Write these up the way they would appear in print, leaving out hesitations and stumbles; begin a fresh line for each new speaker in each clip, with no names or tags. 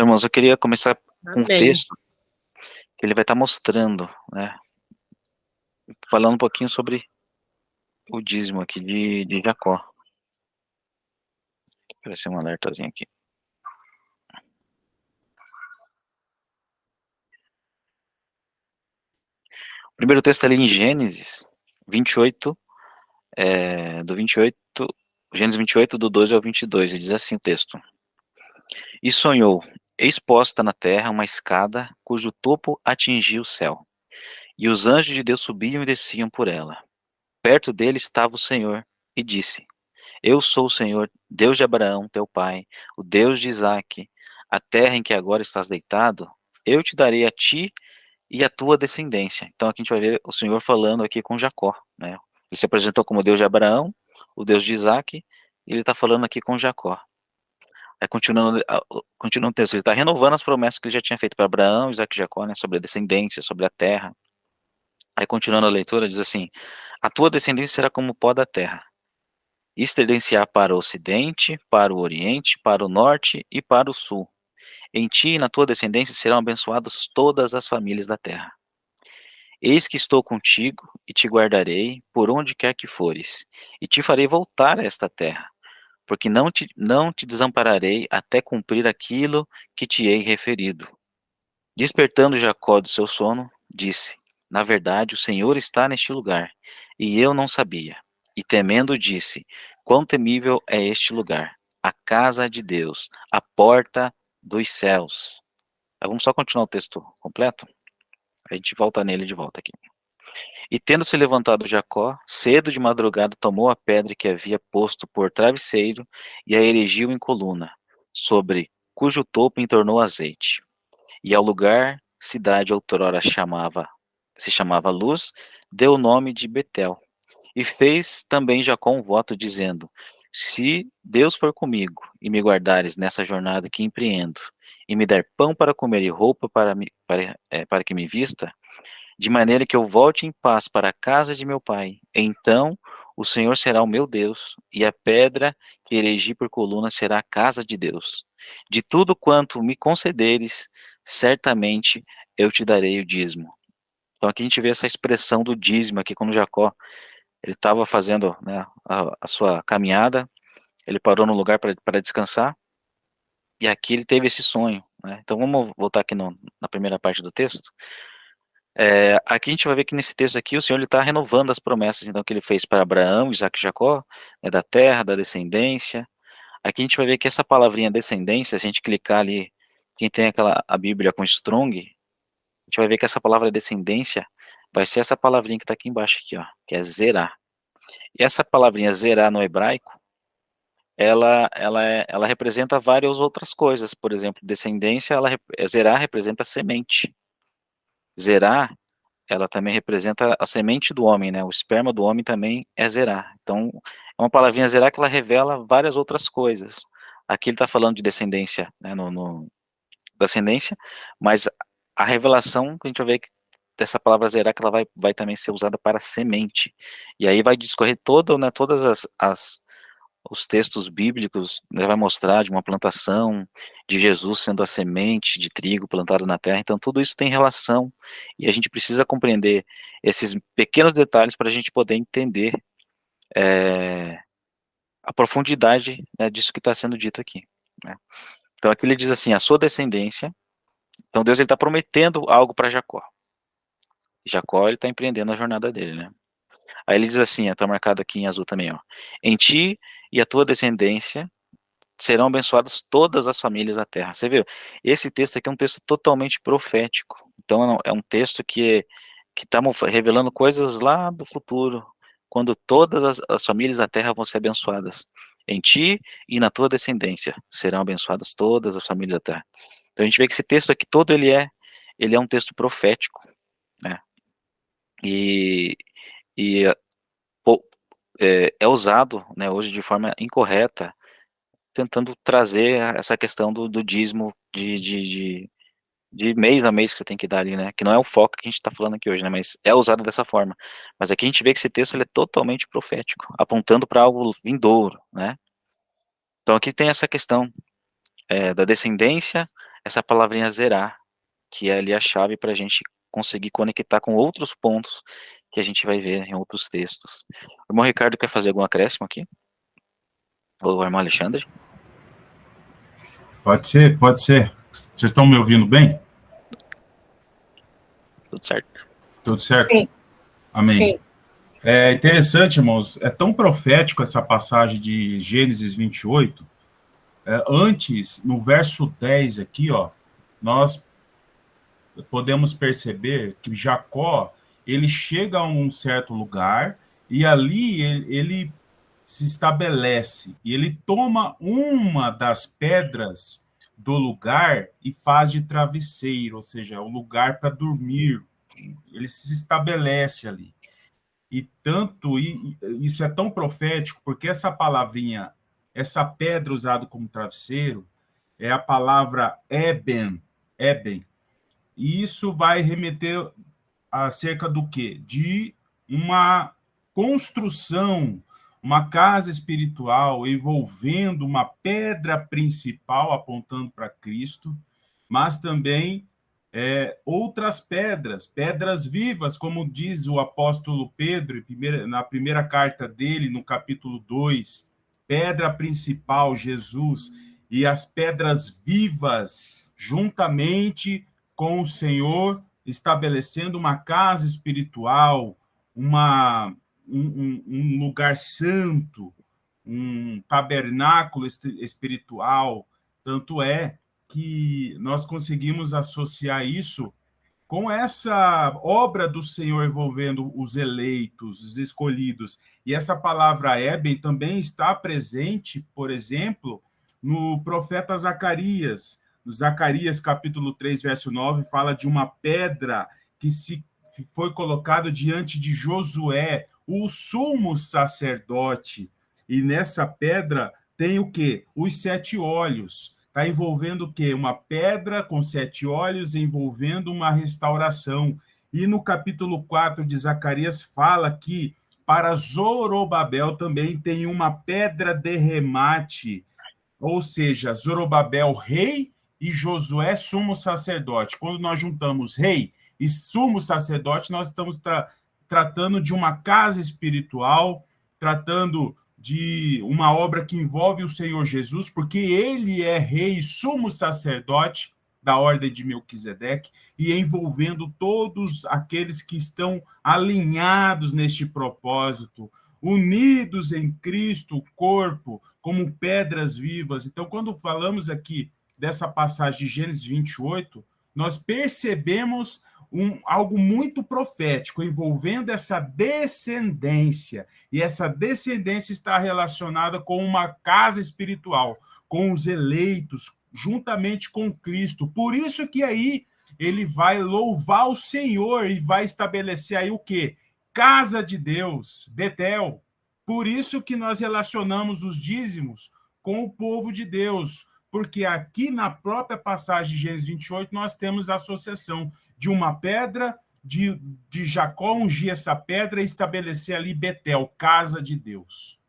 Irmãos, eu queria começar com um
Amém.
texto que ele vai estar mostrando, né, falando um pouquinho sobre o dízimo aqui de Jacó. Apareceu um alertazinho aqui. O primeiro texto é ali em Gênesis 28, do 28, Gênesis 28, do 12 ao 22, e diz assim o texto: E sonhou, eis posta na terra uma escada, cujo topo atingia o céu, e os anjos de Deus subiam e desciam por ela. Perto dele estava o Senhor, e disse: Eu sou o Senhor, Deus de Abraão, teu pai, o Deus de Isaque. A terra em que agora estás deitado, eu te darei a ti e a tua descendência. Então aqui a gente vai ver o Senhor falando aqui com Jacó, né? Ele se apresentou como Deus de Abraão, o Deus de Isaque, e ele está falando aqui com Jacó. Aí continuando o texto, ele está renovando as promessas que ele já tinha feito para Abraão, Isaque e Jacó, né? Sobre a descendência, sobre a terra. Aí continuando a leitura, diz assim: A tua descendência será como o pó da terra, estender-se-á para o ocidente, para o oriente, para o norte e para o sul. Em ti e na tua descendência serão abençoadas todas as famílias da terra. Eis que estou contigo e te guardarei por onde quer que fores, e te farei voltar a esta terra, porque não te desampararei até cumprir aquilo que te hei referido. Despertando Jacó do seu sono, disse: Na verdade, o Senhor está neste lugar, e eu não sabia. E temendo, disse: Quão temível é este lugar, a casa de Deus, a porta dos céus. Vamos só continuar o texto completo? A gente volta nele de volta aqui. E tendo se levantado Jacó, cedo de madrugada tomou a pedra que havia posto por travesseiro e a erigiu em coluna, sobre cujo topo entornou azeite. E ao lugar, cidade outrora se chamava Luz, deu o nome de Betel. E fez também Jacó um voto, dizendo: Se Deus for comigo e me guardares nessa jornada que empreendo, e me der pão para comer e roupa para que me vista, de maneira que eu volte em paz para a casa de meu pai, então o Senhor será o meu Deus, e a pedra que erigi por coluna será a casa de Deus. De tudo quanto me concederes, certamente eu te darei o dízimo. Então aqui a gente vê essa expressão do dízimo aqui quando Jacó ele estava fazendo, né, a sua caminhada, ele parou no lugar para descansar, e aqui ele teve esse sonho, né? Então vamos voltar aqui na primeira parte do texto. Aqui a gente vai ver que nesse texto aqui o Senhor está renovando as promessas então que ele fez para Abraão, Isaac e Jacó, né, da terra, da descendência. Aqui a gente vai ver que essa palavrinha descendência, se a gente clicar ali, quem tem a Bíblia com Strong, a gente vai ver que essa palavra descendência vai ser essa palavrinha que está aqui embaixo aqui, ó, que é zerá. E essa palavrinha zerá no hebraico, ela representa várias outras coisas. Por exemplo, descendência, zerá representa semente. Zerá, ela também representa a semente do homem, né? O esperma do homem também é Zerá. Então, é uma palavrinha Zerá que ela revela várias outras coisas. Aqui ele está falando de descendência, né? Descendência, mas a revelação que a gente vai ver dessa palavra Zerá que ela vai também ser usada para semente. E aí vai discorrer todas os textos bíblicos, né, vai mostrar de uma plantação de Jesus sendo a semente de trigo plantada na terra. Então tudo isso tem relação e a gente precisa compreender esses pequenos detalhes para a gente poder entender é, a profundidade, né, disso que está sendo dito aqui, né? Então aqui ele diz assim: a sua descendência. Então Deus ele está prometendo algo para Jacó. Jacó ele está empreendendo a jornada dele, né? Aí ele diz assim, está marcado aqui em azul também, ó: em ti e a tua descendência serão abençoadas todas as famílias da terra. Você viu? Esse texto aqui é um texto totalmente profético. Então é um texto que está revelando coisas lá do futuro, quando todas as famílias da terra vão ser abençoadas. Em ti e na tua descendência serão abençoadas todas as famílias da terra. Então a gente vê que esse texto aqui todo ele é um texto profético, né? E, e pô, é usado, né, hoje de forma incorreta, tentando trazer essa questão do dízimo de mês a mês que você tem que dar ali, né? Que não é o foco que a gente está falando aqui hoje, né? Mas é usado dessa forma. Mas aqui a gente vê que esse texto ele é totalmente profético, apontando para algo vindouro, né? Então aqui tem essa questão da descendência, essa palavrinha zerar, que é ali a chave para a gente conseguir conectar com outros pontos que a gente vai ver em outros textos. O irmão Ricardo quer fazer algum acréscimo aqui? Ou o irmão Alexandre?
Pode ser, pode ser. Vocês estão me ouvindo bem?
Tudo certo?
Tudo certo?
Sim.
Amém.
Sim.
É interessante, irmãos, é tão profético essa passagem de Gênesis 28. Antes, no verso 10 aqui, ó, nós podemos perceber que Jacó, ele chega a um certo lugar e ali ele se estabelece e ele toma uma das pedras do lugar e faz de travesseiro, ou seja, o lugar para dormir. Ele se estabelece ali. E tanto isso é tão profético, porque essa palavrinha, essa pedra usada como travesseiro, é a palavra Eben. E isso vai remeter acerca do quê? De uma construção, uma casa espiritual envolvendo uma pedra principal apontando para Cristo, mas também outras pedras vivas, como diz o apóstolo Pedro na primeira carta dele, no capítulo 2, pedra principal, Jesus, e as pedras vivas, juntamente com o Senhor, estabelecendo uma casa espiritual, um lugar santo, um tabernáculo espiritual. Tanto é que nós conseguimos associar isso com essa obra do Senhor envolvendo os eleitos, os escolhidos. E essa palavra Eben também está presente, por exemplo, no profeta Zacarias. No Zacarias, capítulo 3, verso 9, fala de uma pedra que foi colocada diante de Josué, o sumo sacerdote. E nessa pedra tem o quê? Os 7 olhos. Está envolvendo o quê? Uma pedra com 7 olhos, envolvendo uma restauração. E no capítulo 4 de Zacarias fala que para Zorobabel também tem uma pedra de remate, ou seja, Zorobabel, rei, e Josué, sumo sacerdote. Quando nós juntamos rei e sumo sacerdote, nós estamos tratando de uma casa espiritual, tratando de uma obra que envolve o Senhor Jesus, porque ele é rei e sumo sacerdote da ordem de Melquisedeque, e envolvendo todos aqueles que estão alinhados neste propósito, unidos em Cristo, o corpo, como pedras vivas. Então, quando falamos aqui dessa passagem de Gênesis 28, nós percebemos algo muito profético, envolvendo essa descendência. E essa descendência está relacionada com uma casa espiritual, com os eleitos, juntamente com Cristo. Por isso que aí ele vai louvar o Senhor e vai estabelecer aí o quê? Casa de Deus, Betel. Por isso que nós relacionamos os dízimos com o povo de Deus, porque aqui na própria passagem de Gênesis 28 nós temos a associação de uma pedra, de Jacó ungir essa pedra e estabelecer ali Betel, casa de Deus.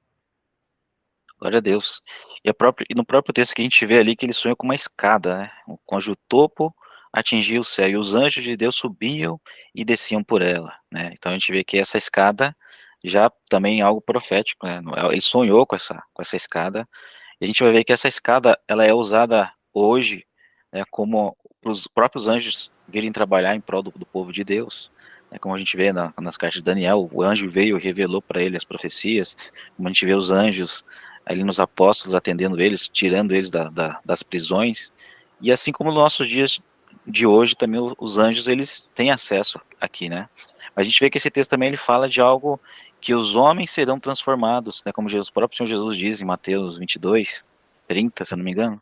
Glória a Deus. E no próprio texto que a gente vê ali que ele sonhou com uma escada, né? Onde o topo atingia o céu, e os anjos de Deus subiam e desciam por ela, né? Então a gente vê que essa escada já também é algo profético, né? Ele sonhou com essa escada, e a gente vai ver que essa escada, ela é usada hoje, né, como para os próprios anjos virem trabalhar em prol do povo de Deus, né? Como a gente vê nas cartas de Daniel, o anjo veio e revelou para ele as profecias, como a gente vê os anjos ali nos apóstolos, atendendo eles, tirando eles das prisões, e assim como nos nossos dias de hoje, também os anjos, eles têm acesso aqui, né? A gente vê que esse texto também, ele fala de algo que os homens serão transformados, né? Como o próprio Senhor Jesus diz em Mateus 22, 30, se eu não me engano,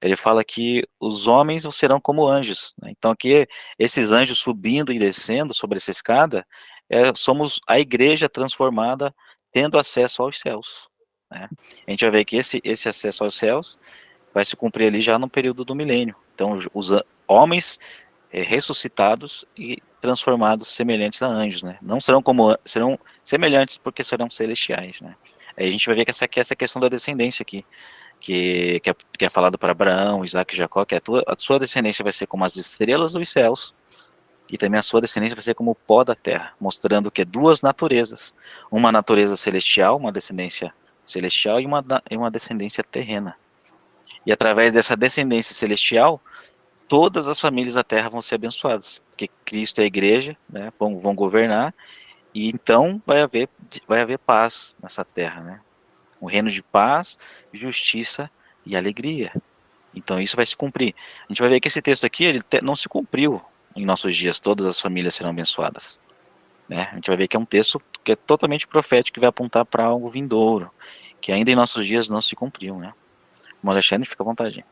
ele fala que os homens serão como anjos, né? Então aqui, esses anjos subindo e descendo sobre essa escada, somos a igreja transformada, tendo acesso aos céus, né? A gente vai ver que esse acesso aos céus vai se cumprir ali já no período do milênio. Então, os homens ressuscitados e transformados semelhantes a anjos, né? Não serão semelhantes porque serão celestiais, né? Aí a gente vai ver que essa questão da descendência aqui, que é falado para Abraão, Isaac e Jacó, que a sua descendência vai ser como as estrelas dos céus, e também a sua descendência vai ser como o pó da terra, mostrando que duas naturezas, uma natureza celestial, uma descendência celestial, e uma descendência terrena. E através dessa descendência celestial, todas as famílias da terra vão ser abençoadas, porque Cristo é a igreja, né, vão governar, e então vai haver paz nessa terra, né? Um reino de paz, justiça e alegria. Então isso vai se cumprir. A gente vai ver que esse texto aqui ele não se cumpriu em nossos dias. Todas as famílias serão abençoadas, né? A gente vai ver que é um texto que é totalmente profético, que vai apontar para algo vindouro, que ainda em nossos dias não se cumpriu, né? O Alexandre, fica à vontade.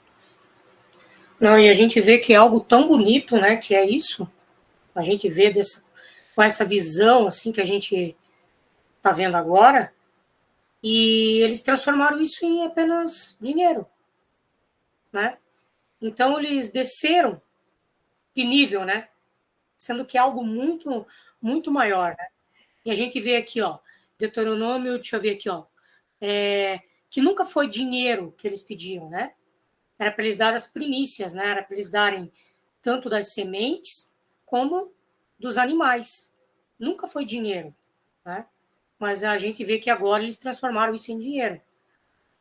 Não, e a gente vê que é algo tão bonito, né? Que é isso. A gente vê com essa visão assim que a gente está vendo agora. E eles transformaram isso em apenas dinheiro, né? Então eles desceram de nível, né? Sendo que é algo muito, muito maior, né? E a gente vê aqui, ó, Deuteronômio, deixa eu ver aqui, ó, que nunca foi dinheiro que eles pediam, né? Era para eles darem as primícias, né? Era para eles darem tanto das sementes como dos animais. Nunca foi dinheiro, né? Mas a gente vê que agora eles transformaram isso em dinheiro.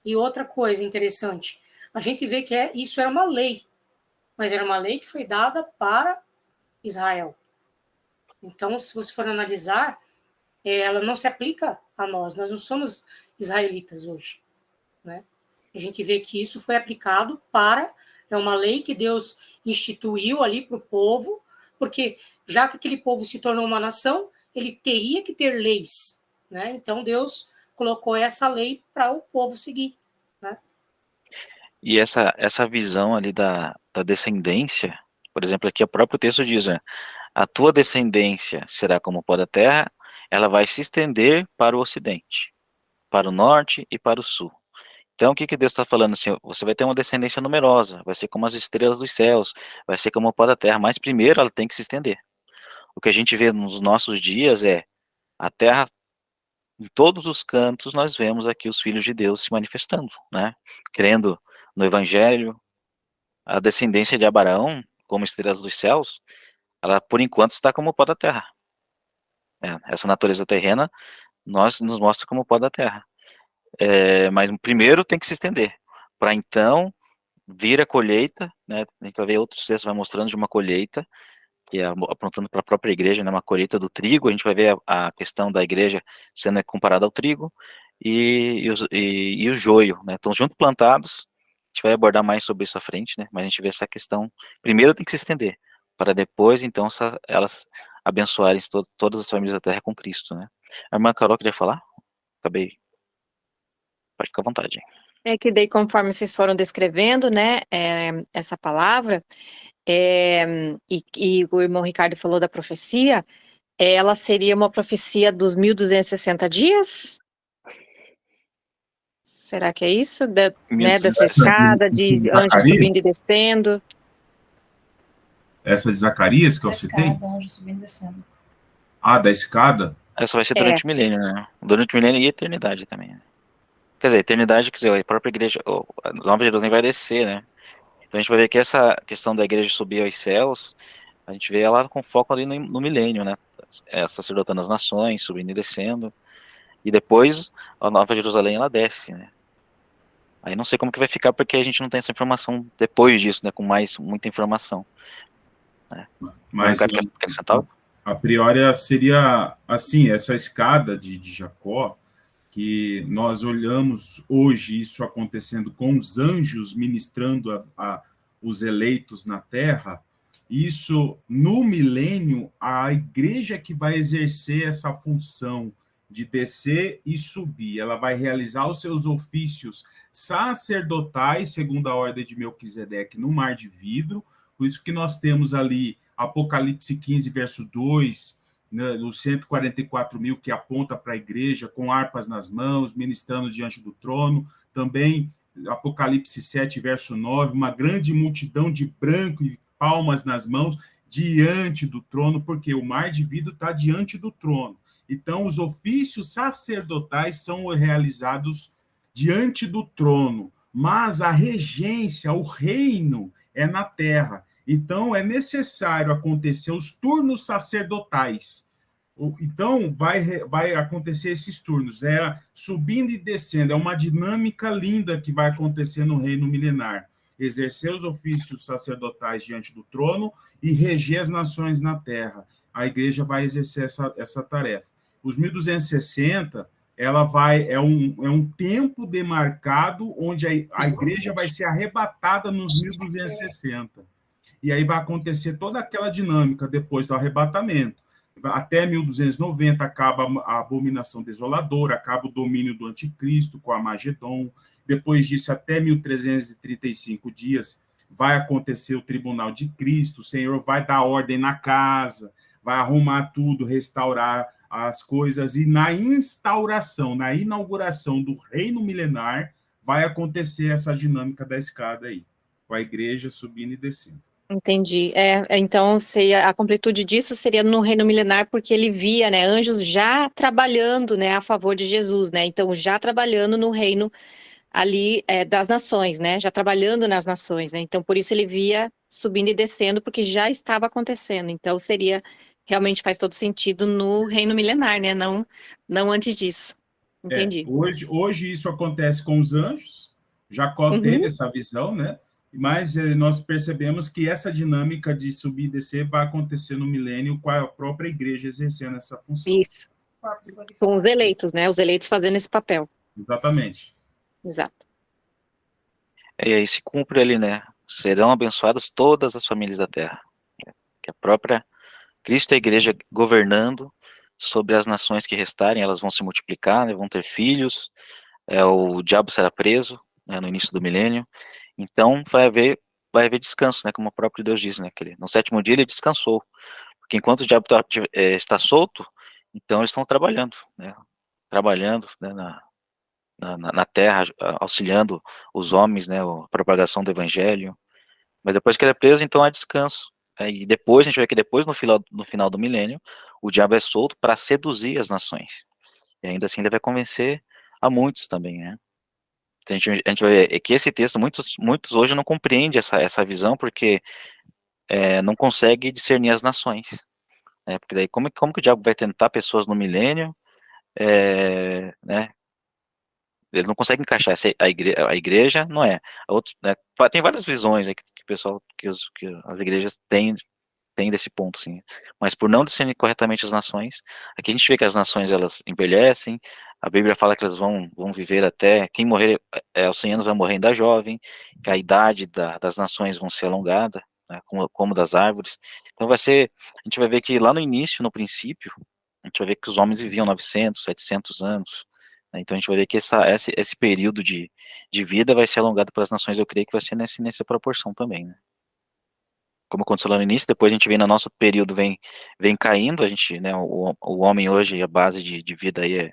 E outra coisa interessante, a gente vê que isso era uma lei, mas era uma lei que foi dada para Israel. Então, se você for analisar, ela não se aplica a nós não somos israelitas hoje, né? A gente vê que isso foi aplicado é uma lei que Deus instituiu ali para o povo, porque já que aquele povo se tornou uma nação, ele teria que ter leis, né? Então Deus colocou essa lei para o povo seguir, né?
E essa visão ali da descendência, por exemplo, aqui o próprio texto diz, né, a tua descendência será como o pó da terra, ela vai se estender para o ocidente, para o norte e para o sul. Então, o que que Deus está falando assim? Você vai ter uma descendência numerosa, vai ser como as estrelas dos céus, vai ser como o pó da terra, mas primeiro ela tem que se estender. O que a gente vê nos nossos dias é a terra, em todos os cantos, nós vemos aqui os filhos de Deus se manifestando, né? Crendo no Evangelho, a descendência de Abraão, como estrelas dos céus, ela por enquanto está como o pó da terra. Essa natureza terrena nos mostra como o pó da terra. Mas primeiro tem que se estender, para então vir a colheita, né? A gente vai ver outros textos vai mostrando de uma colheita, que é apontando para a própria igreja, né? Uma colheita do trigo. A gente vai ver a questão da igreja sendo comparada ao trigo e o joio, né? Estão junto plantados. A gente vai abordar mais sobre isso à frente, né? Mas a gente vê essa questão. Primeiro tem que se estender, para depois, então, elas abençoarem todas as famílias da terra com Cristo, né? A irmã Carol queria falar? Acabei. Pode ficar à vontade.
É que daí, conforme vocês foram descrevendo, né, essa palavra, e o irmão Ricardo falou da profecia, ela seria uma profecia dos 1260 dias? Será que é isso? Né, dessa escada de anjos subindo e descendo?
Essa de Zacarias que eu citei?
Escada, anjo subindo e descendo.
Ah, da escada?
Essa vai ser durante o milênio, né? Durante o milênio e a eternidade também, né? Quer dizer, a eternidade, quer dizer, a própria igreja, a Nova Jerusalém vai descer, né? Então a gente vai ver que essa questão da igreja subir aos céus, a gente vê ela com foco ali no milênio, né? Sacerdotando as nações, subindo e descendo. E depois a Nova Jerusalém ela desce, né? Aí não sei como que vai ficar, porque a gente não tem essa informação depois disso, né? Com muita informação. Né?
Mas
Ricardo, quer acrescentar?
A priori seria assim, essa escada de Jacó, que nós olhamos hoje isso acontecendo com os anjos ministrando os eleitos na terra, isso, no milênio, a igreja que vai exercer essa função de descer e subir, ela vai realizar os seus ofícios sacerdotais, segundo a ordem de Melquisedeque, no mar de vidro, por isso que nós temos ali Apocalipse 15, verso 2, né, os 144 mil que aponta para a igreja, com harpas nas mãos, ministrando diante do trono. Também Apocalipse 7, verso 9, uma grande multidão de branco e palmas nas mãos diante do trono, porque o mar de vidro está diante do trono. Então, os ofícios sacerdotais são realizados diante do trono, mas a regência, o reino, é na terra. Então, é necessário acontecer os turnos sacerdotais. Então, vai acontecer esses turnos, subindo e descendo, é uma dinâmica linda que vai acontecer no reino milenar. Exercer os ofícios sacerdotais diante do trono e reger as nações na terra. A igreja vai exercer essa tarefa. Os 1260, é um tempo demarcado onde a igreja vai ser arrebatada nos 1260. E aí vai acontecer toda aquela dinâmica depois do arrebatamento. Até 1290 acaba a abominação desoladora, acaba o domínio do anticristo com Armagedon. Depois disso, até 1335 dias, vai acontecer o tribunal de Cristo. O Senhor vai dar ordem na casa, vai arrumar tudo, restaurar as coisas. E na instauração, na inauguração do reino milenar, vai acontecer essa dinâmica da escada aí, com a igreja subindo e descendo.
Entendi. Então, a completude disso seria no reino milenar, porque ele via, né, anjos já trabalhando, né, a favor de Jesus, né, então já trabalhando no reino ali das nações, né, já trabalhando nas nações, né, então por isso ele via subindo e descendo, porque já estava acontecendo, então realmente faz todo sentido no reino milenar, né, não antes disso. Entendi.
Hoje isso acontece com os anjos, Jacó teve essa visão, né? Mas nós percebemos que essa dinâmica de subir e descer vai acontecer no milênio com a própria igreja exercendo essa função.
Isso. Com os eleitos, né? Os eleitos fazendo esse papel.
Exatamente.
Exato.
E aí se cumpre ali, né? Serão abençoadas todas as famílias da terra. Que a própria Cristo e a igreja governando sobre as nações que restarem, elas vão se multiplicar, né, vão ter filhos, o diabo será preso, né, no início do milênio. Então vai haver descanso, né, como o próprio Deus diz, né, que no sétimo dia ele descansou, porque enquanto o diabo está solto, então eles estão trabalhando, né, na terra, auxiliando os homens, né, a propagação do evangelho. Mas depois que ele é preso, então há descanso. E depois, a gente vê que depois, no final do milênio, o diabo é solto para seduzir as nações. E ainda assim ele vai convencer a muitos também, né? Então, a gente vai ver que esse texto, muitos hoje não compreendem essa visão, porque não consegue discernir as nações. Né? Porque daí, como que o diabo vai tentar pessoas no milênio, né? Eles não conseguem encaixar a igreja, não é. Né? Tem várias visões aí que o pessoal, que as igrejas têm desse ponto, assim. Mas por não discernir corretamente as nações, aqui a gente vê que as nações, elas envelhecem, a Bíblia fala que elas vão viver até, quem morrer aos 100 anos vai morrer ainda jovem, que a idade das nações vão ser alongada, né, como das árvores. Então a gente vai ver que lá no início, no princípio, a gente vai ver que os homens viviam 900, 700 anos, né, então a gente vai ver que esse período de vida vai ser alongado pelas nações, eu creio que vai ser nessa proporção também, né. Como aconteceu lá no início, depois a gente vem no nosso período, vem caindo, a gente, né, o homem hoje, a base de vida aí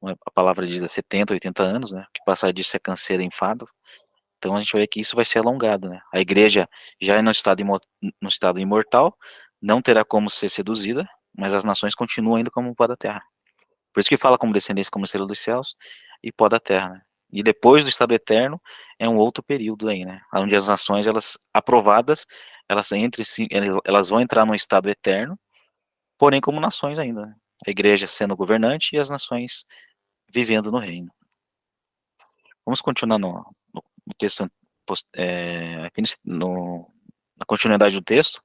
a palavra diz 70, 80 anos, né, que passar disso é canseira e enfado, então a gente vai ver que isso vai ser alongado, né, a igreja já é no estado imortal, não terá como ser seduzida, mas as nações continuam ainda como pó da terra, por isso que fala como descendência como estrela dos céus e pó da terra, né, e depois do estado eterno é um outro período aí, né, onde as nações, elas aprovadas, elas vão entrar no estado eterno, porém como nações ainda, né? A igreja sendo governante e as nações vivendo no reino. Vamos continuar no texto, aqui na continuidade do texto,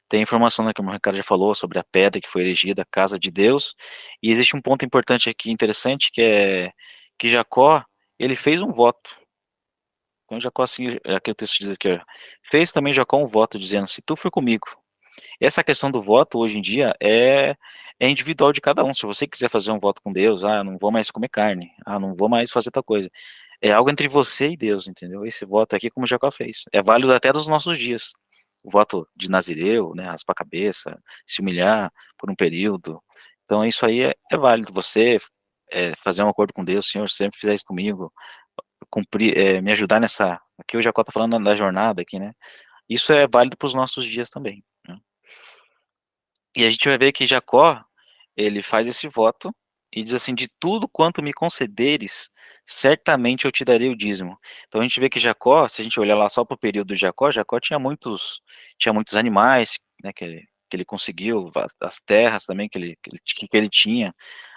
tem a informação, né, que o Ricardo já falou sobre a pedra que foi erigida, a casa de Deus, e existe um ponto importante aqui, interessante, que é que Jacó, ele fez um voto. Então Jacó, assim, aqui o texto diz aqui, ó, fez também Jacó um voto, dizendo, se tu for comigo. Essa questão do voto, hoje em dia, é individual de cada um. Se você quiser fazer um voto com Deus, não vou mais comer carne, não vou mais fazer tal coisa. É algo entre você e Deus, entendeu? Esse voto aqui, como Jacó fez. É válido até dos nossos dias. O voto de Nazireu, né, raspar a cabeça, se humilhar por um período. Então, isso aí é válido. Você fazer um acordo com Deus, Senhor, sempre fizer isso comigo, cumprir, me ajudar nessa... Aqui o Jacó está falando da jornada aqui, né? Isso é válido para os nossos dias também, né? E a gente vai ver que Jacó, ele faz esse voto, e diz assim, de tudo quanto me concederes, certamente eu te darei o dízimo. Então a gente vê que Jacó, se a gente olhar lá só para o período de Jacó, Jacó tinha muitos animais, né, que ele conseguiu, as terras também que ele tinha.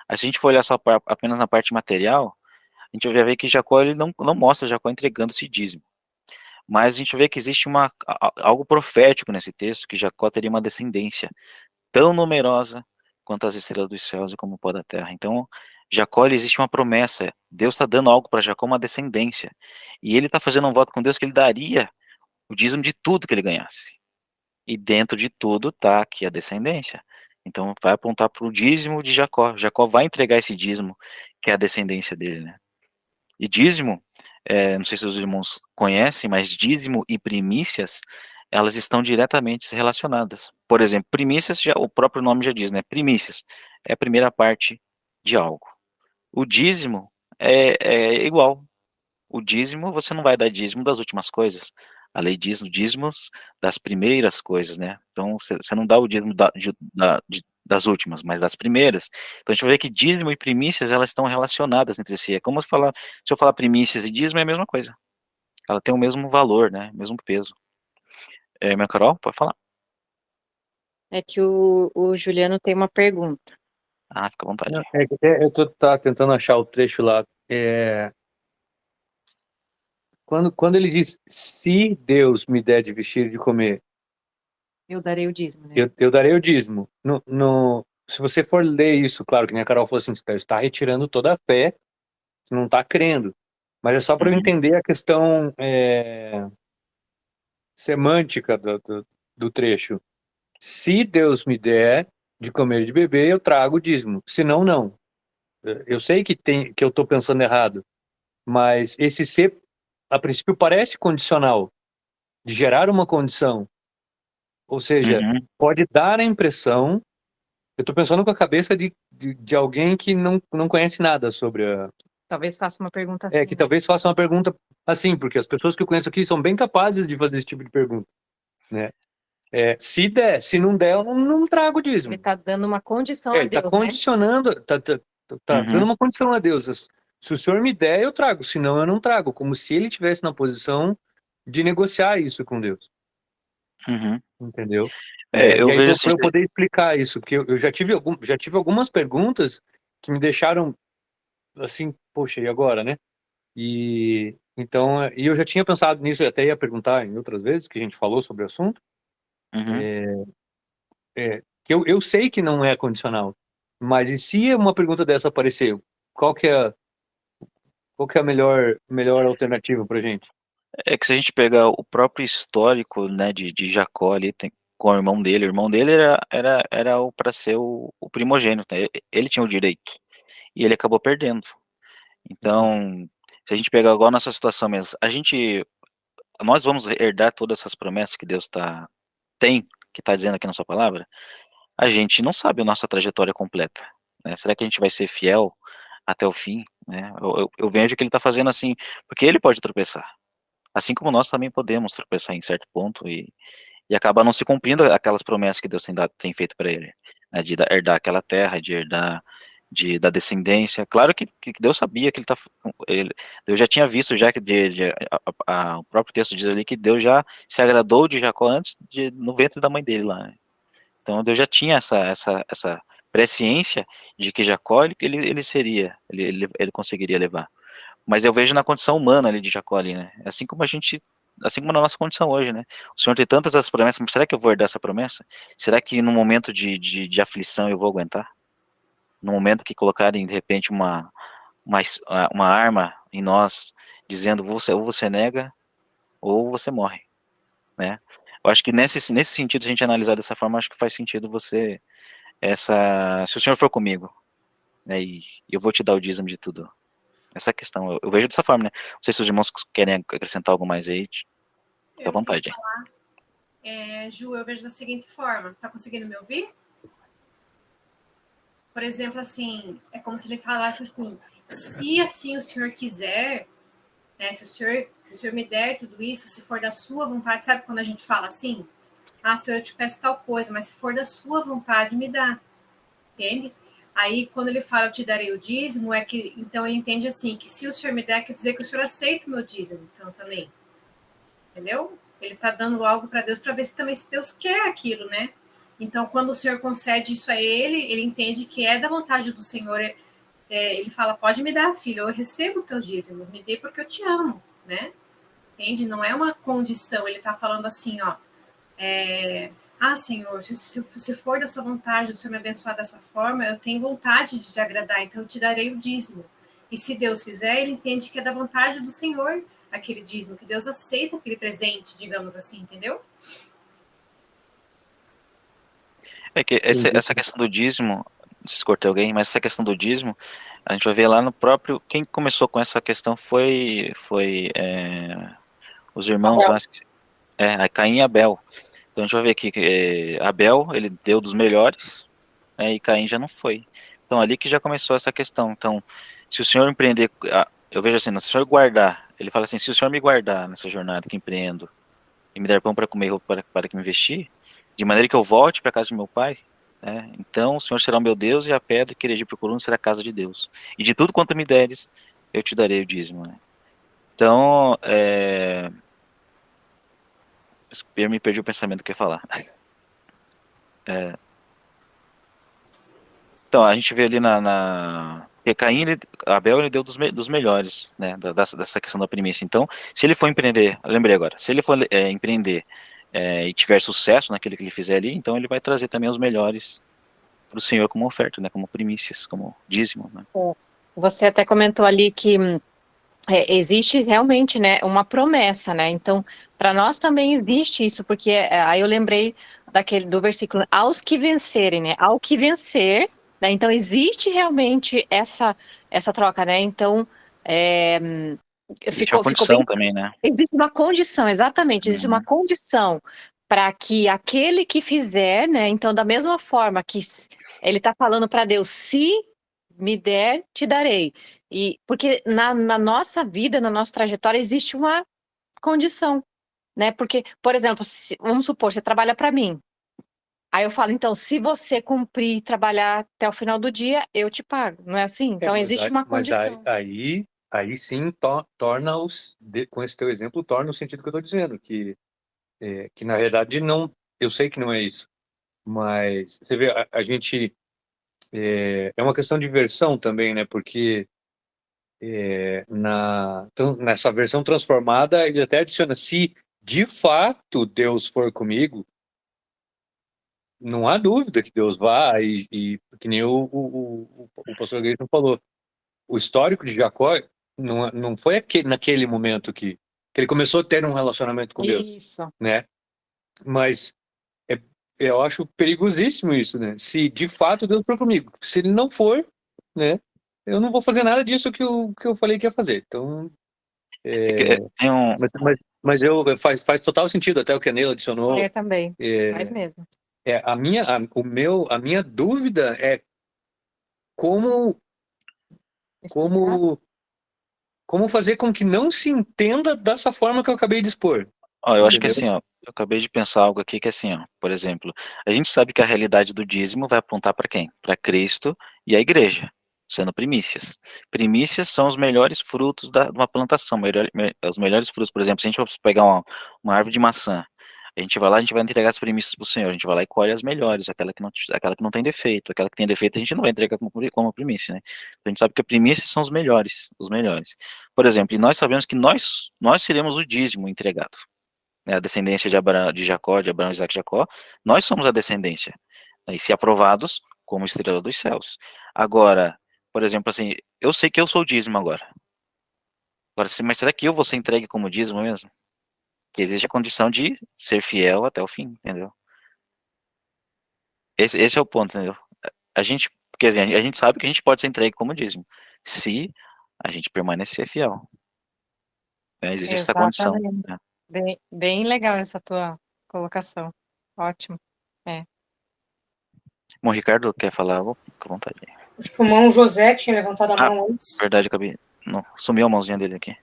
Aí se a gente for olhar só apenas na parte material, a gente vai ver que Jacó, ele não mostra Jacó entregando esse dízimo. Mas a gente vê que existe algo profético nesse texto, que Jacó teria uma descendência tão numerosa quanto as estrelas dos céus e como o pó da terra. Então, Jacó, existe uma promessa. Deus está dando algo para Jacó, uma descendência. E ele está fazendo um voto com Deus que ele daria o dízimo de tudo que ele ganhasse. E dentro de tudo está aqui a descendência. Então, vai apontar para o dízimo de Jacó. Jacó vai entregar esse dízimo, que é a descendência dele, né? E dízimo, não sei se os irmãos conhecem, mas dízimo e primícias, elas estão diretamente relacionadas. Por exemplo, primícias, o próprio nome já diz, né? Primícias é a primeira parte de algo. O dízimo é igual. O dízimo, você não vai dar dízimo das últimas coisas. A lei diz dízimos das primeiras coisas, né? Então, você não dá o dízimo das últimas, mas das primeiras. Então, a gente vai ver que dízimo e primícias, elas estão relacionadas entre si. É como se eu falar primícias e dízimo é a mesma coisa. Ela tem o mesmo valor, né? O mesmo peso. Minha Carol, pode falar.
É que o Juliano tem uma pergunta.
Ah, fica à vontade.
Não, eu tô tentando achar o trecho lá. Quando ele diz, se Deus me der de vestir e de comer,
Eu darei o dízimo, né?
eu darei o dízimo. Se você for ler isso, claro que nem a Carol falou assim, você está retirando toda a fé, você não está crendo. Mas é só para eu
Uhum,
entender a questão semântica do trecho. Se Deus me der de comer e de beber, eu trago o dízimo. Se não, não. Eu sei que eu estou pensando errado, mas esse ser, a princípio, parece condicional, de gerar uma condição. Ou seja,
uhum,
pode dar a impressão. Eu estou pensando com a cabeça de alguém que não conhece nada sobre a.
Talvez faça uma pergunta assim.
Que talvez faça uma pergunta assim, porque as pessoas que eu conheço aqui são bem capazes de fazer esse tipo de pergunta, né? Se der, se não der, eu não trago o dízimo.
Ele está dando uma condição a
Ele está
Deus, né?
condicionando, tá dando
uhum,
uma condição a Deus. Se o senhor me der, eu trago, senão eu não trago. Como se ele estivesse na posição de negociar isso com Deus,
uhum.
entendeu? E
Eu
aí,
vejo assim,
para eu poder explicar isso, porque eu já tive algumas perguntas que me deixaram assim, poxa, e agora, né? E então, eu já tinha pensado nisso, e até ia perguntar em outras vezes que a gente falou sobre o assunto,
uhum.
que eu sei que não é condicional, mas e se uma pergunta dessa aparecer, qual que é, qual que é a melhor alternativa pra gente?
É que se a gente pegar o próprio histórico, né, de Jacó ali, com o irmão dele era para ser o primogênito, né? Ele tinha o direito, e ele acabou perdendo. Então, se a gente pegar agora a nossa situação mesmo, nós vamos herdar todas essas promessas que Deus que está dizendo aqui na sua palavra, a gente não sabe a nossa trajetória completa, né? Será que a gente vai ser fiel até o fim, né? Eu vejo que ele está fazendo assim, porque ele pode tropeçar, assim como nós também podemos tropeçar em certo ponto e acabar não se cumprindo aquelas promessas que Deus tem feito para ele, né, de herdar aquela terra, de herdar da descendência. Claro que Deus sabia que Deus já tinha visto já que o próprio texto diz ali que Deus já se agradou de Jacó antes no ventre da mãe dele lá, né? Então Deus já tinha essa presciência de que Jacó ele seria, ele conseguiria levar. Mas eu vejo na condição humana ali de Jacó ali, né? Assim como na nossa condição hoje, né? O Senhor tem tantas as promessas, mas será que eu vou herdar essa promessa? Será que no momento de aflição eu vou aguentar? No momento que colocarem, de repente, uma arma em nós, dizendo ou você nega, ou você morre, né? Eu acho que nesse sentido, se a gente analisar dessa forma, acho que faz sentido se o Senhor for comigo, né, e eu vou te dar o dízimo de tudo. Essa questão, eu vejo dessa forma, né? Não sei se os irmãos querem acrescentar algo mais aí, fica à
Eu queria
vontade.
falar, Ju, eu vejo da seguinte forma, tá conseguindo me ouvir? Por exemplo, assim, é como se ele falasse assim, se assim o senhor quiser, né, se o senhor me der tudo isso, se for da sua vontade, sabe quando a gente fala assim? Ah, senhor, eu te peço tal coisa, mas se for da sua vontade, me dá. Entende? Aí, quando ele fala, eu te darei o dízimo, é que, então ele entende assim, que se o senhor me der, quer dizer que o senhor aceita o meu dízimo, então também. Entendeu? Ele está dando algo para Deus para ver se também se Deus quer aquilo, né? Então, quando o Senhor concede isso a ele entende que é da vontade do Senhor. Ele fala, pode me dar, filho, eu recebo os teus dízimos, me dê porque eu te amo, né? Entende? Não é uma condição, ele está falando assim, ó, Senhor, se for da sua vontade, o Senhor me abençoar dessa forma, eu tenho vontade de te agradar, então eu te darei o dízimo. E se Deus fizer, ele entende que é da vontade do Senhor aquele dízimo, que Deus aceita aquele presente, digamos assim, entendeu?
É que essa questão do dízimo, não sei se cortei alguém, mas essa questão do dízimo, a gente vai ver lá no próprio, quem começou com essa questão foi os irmãos lá, Caim e Abel. Então a gente vai ver aqui que Abel, ele deu dos melhores, e Caim já não foi. Então ali que já começou essa questão. Então, se o senhor empreender, eu vejo assim, se o senhor guardar, ele fala assim, se o senhor me guardar nessa jornada que empreendo, e me dar pão para comer, roupa para que me vestir, de maneira que eu volte para a casa de meu pai, né, então o senhor será o meu Deus, e a pedra que erigi procurando será a casa de Deus. E de tudo quanto me deres, eu te darei o dízimo. Né? Então, eu me perdi o pensamento que eu ia falar. Então, a gente vê ali porque Caim, Abel, ele deu dos melhores, né, dessa questão da primícia. Então, se ele for empreender, eu lembrei agora, se ele for empreender e tiver sucesso naquilo que ele fizer ali, então ele vai trazer também os melhores para o Senhor como oferta, né, como primícias, como dízimo. Né.
Você até comentou ali que existe realmente, né, uma promessa, né? Então, para nós também existe isso, porque aí eu lembrei do versículo, aos que vencerem, né? Ao que vencer, né? Então, existe realmente essa troca, né? Então,
Existe uma
ficou
condição
bem.
também, né?
Existe uma condição, exatamente, existe uma
Uhum.
condição para que aquele que fizer, né? Então, da mesma forma que ele está falando para Deus, se me der, te darei. E porque na nossa vida, na nossa trajetória, existe uma condição, né? Porque, por exemplo, vamos supor, você trabalha para mim. Aí eu falo, então, se você cumprir e trabalhar até o final do dia, eu te pago. Não é assim? Então, existe uma condição.
Aí sim torna com esse teu exemplo, torna o sentido que eu estou dizendo, que na verdade não, eu sei que não é isso, mas você vê, a gente é uma questão de versão também, né? Porque nessa versão transformada ele até adiciona, se de fato Deus for comigo, não há dúvida que Deus vai, e que nem o pastor Gleison falou, o histórico de Jacó não foi naquele momento que ele começou a ter um relacionamento com Deus,
Isso.
né? Mas eu acho perigosíssimo isso, né? Se de fato Deus for comigo, se ele não for, né? Eu não vou fazer nada disso que eu falei que ia fazer. Então,
Tem um,
mas faz total sentido até o que a Neila adicionou.
Eu também, faz mesmo.
A minha dúvida é como fazer com que não se entenda dessa forma que eu acabei de expor.
eu acho que
Entendeu?
assim, ó, eu acabei de pensar algo aqui que é assim, ó, por exemplo, a gente sabe que a realidade do dízimo vai apontar para quem? Para Cristo e a igreja, sendo primícias. Primícias são os melhores frutos de uma plantação, os melhores frutos, por exemplo, se a gente for pegar uma árvore de maçã, a gente vai lá, a gente vai entregar as primícias para o Senhor, a gente vai lá e colhe as melhores, aquela que não tem defeito, aquela que tem defeito a gente não vai entregar como primícia, né? A gente sabe que as primícias são os melhores, os melhores. Por exemplo, e nós sabemos que nós seremos o dízimo entregado, né, a descendência de Abraão, de Jacó, de Abraão, Isaac e Jacó, nós somos a descendência, né, e se aprovados como estrela dos céus. Agora, por exemplo, assim, eu sei que eu sou o dízimo agora. Agora, mas será que eu vou ser entregue como dízimo mesmo? Que existe a condição de ser fiel até o fim, entendeu? Esse é o ponto, entendeu? Porque assim, a gente sabe que a gente pode ser entregue como dízimo, se a gente permanecer fiel. Né? Existe essa condição.
Exatamente.
Né?
Bem legal essa tua colocação. Ótimo.
Bom, Ricardo, quer falar algo? Fica à vontade.
Acho que o irmão José tinha levantado a mão antes.
Verdade, acabei. Não, sumiu a mãozinha dele aqui.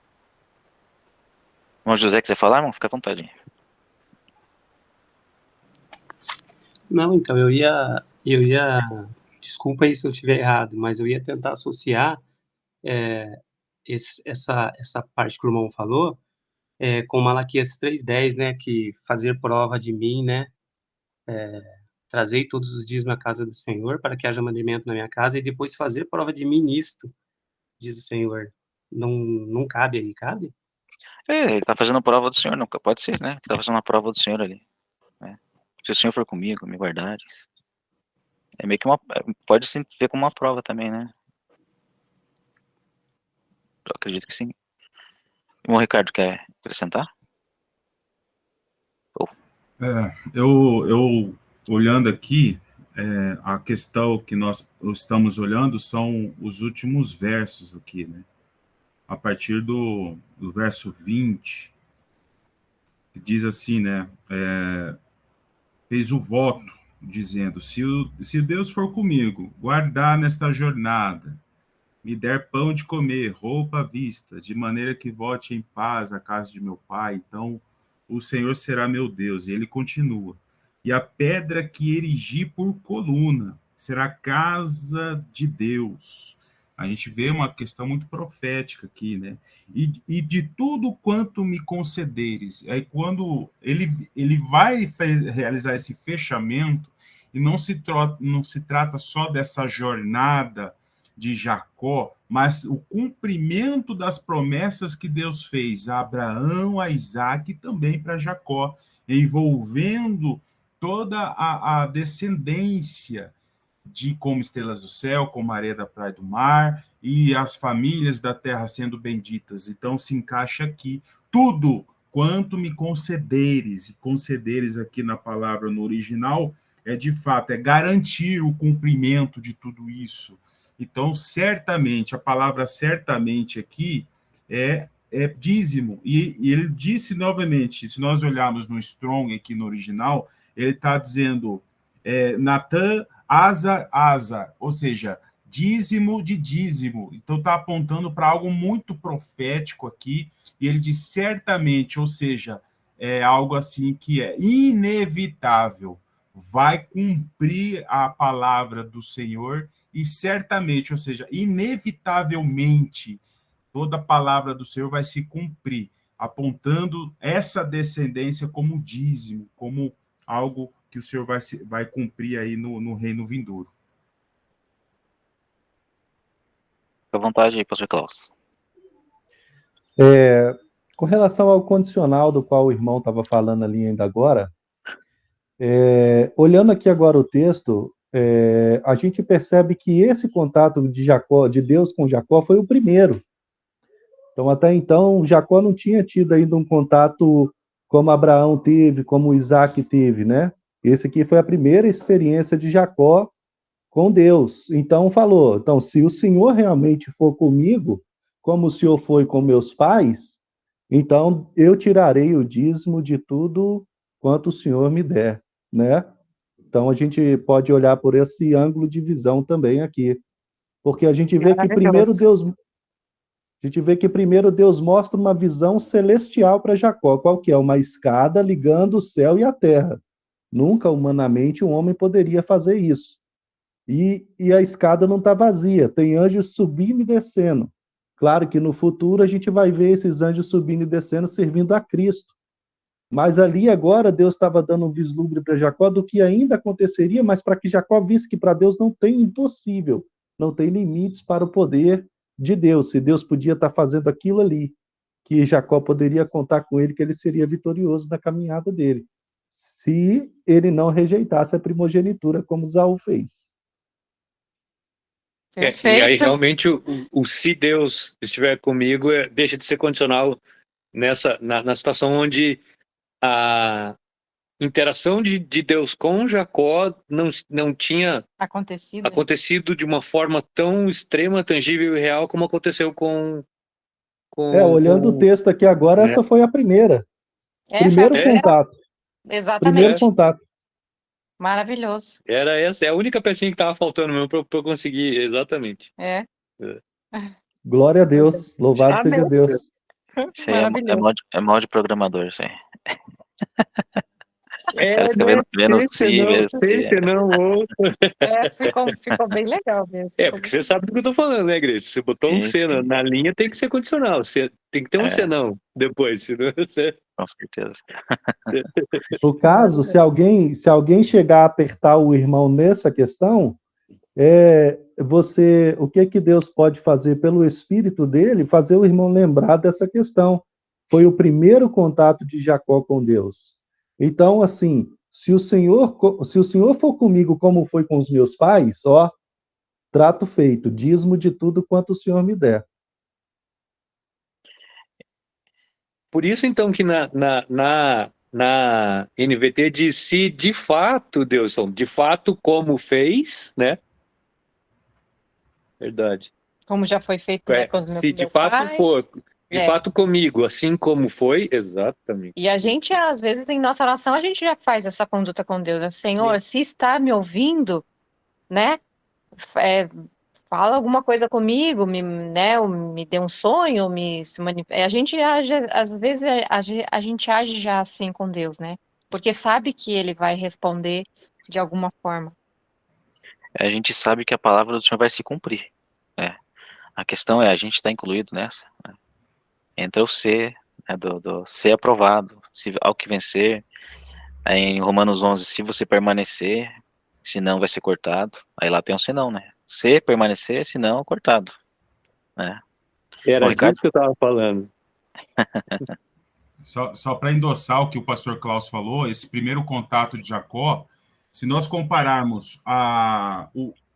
Irmão José, quiser falar, irmão? Fica à vontade.
Não, então, eu ia desculpa aí se eu estiver errado, mas eu ia tentar associar essa parte que o irmão falou com Malaquias 3:10, né, que fazer prova de mim, né, trazei todos os dias na casa do Senhor para que haja mandamento na minha casa e depois fazer prova de mim nisto, diz o Senhor. Não cabe aí, cabe?
Ele tá fazendo a prova do Senhor, nunca pode ser, né? Ele tá fazendo a prova do Senhor ali, né? Se o Senhor for comigo, me guardares. É meio que pode se ver como uma prova também, né? Eu acredito que sim. Irmão Ricardo, quer acrescentar?
Eu olhando aqui, a questão que nós estamos olhando são os últimos versos aqui, né? A partir do verso 20, que diz assim, né? Fez o voto, dizendo, se Deus for comigo, guardar nesta jornada, me der pão de comer, roupa à vista, de maneira que volte em paz à casa de meu pai, então o Senhor será meu Deus. E ele continua. E a pedra que erigi por coluna será casa de Deus. A gente vê uma questão muito profética aqui, né? E de tudo quanto me concederes. Aí quando ele vai realizar esse fechamento, e não se trata só dessa jornada de Jacó, mas o cumprimento das promessas que Deus fez a Abraão, a Isaac e também para Jacó, envolvendo toda a descendência de como estrelas do céu, como areia da praia do mar, e as famílias da terra sendo benditas. Então se encaixa aqui tudo quanto me concederes, e concederes aqui na palavra no original de fato, garantir o cumprimento de tudo isso. Então, certamente, a palavra certamente aqui é dízimo. E ele disse novamente, se nós olharmos no Strong aqui no original, ele está dizendo Natan, Azar, ou seja, dízimo de dízimo. Então, está apontando para algo muito profético aqui. E ele diz certamente, ou seja, é algo assim que é inevitável. Vai cumprir a palavra do Senhor e certamente, ou seja, inevitavelmente, toda a palavra do Senhor vai se cumprir, apontando essa descendência como dízimo, como algo que o Senhor vai cumprir aí no reino vindouro.
Fica à vontade aí, pastor Klaus.
Com relação ao condicional do qual o irmão estava falando ali ainda agora, olhando aqui agora o texto, a gente percebe que esse contato de Deus com Jacó foi o primeiro. Então, até então, Jacó não tinha tido ainda um contato como Abraão teve, como Isaac teve, né? Esse aqui foi a primeira experiência de Jacó com Deus. Então, falou, se o Senhor realmente for comigo, como o Senhor foi com meus pais, então eu tirarei o dízimo de tudo quanto o Senhor me der, né? Então, a gente pode olhar por esse ângulo de visão também aqui. Porque a gente vê que primeiro Deus mostra uma visão celestial para Jacó. Qual que é? Uma escada ligando o céu e a terra. Nunca, humanamente, um homem poderia fazer isso. E a escada não está vazia. Tem anjos subindo e descendo. Claro que no futuro a gente vai ver esses anjos subindo e descendo servindo a Cristo. Mas ali agora Deus estava dando um vislumbre para Jacó do que ainda aconteceria, mas para que Jacó visse que para Deus não tem impossível, não tem limites para o poder de Deus. Se Deus podia estar fazendo aquilo ali, que Jacó poderia contar com ele, que ele seria vitorioso na caminhada dele, se ele não rejeitasse a primogenitura, como Saul fez.
E aí, realmente, o se Deus estiver comigo, deixa de ser condicional na situação onde a interação de Deus com Jacó não tinha acontecido de uma forma tão extrema, tangível e real como aconteceu com
olhando o texto aqui agora, essa foi a primeira. Primeiro contato.
Exatamente.
Primeiro contato.
Maravilhoso.
Era essa, é a única pecinha que estava faltando mesmo para eu conseguir, exatamente.
Glória a Deus, louvado seja Deus.
Isso aí é mal de programador, isso aí. cara fica vendo si, vendo si.
Tente não, ou...
Ficou bem legal mesmo.
Porque você sabe do que eu tô falando, né, Grace? Você botou um
Sim,
C
sim.
na linha, tem que ser condicional. Tem que ter um senão depois, senão você...
Com certeza.
No caso, se alguém chegar a apertar o irmão nessa questão, o que Deus pode fazer pelo espírito dele, fazer o irmão lembrar dessa questão. Foi o primeiro contato de Jacó com Deus. Então, assim, se o Senhor for comigo como foi com os meus pais, ó, trato feito, dízimo de tudo quanto o Senhor me der.
Por isso, então, que na NVT diz se de fato, Deusson, de fato como fez, né? Verdade.
Como já foi feito, né, quando
Se de fato
pai.
for, de fato comigo, assim como foi, exatamente.
E a gente, às vezes, em nossa oração, a gente já faz essa conduta com Deus, né? Senhor, se está me ouvindo, né? Fala alguma coisa comigo, me dê um sonho, a gente age, às vezes a gente age já assim com Deus, né? Porque sabe que ele vai responder de alguma forma.
A gente sabe que a palavra do Senhor vai se cumprir. A questão é, a gente está incluído nessa. Né? Entra o C, né, do ser aprovado, ao que vencer. Aí em Romanos 11, se você permanecer, senão vai ser cortado. Aí lá tem um senão, né? Se permanecer, senão cortado. Né?
Era
Bom, Ricardo?
disso que eu estava falando.
Só para endossar o que o pastor Klaus falou, esse primeiro contato de Jacó, se nós compararmos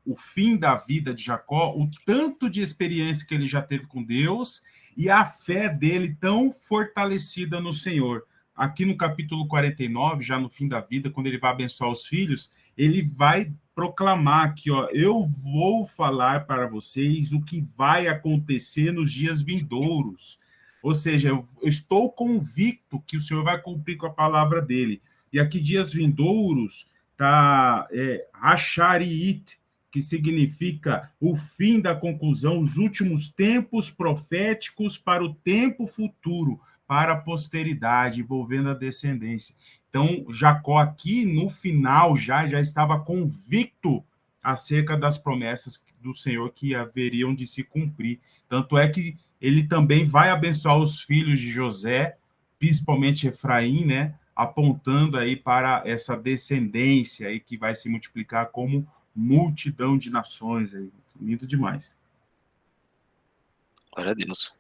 o fim da vida de Jacó, o tanto de experiência que ele já teve com Deus e a fé dele tão fortalecida no Senhor. Aqui no capítulo 49, já no fim da vida, quando ele vai abençoar os filhos, ele vai proclamar aqui, ó, eu vou falar para vocês o que vai acontecer nos dias vindouros. Ou seja, eu estou convicto que o Senhor vai cumprir com a palavra dele. E aqui, dias vindouros, está Hashariit, que significa o fim da conclusão, os últimos tempos proféticos para o tempo futuro, para a posteridade, envolvendo a descendência. Então, Jacó aqui, no final, já estava convicto acerca das promessas do Senhor que haveriam de se cumprir. Tanto é que ele também vai abençoar os filhos de José, principalmente Efraim, né? Apontando aí para essa descendência aí que vai se multiplicar como multidão de nações. Aí. Lindo demais.
Glória a Deus.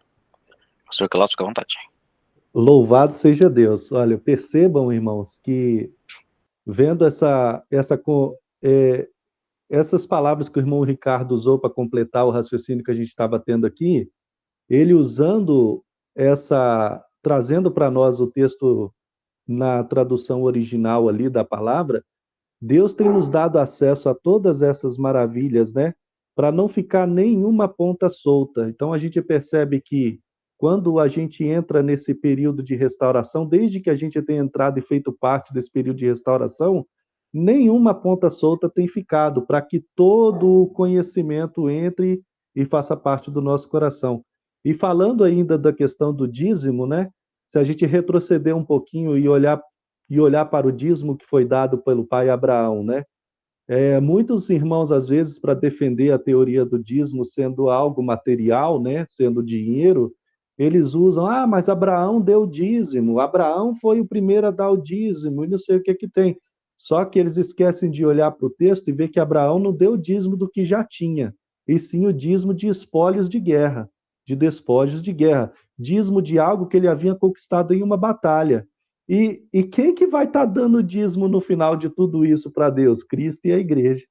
Pastor Klaus, fica à vontade.
Louvado seja Deus. Olha, percebam, irmãos, que vendo essas palavras que o irmão Ricardo usou para completar o raciocínio que a gente estava tendo aqui, ele trazendo para nós o texto na tradução original ali da palavra, Deus tem nos dado acesso a todas essas maravilhas, né? Para não ficar nenhuma ponta solta. Então a gente percebe que quando a gente entra nesse período de restauração, desde que a gente tenha entrado e feito parte desse período de restauração, nenhuma ponta solta tem ficado, para que todo o conhecimento entre e faça parte do nosso coração. E falando ainda da questão do dízimo, né? Se a gente retroceder um pouquinho e olhar para o dízimo que foi dado pelo pai Abraão, né? Muitos irmãos, às vezes, para defender a teoria do dízimo sendo algo material, né? Sendo dinheiro, eles usam, mas Abraão deu dízimo, Abraão foi o primeiro a dar o dízimo, e não sei o que tem. Só que eles esquecem de olhar para o texto e ver que Abraão não deu o dízimo do que já tinha, e sim o dízimo de espólios de guerra, de despojos de guerra, dízimo de algo que ele havia conquistado em uma batalha. E quem que vai estar dando dízimo no final de tudo isso para Deus? Cristo e a igreja,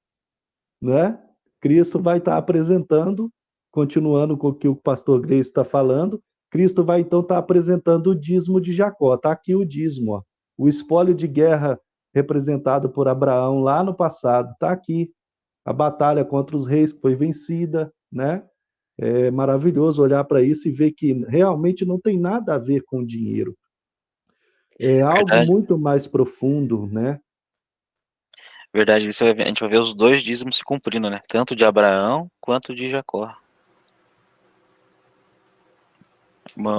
né? Cristo vai estar apresentando, continuando com o que o pastor Grace está falando, Cristo vai então estar apresentando o dízimo de Jacó. Está aqui o dízimo, ó. O espólio de guerra representado por Abraão lá no passado, está aqui. A batalha contra os reis que foi vencida, né? É maravilhoso olhar para isso e ver que realmente não tem nada a ver com dinheiro. É algo muito mais profundo, né?
Verdade, a gente vai ver os dois dízimos se cumprindo, né? Tanto de Abraão quanto de Jacó.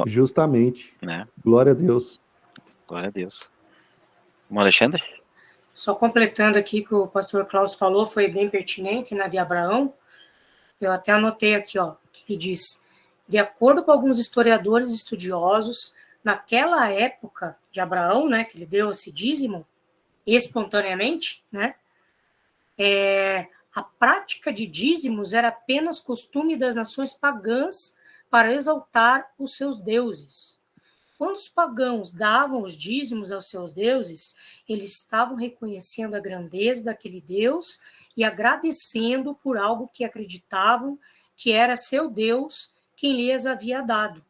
Justamente.
Né?
Glória a Deus.
Glória a Deus. Alexandre?
Só completando aqui que o pastor Klaus falou, foi bem pertinente, né, de Abraão. Eu até anotei aqui, ó, que diz: de acordo com alguns historiadores estudiosos, naquela época de Abraão, né, que ele deu esse dízimo espontaneamente, né, a prática de dízimos era apenas costume das nações pagãs para exaltar os seus deuses. Quando os pagãos davam os dízimos aos seus deuses, eles estavam reconhecendo a grandeza daquele Deus e agradecendo por algo que acreditavam que era seu Deus quem lhes havia dado.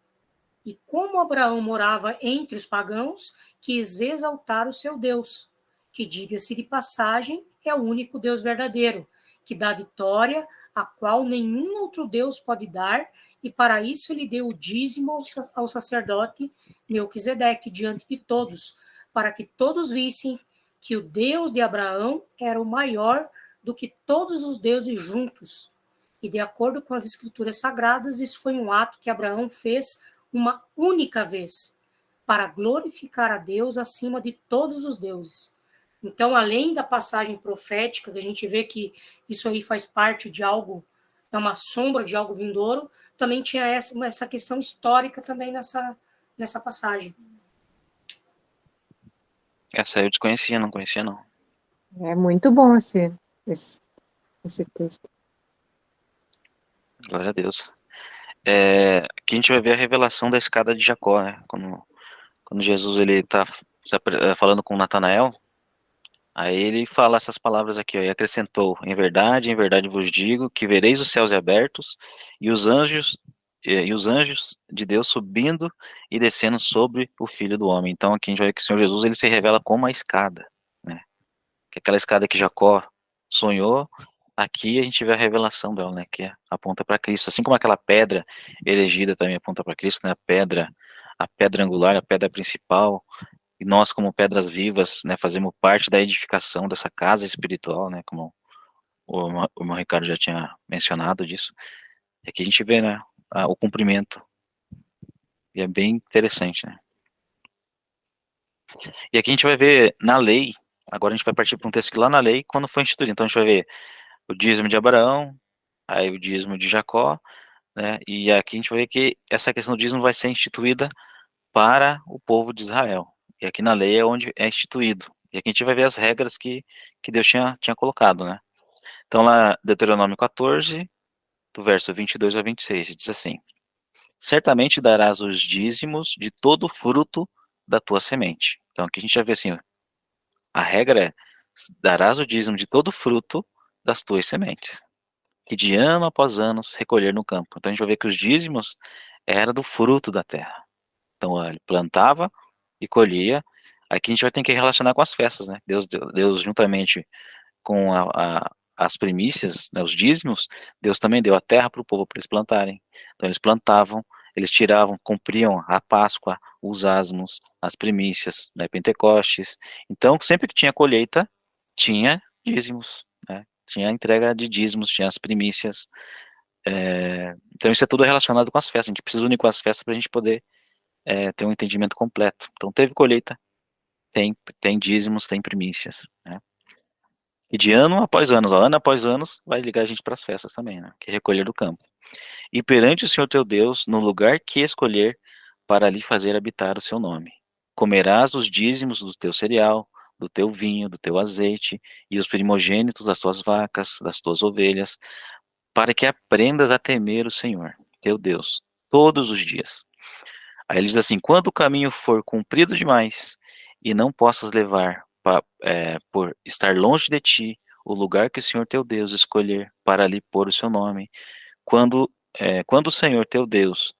E como Abraão morava entre os pagãos, quis exaltar o seu Deus, que, diga-se de passagem, é o único Deus verdadeiro, que dá vitória, a qual nenhum outro Deus pode dar, e para isso ele deu o dízimo ao sacerdote Melquisedeque diante de todos, para que todos vissem que o Deus de Abraão era o maior do que todos os deuses juntos. E de acordo com as escrituras sagradas, isso foi um ato que Abraão fez uma única vez, para glorificar a Deus acima de todos os deuses. Então, além da passagem profética, que a gente vê que isso aí faz parte de algo, é uma sombra de algo vindouro, também tinha essa questão histórica também nessa passagem.
Essa eu desconhecia, não conhecia, não.
É muito bom esse texto.
Glória a Deus. Aqui a gente vai ver a revelação da escada de Jacó, né? Quando Jesus ele está falando com Natanael, aí ele fala essas palavras aqui, ó, e acrescentou: em verdade vos digo que vereis os céus abertos e os anjos de Deus subindo e descendo sobre o Filho do Homem. Então aqui a gente vai ver que o Senhor Jesus ele se revela como a escada, né? Que aquela escada que Jacó sonhou, aqui a gente vê a revelação dela, né? Que aponta para Cristo, assim como aquela pedra elegida também aponta para Cristo, né? A pedra angular, a pedra principal. E nós, como pedras vivas, né, fazemos parte da edificação dessa casa espiritual, né, como o irmão Ricardo já tinha mencionado disso. É que a gente vê, né, o cumprimento. E é bem interessante, né. E aqui a gente vai ver na lei, agora a gente vai partir para um texto que lá na lei, quando foi instituído. Então a gente vai ver o dízimo de Abraão, aí o dízimo de Jacó, né, e aqui a gente vai ver que essa questão do dízimo vai ser instituída para o povo de Israel. E aqui na lei é onde é instituído. E aqui a gente vai ver as regras que Deus tinha colocado, né? Então lá, Deuteronômio 14, do verso 22 a 26, diz assim: certamente darás os dízimos de todo fruto da tua semente. Então aqui a gente já vê assim, ó, a regra é: darás o dízimo de todo fruto das tuas sementes, que de ano após ano recolher no campo. Então a gente vai ver que os dízimos era do fruto da terra. Então ele plantava e colhia. Aqui a gente vai ter que relacionar com as festas, né? Deus juntamente com as primícias, né, os dízimos, Deus também deu a terra para o povo para eles plantarem. Então eles plantavam, eles tiravam, cumpriam a Páscoa, os asmos, as primícias, né, Pentecostes. Então sempre que tinha colheita, tinha dízimos, né? Tinha a entrega de dízimos, tinha as primícias. Então isso é tudo relacionado com as festas. A gente precisa unir com as festas para a gente poder ter um entendimento completo. Então teve colheita, tem dízimos, tem primícias, né? E de ano após anos, vai ligar a gente para as festas também, né? Que é recolher do campo. E perante o Senhor teu Deus, no lugar que escolher, para ali fazer habitar o seu nome. Comerás os dízimos do teu cereal, do teu vinho, do teu azeite, e os primogênitos das tuas vacas, das tuas ovelhas, para que aprendas a temer o Senhor, teu Deus, todos os dias. Aí ele diz assim: quando o caminho for comprido demais, e não possas levar por estar longe de ti o lugar que o Senhor teu Deus escolher para ali pôr o seu nome, quando o Senhor teu Deus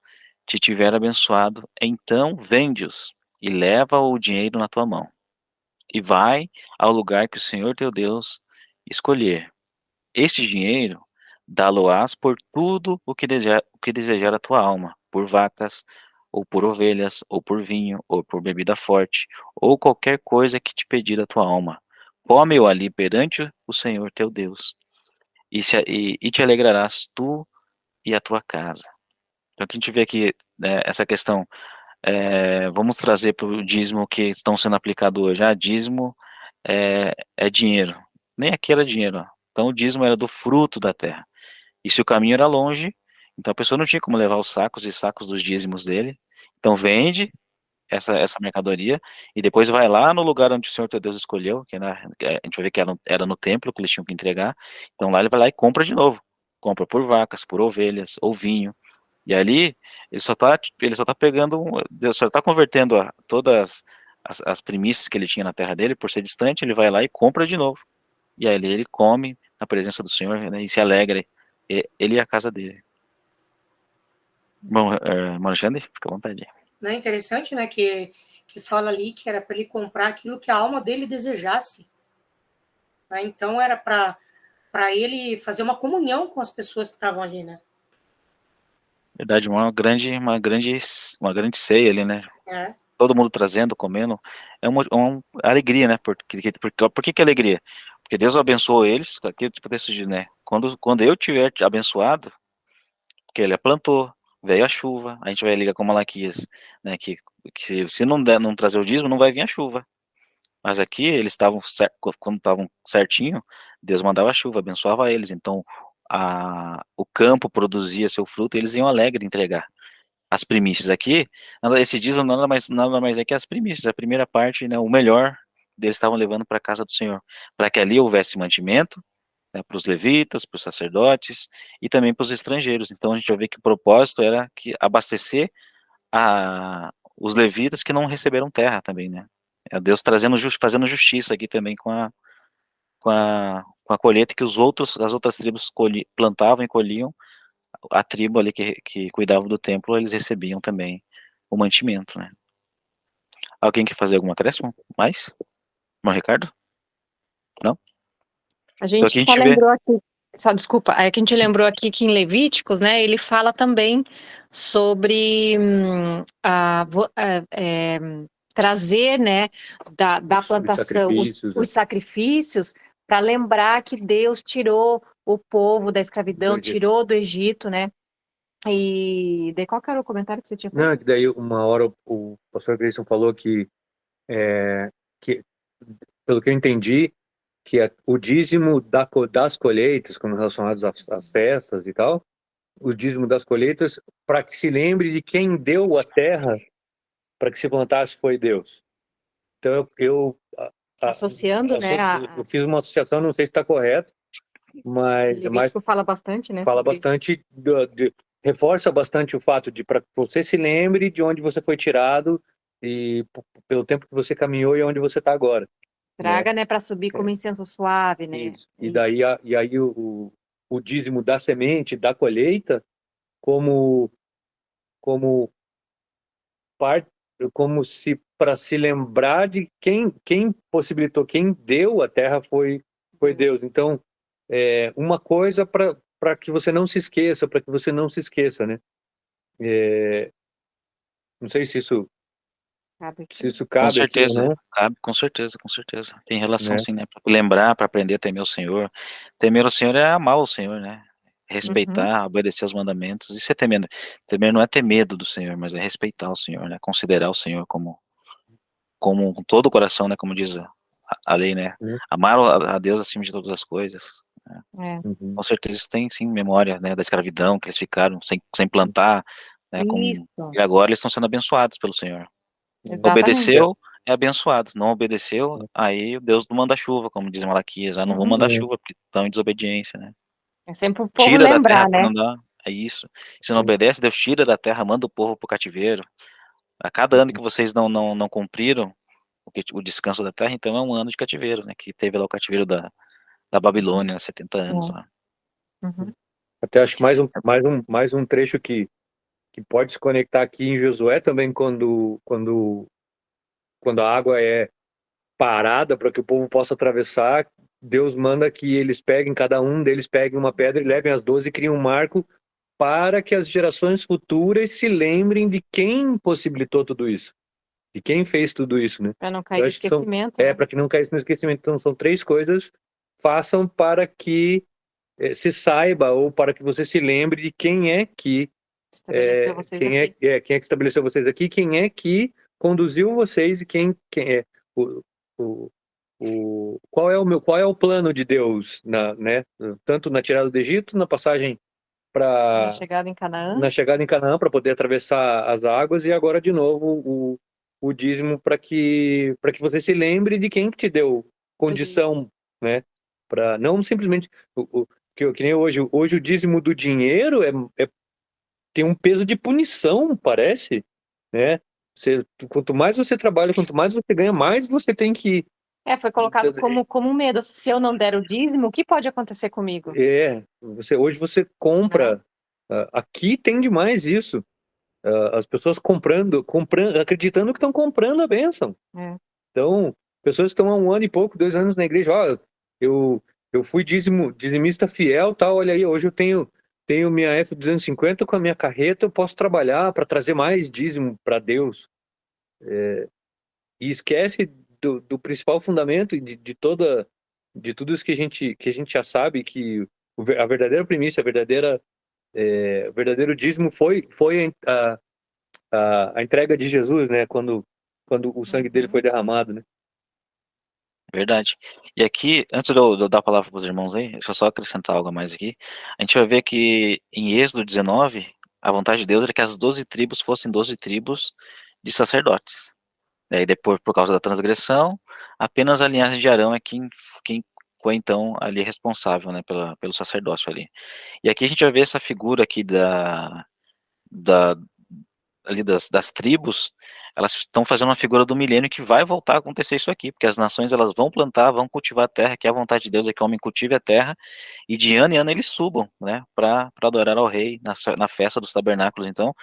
te tiver abençoado, então vende-os e leva o dinheiro na tua mão, e vai ao lugar que o Senhor teu Deus escolher. Este dinheiro dá-lo-ás por tudo o que desejar a tua alma, por vacas, ou por ovelhas, ou por vinho, ou por bebida forte, ou qualquer coisa que te pedir a tua alma. Come-o ali perante o Senhor teu Deus, e te alegrarás tu e a tua casa. Então aqui a gente vê aqui, né, essa questão Vamos trazer para o dízimo que estão sendo aplicado hoje. Dízimo é dinheiro. Nem aqui era dinheiro, ó. Então o dízimo era do fruto da terra. E se o caminho era longe, então a pessoa não tinha como levar os sacos e sacos dos dízimos dele. Então vende essa mercadoria e depois vai lá no lugar onde o Senhor teu Deus escolheu, a gente vai ver que era no templo que eles tinham que entregar. Então lá ele vai lá e compra de novo. Compra por vacas, por ovelhas, ou vinho. E ali ele só tá pegando, Deus só tá convertendo todas as primícias que ele tinha na terra dele, por ser distante, ele vai lá e compra de novo. E aí ele come na presença do Senhor, né, e se alegra, ele e a casa dele. Bom, Mano Alexandre, fica à vontade.
Não é interessante, né, que fala ali que era para ele comprar aquilo que a alma dele desejasse. Né? Então era para ele fazer uma comunhão com as pessoas que estavam ali, né?
Verdade, uma grande ceia ali, né? Todo mundo trazendo, comendo. É uma alegria, né? Por que é alegria? Porque Deus abençoou eles, tipo desse, né? Quando eu tiver abençoado, porque ele plantou, veio a chuva, a gente vai ligar com Malaquias, né? Que se não trazer o dízimo, não vai vir a chuva. Mas aqui eles estavam, quando estavam certinho, Deus mandava a chuva, abençoava eles. Então o campo produzia seu fruto e eles iam alegre entregar as primícias. Aqui, esse dízimo nada mais é que as primícias. A primeira parte, né, o melhor deles estavam levando para a casa do Senhor, para que ali houvesse mantimento, né, para os levitas, para os sacerdotes e também para os estrangeiros. Então a gente vai ver que o propósito era que abastecer os levitas que não receberam terra também, né? É Deus fazendo justiça aqui também com a colheita que as outras tribos plantavam e colhiam. A tribo ali que cuidava do templo, eles recebiam também o mantimento, né? Alguém quer fazer algum acréscimo? Mais? Irmão Ricardo? Não?
A
Então
gente
aqui a
só
gente vê.
lembrou aqui, desculpa, é que a gente lembrou aqui que em Levíticos, né, ele fala também sobre trazer, né, da plantação os sacrifícios para lembrar que Deus tirou o povo da escravidão, tirou do Egito, né? E daí qual que era o comentário que você tinha feito?
Não, que daí uma hora o pastor Grayson falou que pelo que eu entendi, que o dízimo das colheitas, como relacionados às festas e tal, o dízimo das colheitas, para que se lembre de quem deu a terra para que se plantasse foi Deus. Então
Associando, né?
Eu fiz uma associação, não sei se está correto, mas
Levítico fala bastante, né?
Fala bastante, reforça bastante o fato de para que você se lembre de onde você foi tirado e pelo tempo que você caminhou e onde você está agora.
Traga, né, para subir como incenso suave, né?
Isso. E aí o dízimo da semente, da colheita, como parte, como se para se lembrar de quem possibilitou, quem deu a terra foi Deus. Então, uma coisa para que você não se esqueça, né? Não sei se isso
cabe,
Com
aqui
certeza,
ou não.
cabe, com certeza. Tem relação,
Né?
sim, né? Para lembrar, para aprender a temer o Senhor. Temer o Senhor é amar o Senhor, né? Respeitar, obedecer aos mandamentos. Isso é temer. Temer não é ter medo do Senhor, mas é respeitar o Senhor, né? Considerar o Senhor como com todo o coração, né? Como diz a lei, né? Amar a Deus acima de todas as coisas. Né? Com certeza isso tem, sim, memória, né? Da escravidão, que eles ficaram sem plantar, né? E agora eles estão sendo abençoados pelo Senhor.
Exatamente.
Obedeceu, é abençoado. Não obedeceu, aí Deus não manda chuva, como diz Malaquias. Não vou mandar chuva, porque estão em desobediência, né?
É sempre o povo
Tira da terra
lembrar,
para
né?
não dar. É isso. Se não obedece, Deus tira da terra, manda o povo para o cativeiro. A cada ano que vocês não cumpriram o descanso da terra, então é um ano de cativeiro, né? Que teve lá o cativeiro da Babilônia, 70 anos lá.
Até acho que mais um trecho que pode se conectar aqui em Josué também, quando a água é parada para que o povo possa atravessar, Deus manda que cada um deles pegue uma pedra e levem as 12 e criem um marco para que as gerações futuras se lembrem de quem possibilitou tudo isso, de quem fez tudo isso, né?
Para não cair no esquecimento.
Para que não caia no esquecimento. Então, são 3 coisas, façam para que se saiba ou para que você se lembre de quem é que
Estabeleceu vocês
quem
aqui.
quem é que estabeleceu vocês aqui, quem é que conduziu vocês e quem é qual é o plano de Deus né, tanto na tirada do Egito, na passagem
Na
para
chegada em Canaã.
na chegada em Canaã para poder atravessar as águas e agora de novo o dízimo para que você se lembre de quem que te deu condição, né, para não simplesmente que nem hoje o dízimo do dinheiro tem um peso de punição, parece, né? Quanto mais você trabalha, quanto mais você ganha, mais você tem que
Foi colocado como um medo. Se eu não der o dízimo, o que pode acontecer comigo?
Hoje você compra. Aqui tem demais isso. As pessoas comprando, acreditando que estão comprando a bênção. Então, pessoas que estão há 1 ano e pouco, 2 anos na igreja, eu fui dizimista fiel, tal, olha aí, hoje eu tenho minha F-250 com a minha carreta, eu posso trabalhar para trazer mais dízimo para Deus. E esquece do principal fundamento de tudo isso que a gente já sabe, que a verdadeira primícia, o verdadeiro dízimo foi a entrega de Jesus, né? Quando o sangue dele foi derramado, né?
Verdade. E aqui, antes de eu dar a palavra para os irmãos aí, deixa eu só acrescentar algo a mais aqui. A gente vai ver que em Êxodo 19, a vontade de Deus era que as 12 tribos fossem 12 tribos de sacerdotes. Daí depois, por causa da transgressão, apenas a linhagem de Arão é quem foi então ali responsável, né, pelo sacerdócio ali. E aqui a gente vai ver essa figura aqui ali das tribos, elas estão fazendo uma figura do milênio que vai voltar a acontecer isso aqui, porque as nações elas vão plantar, vão cultivar a terra, que a vontade de Deus é que o homem cultive a terra, e de ano em ano eles subam, né, para adorar ao rei na festa dos tabernáculos. Então,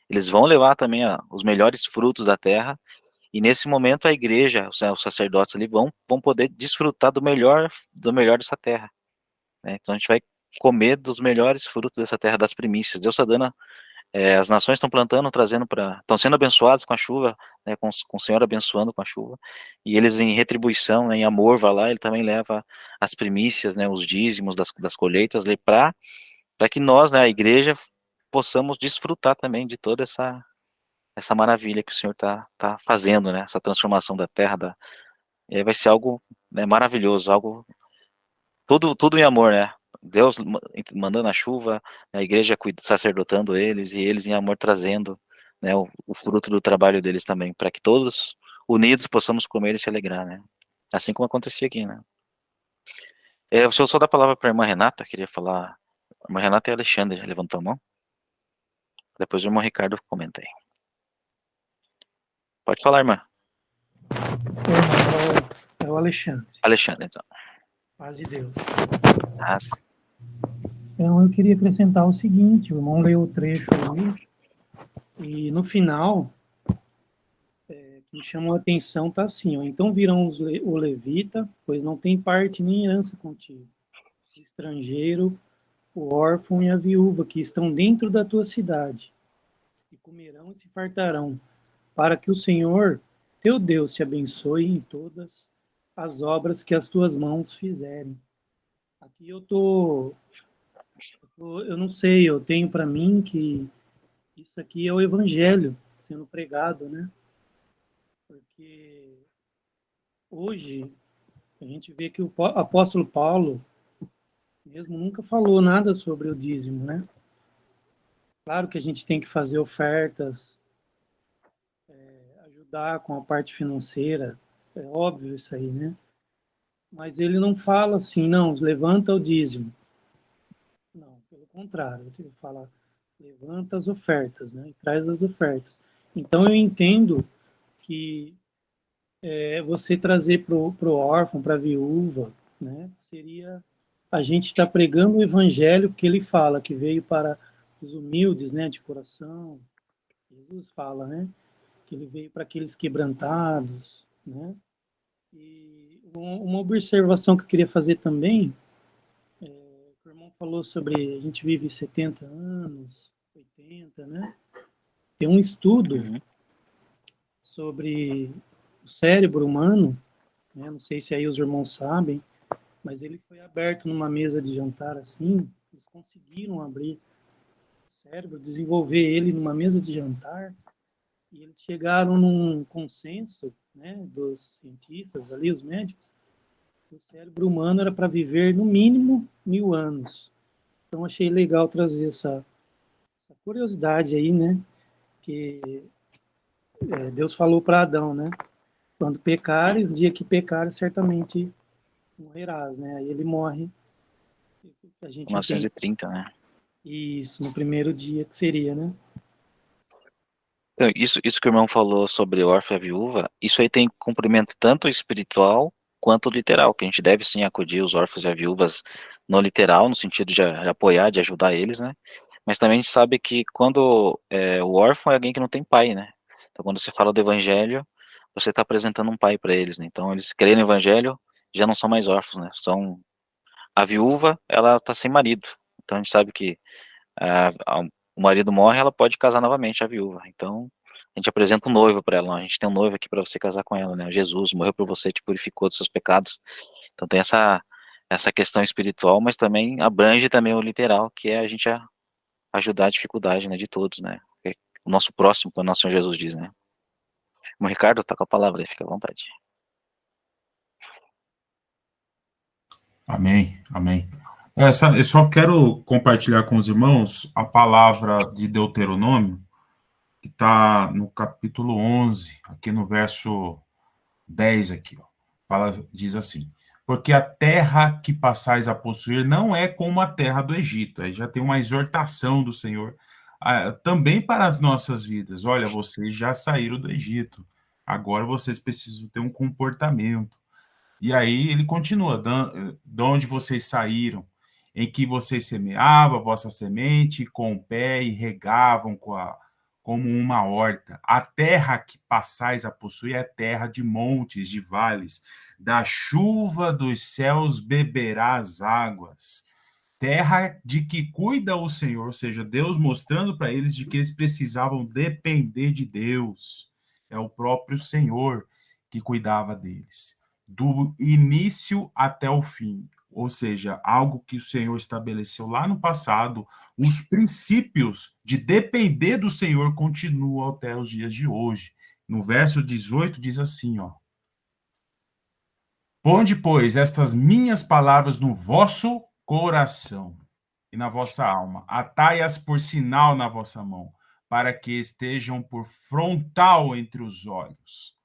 eles vão levar também os melhores frutos da terra, e nesse momento a igreja, os sacerdotes ali vão poder desfrutar do melhor dessa terra, né? Então a gente vai comer dos melhores frutos dessa terra, das primícias. Deus está dando as nações estão plantando, estão sendo abençoadas com a chuva, né, com o Senhor abençoando com a chuva, e eles em retribuição, né, em amor, vai lá, ele também leva as primícias, né, os dízimos das colheitas, para que nós, né, a igreja, possamos desfrutar também de toda essa maravilha que o Senhor tá fazendo, né, essa transformação da terra, vai ser algo, né, maravilhoso, algo, tudo em amor, né, Deus mandando a chuva, a igreja sacerdotando eles, e eles em amor trazendo, né, o fruto do trabalho deles também, para que todos unidos possamos comer e se alegrar, né? Assim como acontecia aqui, né? Eu só dar a palavra para a irmã Renata, queria falar. A irmã Renata e Alexandre levantou a mão. Depois o irmão Ricardo comenta aí. Pode falar, irmã.
É o Alexandre.
Alexandre, então.
Paz de Deus.
Paz.
Então, eu queria acrescentar o seguinte: o irmão leu o trecho aí, e no final, que me chamou a atenção, está assim: então virão o levita, pois não tem parte nem herança contigo, o estrangeiro, o órfão e a viúva, que estão dentro da tua cidade, e comerão e se fartarão, para que o Senhor, teu Deus, te abençoe em todas as obras que as tuas mãos fizerem. Aqui eu não sei, eu tenho para mim que isso aqui é o evangelho sendo pregado, né? Porque hoje a gente vê que o apóstolo Paulo mesmo nunca falou nada sobre o dízimo, né? Claro que a gente tem que fazer ofertas, ajudar com a parte financeira, é óbvio isso aí, né? Mas ele não fala assim, não, levanta o dízimo. Não, pelo contrário, ele fala, levanta as ofertas, né? E traz as ofertas. Então eu entendo que você trazer para o órfão, para a viúva, né? Seria a gente estar pregando o evangelho, porque ele fala que veio para os humildes, né? De coração. Jesus fala, né? Que ele veio para aqueles quebrantados, né? E uma observação que eu queria fazer também, o irmão falou sobre a gente vive 70 anos, 80, né? Tem um estudo sobre o cérebro humano, né? Não sei se aí os irmãos sabem, mas ele foi aberto numa mesa de jantar assim, eles conseguiram abrir o cérebro, desenvolver ele numa mesa de jantar, e eles chegaram num consenso, né, dos cientistas ali, os médicos, que o cérebro humano era para viver no mínimo 1000 anos. Então achei legal trazer essa curiosidade aí, né, que Deus falou para Adão, né, quando pecares, dia que pecares, certamente morrerás, né, aí ele morre, a gente entende
1930, né?
isso, no primeiro dia que seria, né.
Então, isso que o irmão falou sobre o órfão e a viúva, isso aí tem cumprimento tanto espiritual quanto literal, que a gente deve sim acudir os órfãos e as viúvas no literal, no sentido de apoiar, de ajudar eles, né? Mas também a gente sabe que quando o órfão é alguém que não tem pai, né? Então, quando você fala do evangelho, você está apresentando um pai para eles, né? Então, eles crerem no evangelho, já não são mais órfãos, né? A viúva, ela está sem marido. Então, a gente sabe que o marido morre, ela pode casar novamente, a viúva. Então, a gente apresenta um noivo para ela. A gente tem um noivo aqui para você casar com ela, né? Jesus morreu por você, te purificou dos seus pecados. Então, tem essa questão espiritual, mas também abrange também o literal, que é a gente ajudar a dificuldade, né, de todos, né? O nosso próximo, como o nosso Senhor Jesus diz, né? O Ricardo tá com a palavra aí, fica à vontade.
Amém, amém. Eu só quero compartilhar com os irmãos a palavra de Deuteronômio, que está no capítulo 11, aqui no verso 10, aqui, ó. Diz assim: porque a terra que passais a possuir não é como a terra do Egito. Aí já tem uma exortação do Senhor, também para as nossas vidas. Olha, vocês já saíram do Egito, agora vocês precisam ter um comportamento. E aí ele continua: de onde vocês saíram, em que vocês semeavam a vossa semente com o pé e regavam como uma horta. A terra que passais a possuir é terra de montes, de vales. Da chuva dos céus beberá as águas. Terra de que cuida o Senhor, ou seja, Deus mostrando para eles de que eles precisavam depender de Deus. É o próprio Senhor que cuidava deles, do início até o fim, ou seja, algo que o Senhor estabeleceu lá no passado. Os princípios de depender do Senhor continuam até os dias de hoje. No verso 18 diz assim, ó: ponde, pois, estas minhas palavras no vosso coração e na vossa alma, atai-as por sinal na vossa mão, para que estejam por frontal entre os olhos.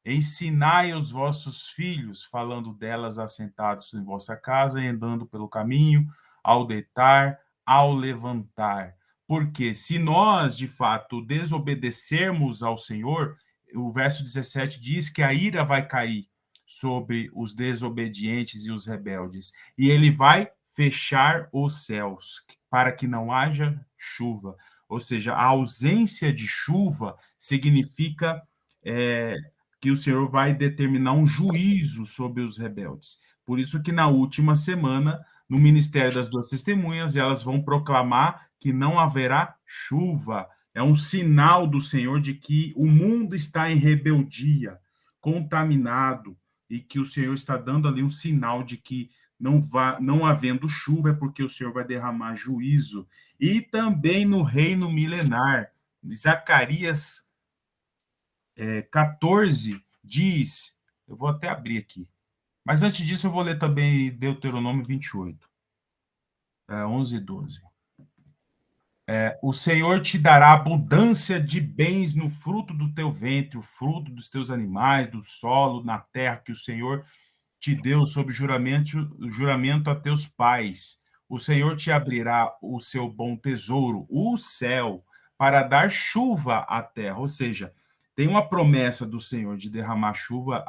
Ensinai os vossos filhos, falando delas assentados em vossa casa e andando pelo caminho, ao deitar, ao levantar. Porque se nós, de fato, desobedecermos ao Senhor, o verso 17 diz que a ira vai cair sobre os desobedientes e os rebeldes, e ele vai fechar os céus para que não haja chuva. Ou seja, a ausência de chuva significa que o Senhor vai determinar um juízo sobre os rebeldes. Por isso que na última semana, no Ministério das Duas Testemunhas, elas vão proclamar que não haverá chuva. É um sinal do Senhor de que o mundo está em rebeldia, contaminado, e que o Senhor está dando ali um sinal de que não havendo chuva é porque o Senhor vai derramar juízo. E também no reino milenar, Zacarias 14 diz, eu vou até abrir aqui, mas antes disso eu vou ler também Deuteronômio 28, 11 e 12. O Senhor te dará abundância de bens no fruto do teu ventre, o fruto dos teus animais, do solo, na terra que o Senhor te deu sob juramento a teus pais. O Senhor te abrirá o seu bom tesouro, o céu, para dar chuva à terra. Ou seja, tem uma promessa do Senhor de derramar chuva,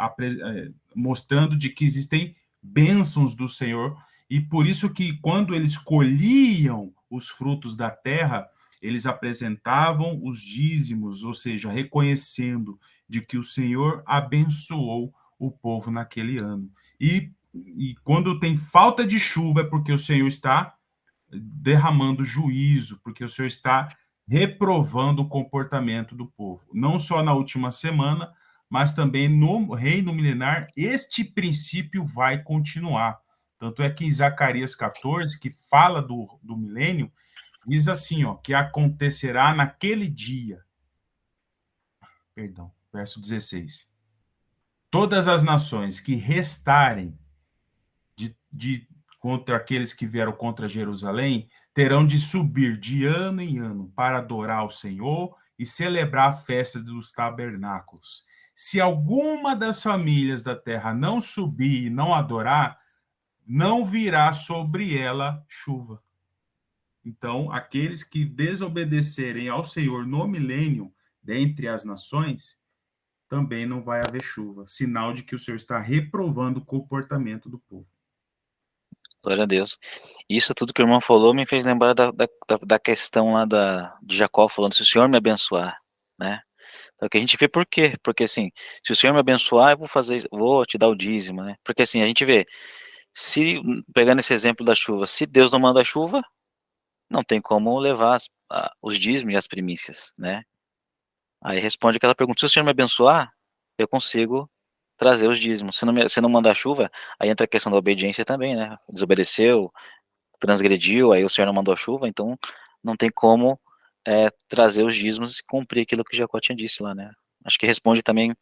mostrando de que existem bênçãos do Senhor, e por isso que quando eles colhiam os frutos da terra, eles apresentavam os dízimos, ou seja, reconhecendo de que o Senhor abençoou o povo naquele ano. E quando tem falta de chuva é porque o Senhor está derramando juízo, porque o Senhor está reprovando o comportamento do povo. Não só na última semana, mas também no reino milenar, este princípio vai continuar. Tanto é que em Zacarias 14, que fala do milênio, Diz assim, ó, que acontecerá naquele dia. Perdão, verso 16. Todas as nações que restarem contra aqueles que vieram contra Jerusalém terão de subir de ano em ano para adorar o Senhor e celebrar a festa dos tabernáculos. Se alguma das famílias da terra não subir e não adorar, não virá sobre ela chuva. Então, aqueles que desobedecerem ao Senhor no milênio, dentre as nações, também não vai haver chuva. Sinal de que o Senhor está reprovando o comportamento do povo.
Glória a Deus. Isso tudo que o irmão falou me fez lembrar da questão lá de Jacó falando, se o Senhor me abençoar, né? Então, que a gente vê por quê? Porque assim, se o Senhor me abençoar, vou te dar o dízimo, né? Porque assim, a gente vê, pegando esse exemplo da chuva, se Deus não manda chuva, não tem como levar os dízimos e as primícias, né? Aí responde aquela pergunta, se o Senhor me abençoar, eu consigo trazer os dízimos. Se não mandar chuva, aí entra a questão da obediência também, né? Desobedeceu, transgrediu, aí o Senhor não mandou a chuva, então não tem como trazer os dízimos e cumprir aquilo que Jacó tinha dito lá, né? Acho que responde também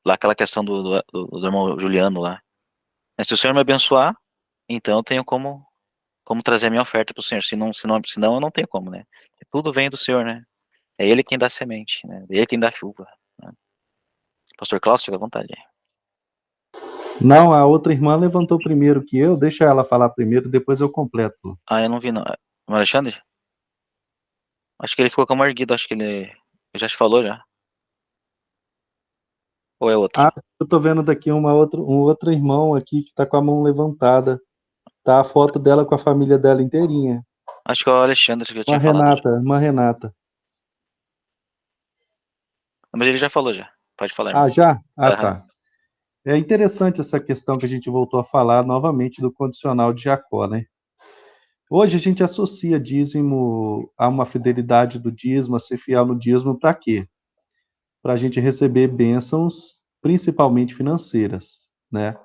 lá aquela questão do irmão Juliano lá. Mas se o Senhor me abençoar, então eu tenho como trazer a minha oferta para o Senhor. Senão eu não tenho como, né? Tudo vem do Senhor, né? É Ele quem dá semente, né? É Ele quem dá chuva. Né? Pastor Cláudio, fica à vontade.
Não, a outra irmã levantou primeiro que eu. Deixa ela falar primeiro, depois eu completo.
Eu não vi, não. O Alexandre? Acho que ele ficou com a mão erguida, acho que ele já te falou, já. Ou é outro?
Eu tô vendo daqui um outro irmão aqui que tá com a mão levantada. Tá a foto dela com a família dela inteirinha.
Acho que é o Alexandre que eu tinha falado.
Uma Renata.
Mas ele já falou, já. Pode falar, irmão.
Já? Tá. É interessante essa questão que a gente voltou a falar novamente do condicional de Jacó, né? Hoje a gente associa dízimo a uma fidelidade do dízimo, a ser fiel no dízimo, para quê? Para a gente receber bênçãos, principalmente financeiras, né?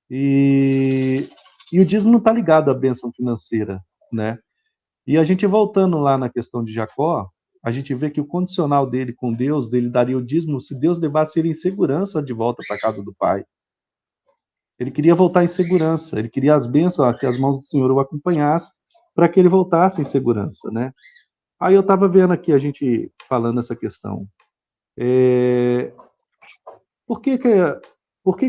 E o dízimo não está ligado à bênção financeira, né? E a gente voltando lá na questão de Jacó, a gente vê que o condicional dele com Deus, dele daria o dízimo se Deus levasse ele em segurança de volta para a casa do Pai. Ele queria voltar em segurança, ele queria as bênçãos, que as mãos do Senhor o acompanhassem, para que ele voltasse em segurança, né? Aí eu estava vendo aqui a gente falando essa questão. Por que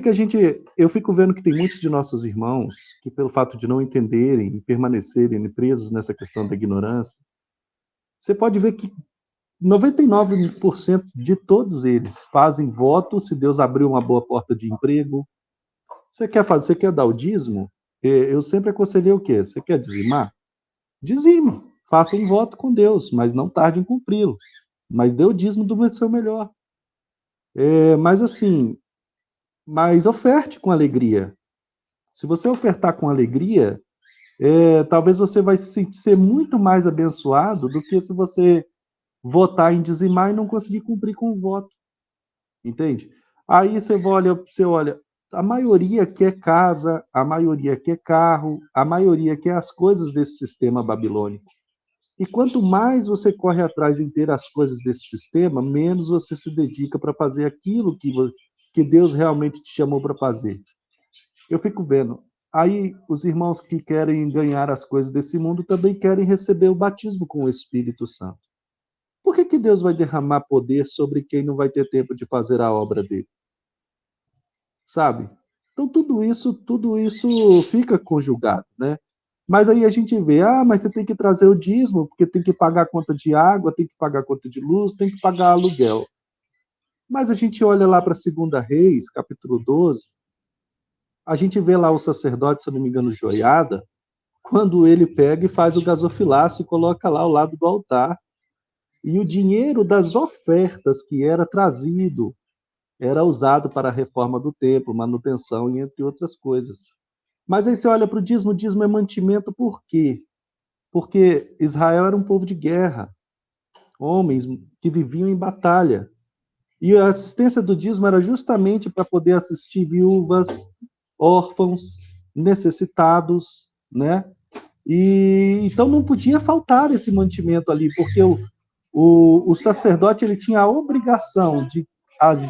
a gente... Eu fico vendo que tem muitos de nossos irmãos que, pelo fato de não entenderem e permanecerem presos nessa questão da ignorância, você pode ver que 99% de todos eles fazem voto se Deus abrir uma boa porta de emprego. Você quer dar o dízimo? Eu sempre aconselhei o quê? Você quer dizimar? Dizime. Faça um voto com Deus, mas não tarde em cumpri-lo. Mas dê o dízimo do seu melhor. Mas oferte com alegria. Se você ofertar com alegria, talvez você vai ser muito mais abençoado do que se você votar em dizimar e não conseguir cumprir com o voto. Entende? Aí você olha, a maioria quer casa, a maioria quer carro, a maioria quer as coisas desse sistema babilônico. E quanto mais você corre atrás em ter as coisas desse sistema, menos você se dedica para fazer aquilo que Deus realmente te chamou para fazer. Eu fico vendo. Aí os irmãos que querem ganhar as coisas desse mundo também querem receber o batismo com o Espírito Santo. Por que Deus vai derramar poder sobre quem não vai ter tempo de fazer a obra dele? Sabe? Então tudo isso fica conjugado, né? Mas aí a gente vê, mas você tem que trazer o dízimo, porque tem que pagar a conta de água, tem que pagar a conta de luz, tem que pagar aluguel. Mas a gente olha lá para 2 Reis, capítulo 12, a gente vê lá o sacerdote, se eu não me engano, Joiada, quando ele pega e faz o gasofilácio e coloca lá ao lado do altar. E o dinheiro das ofertas que era trazido era usado para a reforma do templo, manutenção e entre outras coisas. Mas aí você olha para o dízimo é mantimento por quê? Porque Israel era um povo de guerra, homens que viviam em batalha. E a assistência do dízimo era justamente para poder assistir viúvas, órfãos, necessitados, né? E então não podia faltar esse mantimento ali, porque o sacerdote ele tinha a obrigação de,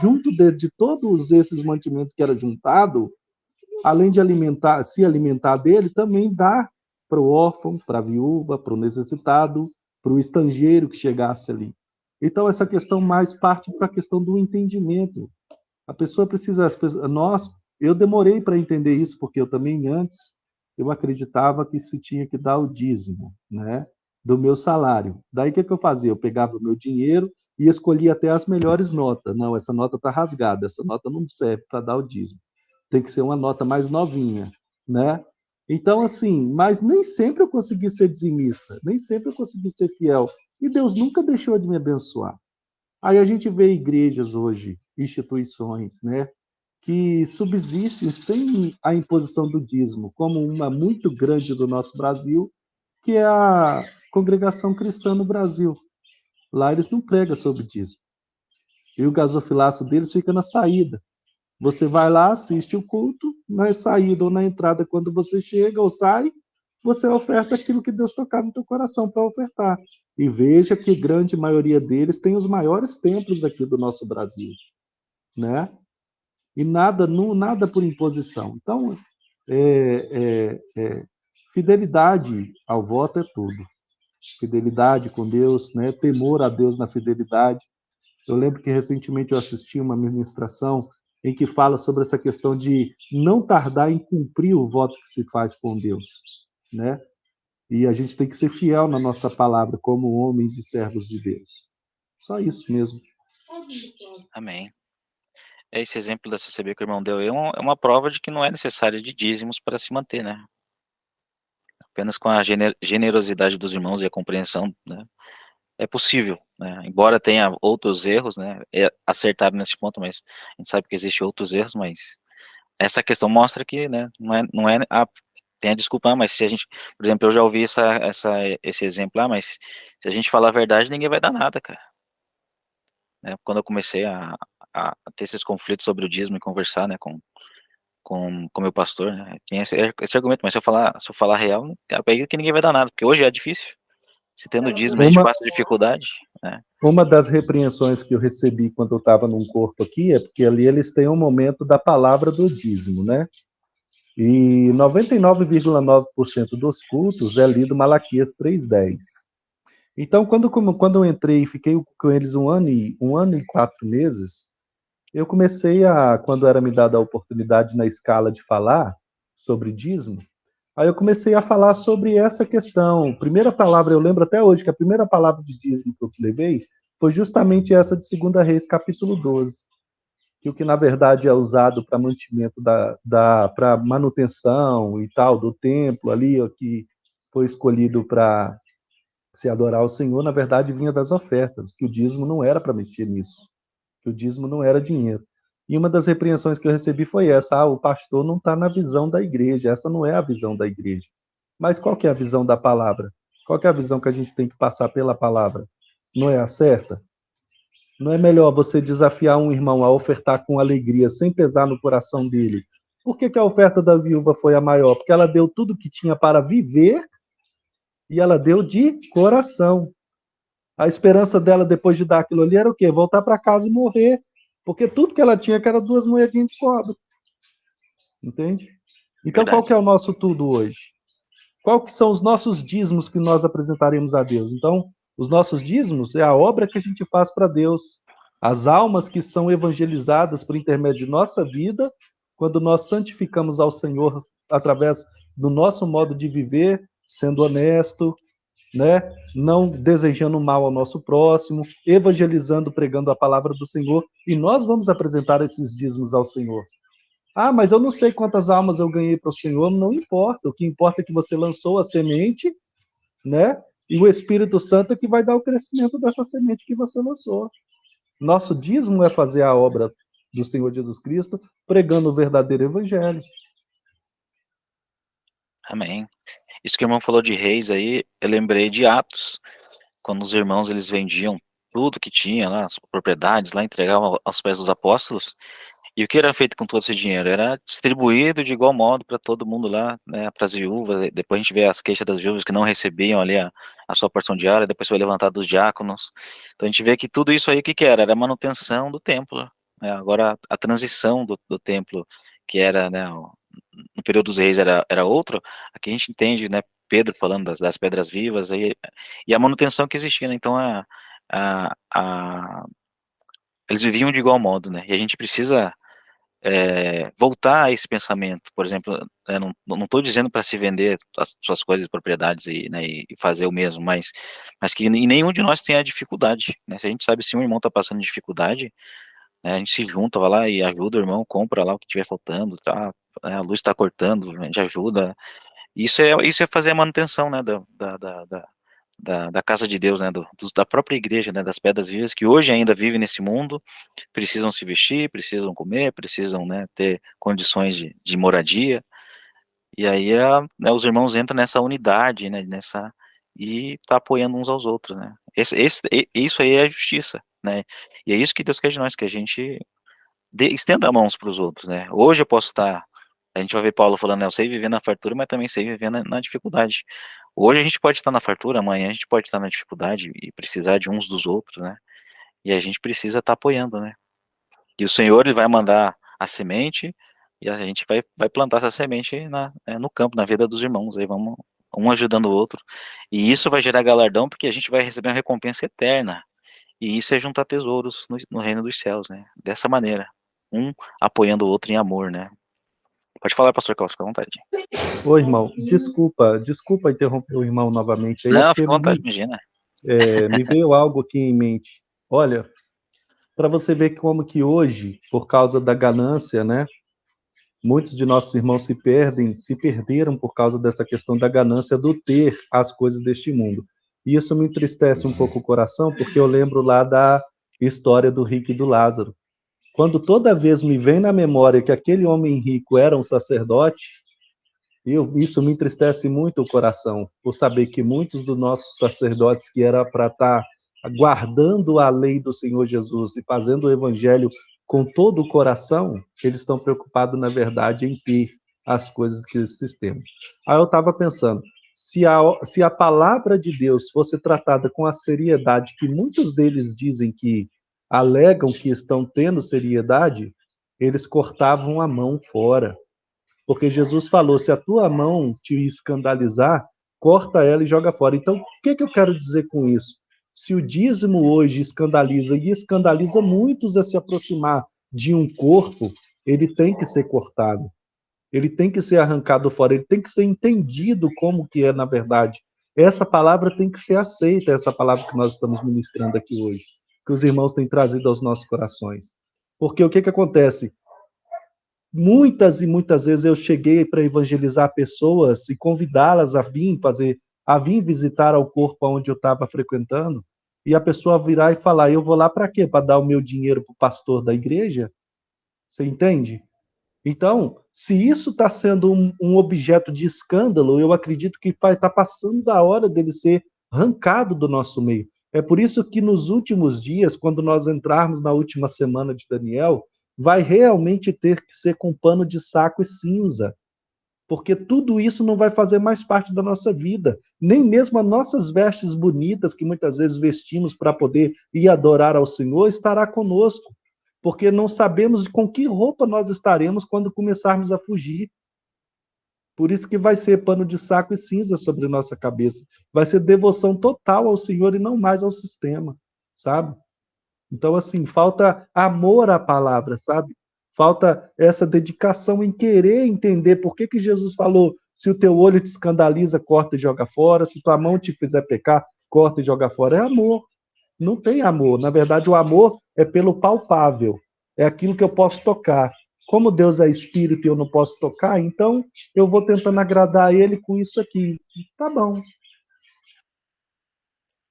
junto de todos esses mantimentos que era juntado, além de se alimentar dele, também dar para o órfão, para a viúva, para o necessitado, para o estrangeiro que chegasse ali. Então, essa questão mais parte para a questão do entendimento. A pessoa precisa... eu demorei para entender isso, porque eu também, antes, eu acreditava que se tinha que dar o dízimo, né, do meu salário. Daí, o que eu fazia? Eu pegava o meu dinheiro e escolhia até as melhores notas. Não, essa nota está rasgada, essa nota não serve para dar o dízimo. Tem que ser uma nota mais novinha, né? Então, assim, mas nem sempre eu consegui ser dizimista, nem sempre eu consegui ser fiel. E Deus nunca deixou de me abençoar. Aí a gente vê igrejas hoje, instituições, né, que subsistem sem a imposição do dízimo, como uma muito grande do nosso Brasil, que é a Congregação Cristã no Brasil. Lá eles não pregam sobre dízimo. E o gasofilaço deles fica na saída. Você vai lá, assiste o culto, na saída ou na entrada, quando você chega ou sai, você oferta aquilo que Deus tocar no teu coração para ofertar. E veja que a grande maioria deles tem os maiores templos aqui do nosso Brasil, né? E nada por imposição. Então, fidelidade ao voto é tudo. Fidelidade com Deus, né? Temor a Deus na fidelidade. Eu lembro que recentemente eu assisti uma ministração em que fala sobre essa questão de não tardar em cumprir o voto que se faz com Deus, né? E a gente tem que ser fiel na nossa palavra como homens e servos de Deus. Só isso mesmo.
Amém. Esse exemplo da CCB que o irmão deu aí é uma prova de que não é necessário de dízimos para se manter, né? Apenas com a generosidade dos irmãos e a compreensão, né, é possível, né? Embora tenha outros erros, né? Acertaram nesse ponto, mas a gente sabe que existem outros erros, mas essa questão mostra que, né, não é tem a desculpa, mas se a gente, por exemplo, eu já ouvi esse exemplo lá, mas se a gente falar a verdade, ninguém vai dar nada, cara. Né? Quando eu comecei a ter esses conflitos sobre o dízimo e conversar, né, com meu pastor, né, tinha esse argumento, mas se eu falar real, cara, pega que ninguém vai dar nada, porque hoje é difícil. Se tendo dízimo, a gente passa dificuldade, né?
Uma das repreensões que eu recebi quando eu estava num corpo aqui é porque ali eles têm um momento da palavra do dízimo, né? E 99,9% dos cultos é lido Malaquias 3:10. Então, quando eu entrei e fiquei com eles um ano e 4 meses, eu comecei quando era me dada a oportunidade na escala de falar sobre dízimo, aí eu comecei a falar sobre essa questão. Primeira palavra, eu lembro até hoje que a primeira palavra de dízimo que eu levei foi justamente essa de 2 Reis, capítulo 12. Que o que na verdade é usado para mantimento para manutenção e tal do templo ali, ó, que foi escolhido para se adorar ao Senhor, na verdade vinha das ofertas, que o dízimo não era para mexer nisso, que o dízimo não era dinheiro. E uma das repreensões que eu recebi foi essa: o pastor não está na visão da igreja, essa não é a visão da igreja. Mas qual que é a visão da palavra? Qual que é a visão que a gente tem que passar pela palavra? Não é a certa? Não é melhor você desafiar um irmão a ofertar com alegria, sem pesar no coração dele? Por que a oferta da viúva foi a maior? Porque ela deu tudo que tinha para viver e ela deu de coração. A esperança dela, depois de dar aquilo ali, era o quê? Voltar para casa e morrer. Porque tudo que ela tinha, que era 2 moedinhas de cobre. Entende? Então,
Verdade.
qual que é o nosso tudo hoje? Qual que são os nossos dízimos que nós apresentaremos a Deus? Então, os nossos dízimos é a obra que a gente faz para Deus. As almas que são evangelizadas por intermédio de nossa vida, quando nós santificamos ao Senhor através do nosso modo de viver, sendo honesto, né? Não desejando mal ao nosso próximo, evangelizando, pregando a palavra do Senhor, e nós vamos apresentar esses dízimos ao Senhor. Ah, mas eu não sei quantas almas eu ganhei para o Senhor, não importa. O que importa é que você lançou a semente, né? E o Espírito Santo é que vai dar o crescimento dessa semente que você lançou. Nosso dízimo é fazer a obra do Senhor Jesus Cristo, pregando o verdadeiro evangelho.
Amém. Isso que o irmão falou de reis aí, eu lembrei de Atos, quando os irmãos eles vendiam tudo que tinha lá, as propriedades lá, entregavam aos pés dos apóstolos, E o que era feito com todo esse dinheiro? Era distribuído de igual modo para todo mundo lá, né, para as viúvas. Depois a gente vê as queixas das viúvas que não recebiam ali a sua porção diária, depois foi levantado dos diáconos. Então a gente vê que tudo isso aí, o que que era? Era a manutenção do templo, né? Agora a transição do templo, que era, né, no período dos reis era outro, aqui a gente entende, né, Pedro falando das pedras vivas, e a manutenção que existia, né? Então eles viviam de igual modo, né? E a gente precisa voltar a esse pensamento. Por exemplo, não estou dizendo para se vender as suas coisas, propriedades né, e fazer o mesmo, mas que nenhum de nós tenha dificuldade, né? Se a gente sabe se um irmão está passando dificuldade, né, a gente se junta, vai lá e ajuda o irmão, compra lá o que estiver faltando, tá? A luz está cortando, a gente ajuda. Isso é fazer a manutenção, né, da casa de Deus, né, da própria igreja, né, das pedras vivas, que hoje ainda vivem nesse mundo, precisam se vestir, precisam comer, precisam, né, ter condições de moradia, e aí né, os irmãos entram nessa unidade, né, e tá apoiando uns aos outros, né. Isso aí é a justiça, né, e é isso que Deus quer de nós, que a gente estenda a mão uns para os outros, né. Hoje eu posso estar, a gente vai ver Paulo falando, né, eu sei viver na fartura, mas também sei viver na dificuldade. Hoje a gente pode estar na fartura, amanhã a gente pode estar na dificuldade e precisar de uns dos outros, né? E a gente precisa estar apoiando, né? E o Senhor, ele vai mandar a semente e a gente vai plantar essa semente no campo, na vida dos irmãos. Aí vamos um ajudando o outro. E isso vai gerar galardão porque a gente vai receber uma recompensa eterna. E isso é juntar tesouros no reino dos céus, né? Dessa maneira. Um apoiando o outro em amor, né? Pode falar, pastor Carlos, fica à vontade.
Ô, irmão, desculpa interromper o irmão novamente. Aí
Não,
porque
fica à vontade, imagina.
me veio algo aqui em mente. Olha, para você ver como que hoje, por causa da ganância, né, muitos de nossos irmãos se perderam por causa dessa questão da ganância do ter as coisas deste mundo. E isso me entristece um pouco o coração, porque eu lembro lá da história do rico e do Lázaro. Quando toda vez me vem na memória que aquele homem rico era um sacerdote, isso me entristece muito o coração, por saber que muitos dos nossos sacerdotes que era para estar guardando a lei do Senhor Jesus e fazendo o evangelho com todo o coração, eles estão preocupados, na verdade, em ter as coisas que esses têm. Aí eu estava pensando, se a palavra de Deus fosse tratada com a seriedade que muitos deles dizem que alegam que estão tendo seriedade, eles cortavam a mão fora. Porque Jesus falou, se a tua mão te escandalizar, corta ela e joga fora. Então, o que eu quero dizer com isso? Se o dízimo hoje escandaliza, e escandaliza muitos a se aproximar de um corpo, ele tem que ser cortado. Ele tem que ser arrancado fora, ele tem que ser entendido como que é na verdade. Essa palavra tem que ser aceita, essa palavra que nós estamos ministrando aqui hoje, que os irmãos têm trazido aos nossos corações. Porque o que acontece? Muitas e muitas vezes eu cheguei para evangelizar pessoas e convidá-las a vir visitar ao corpo onde eu estava frequentando, e a pessoa virar e falar, eu vou lá para quê? Para dar o meu dinheiro para o pastor da igreja? Você entende? Então, se isso está sendo um objeto de escândalo, eu acredito que está passando da hora dele ser arrancado do nosso meio. É por isso que nos últimos dias, quando nós entrarmos na última semana de Daniel, vai realmente ter que ser com pano de saco e cinza, porque tudo isso não vai fazer mais parte da nossa vida, nem mesmo as nossas vestes bonitas que muitas vezes vestimos para poder ir adorar ao Senhor estará conosco, porque não sabemos com que roupa nós estaremos quando começarmos a fugir. Por isso que vai ser pano de saco e cinza sobre nossa cabeça, vai ser devoção total ao Senhor e não mais ao sistema, sabe? Então, assim, falta amor à palavra, sabe? Falta essa dedicação em querer entender por que Jesus falou, se o teu olho te escandaliza, corta e joga fora, se tua mão te fizer pecar, corta e joga fora. É amor. Não tem amor. Na verdade, o amor é pelo palpável. É aquilo que eu posso tocar. Como Deus é espírito e eu não posso tocar, então eu vou tentando agradar ele com isso aqui. Tá bom.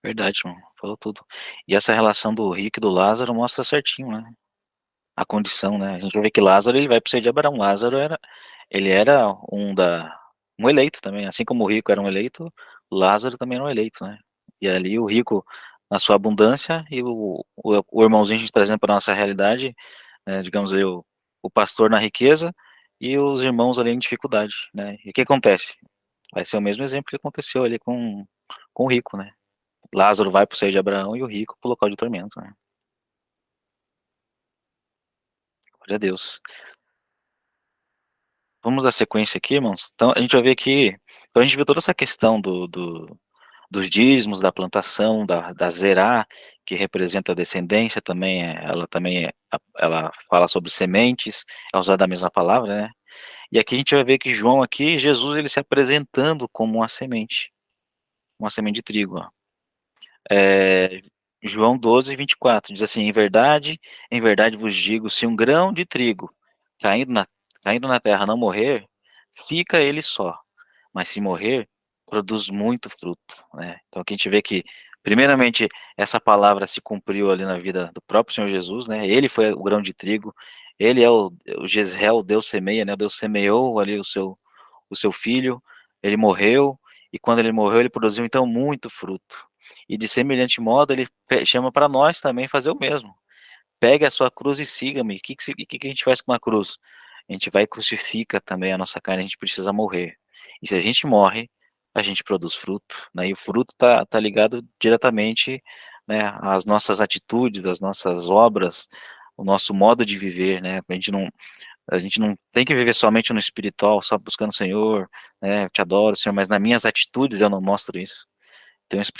Verdade, irmão. Falou tudo. E essa relação do rico e do Lázaro mostra certinho, né? A condição, né? A gente vai ver que Lázaro, ele vai para o seio de Abraão. Lázaro ele era um eleito também. Assim como o rico era um eleito, Lázaro também era um eleito, né? E ali o rico na sua abundância e o irmãozinho a gente trazendo para nossa realidade, né, digamos aí, o pastor na riqueza e os irmãos ali em dificuldade, né? E o que acontece? Vai ser o mesmo exemplo que aconteceu ali com o rico, né? Lázaro vai para o seio de Abraão e o rico para o local de tormento, né? Glória a Deus. Vamos dar sequência aqui, irmãos. Então, a gente vai ver aqui. Então, a gente viu toda essa questão dos dízimos, da plantação, da zerá, que representa a descendência também. Ela também ela fala sobre sementes, é usada a mesma palavra, né? E aqui a gente vai ver que João, aqui, Jesus, ele se apresentando como uma semente de trigo, ó. João 12:24 diz assim: em verdade vos digo, se um grão de trigo caindo na, caindo na terra não morrer, fica ele só, mas se morrer, produz muito fruto, né? Então aqui a gente vê que, primeiramente, essa palavra se cumpriu ali na vida do próprio Senhor Jesus, né? Ele foi o grão de trigo, ele é o Jezreel, Deus semeia, né? Deus semeou ali o seu filho, ele morreu, e quando ele morreu, ele produziu então muito fruto. E de semelhante modo, ele chama para nós também fazer o mesmo. Pegue a sua cruz e siga-me. O que a gente faz com a cruz? A gente vai e crucifica também a nossa carne, a gente precisa morrer. E se a gente morre, a gente produz fruto, né? E o fruto tá ligado diretamente, né, às nossas atitudes, às nossas obras, o nosso modo de viver, né? A gente não tem que viver somente no espiritual, só buscando o Senhor, né? Eu te adoro, Senhor, mas nas minhas atitudes eu não mostro isso. Então isso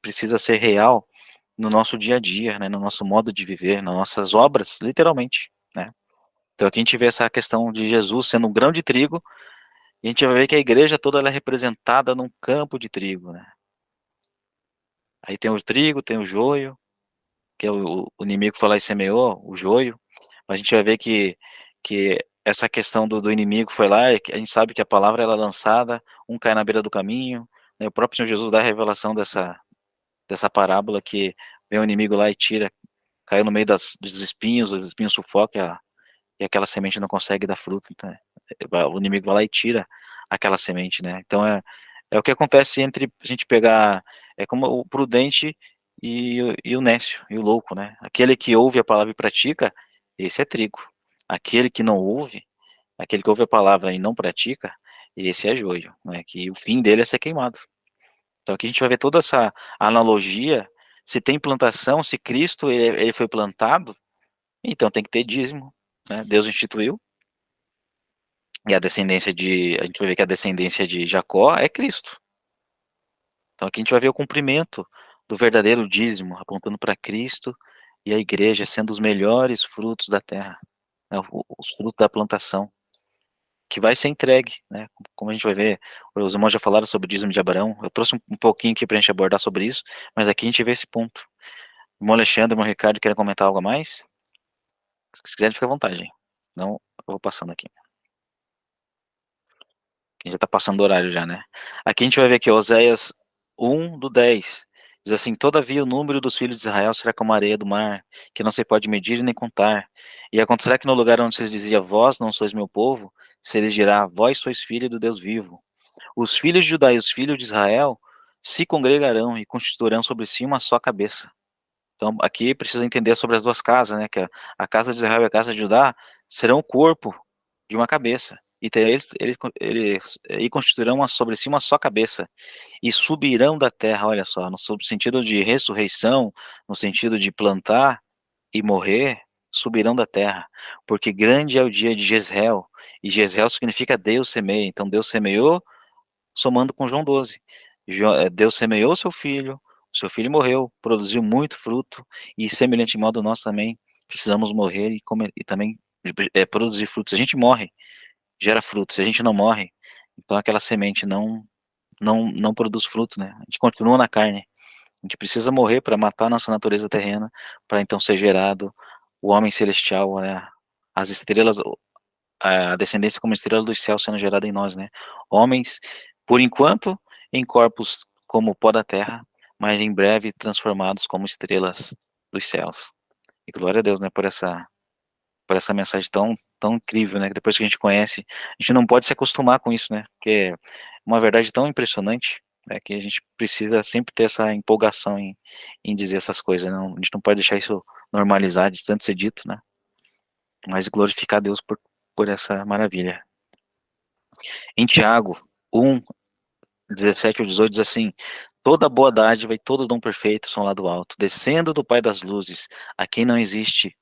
precisa ser real no nosso dia a dia, né? No nosso modo de viver, nas nossas obras, literalmente, né? Então aqui a gente vê essa questão de Jesus sendo um grão de trigo, e a gente vai ver que a igreja toda ela é representada num campo de trigo, né? Aí tem o trigo, tem o joio, que é o inimigo foi lá e semeou o joio. A gente vai ver que essa questão do inimigo foi lá, e que a gente sabe que a palavra ela é lançada, um cai na beira do caminho, né? O próprio Senhor Jesus dá a revelação dessa parábola que vem o inimigo lá e tira, caiu no meio dos espinhos, os espinhos sufocam e aquela semente não consegue dar fruto. Então, o inimigo vai lá e tira aquela semente, né? Então é o que acontece entre a gente pegar, é como o prudente e o nécio, e o louco, né? Aquele que ouve a palavra e pratica, esse é trigo. Aquele que não ouve, aquele que ouve a palavra e não pratica, esse é joio, né? Que o fim dele é ser queimado. Então aqui a gente vai ver toda essa analogia. Se tem plantação, se Cristo ele foi plantado, então tem que ter dízimo, né? Deus instituiu. E a gente vai ver que a descendência de Jacó é Cristo. Então aqui a gente vai ver o cumprimento do verdadeiro dízimo, apontando para Cristo e a igreja sendo os melhores frutos da terra, né? Os frutos da plantação, que vai ser entregue, né? Como a gente vai ver, os irmãos já falaram sobre o dízimo de Abraão, eu trouxe um pouquinho aqui para a gente abordar sobre isso, mas aqui a gente vê esse ponto. Irmão Alexandre, irmão Ricardo, querem comentar algo a mais? Se quiserem, fica à vontade. Não, eu vou passando aqui. Que já está passando o horário já, né? Aqui a gente vai ver que Oséias 1:10 diz assim: todavia o número dos filhos de Israel será como a areia do mar, que não se pode medir nem contar. E acontecerá que no lugar onde se dizia, vós não sois meu povo, se lhes dirá, vós sois filho do Deus vivo. Os filhos de Judá e os filhos de Israel se congregarão e constituirão sobre si uma só cabeça. Então, aqui precisa entender sobre as duas casas, né? Que a casa de Israel e a casa de Judá serão o corpo de uma cabeça. E eles constituirão sobre si uma só cabeça. E subirão da terra, olha só, no sentido de ressurreição, no sentido de plantar e morrer, subirão da terra. Porque grande é o dia de Jezreel. E Jezreel significa Deus semeia. Então Deus semeou, somando com João 12. Deus semeou o seu filho morreu, produziu muito fruto, e semelhante modo nós também precisamos morrer e também produzir frutos. Se a gente morre, gera fruto. Se a gente não morre, então aquela semente não produz fruto, né? A gente continua na carne. A gente precisa morrer para matar a nossa natureza terrena, para então ser gerado o homem celestial, né? As estrelas, a descendência como estrela dos céus sendo gerada em nós, né? Homens, por enquanto, em corpos como o pó da terra, mas em breve transformados como estrelas dos céus. E glória a Deus, né, por essa mensagem tão incrível, né, que depois que a gente conhece, a gente não pode se acostumar com isso, né, porque é uma verdade tão impressionante, né, que a gente precisa sempre ter essa empolgação em dizer essas coisas, não, a gente não pode deixar isso normalizar de tanto ser dito, né. mas glorificar a Deus por essa maravilha. Em Tiago 1, 17 ao 18 diz assim: toda boa dádiva e todo dom perfeito são lá do alto, descendo do Pai das luzes, a quem não existe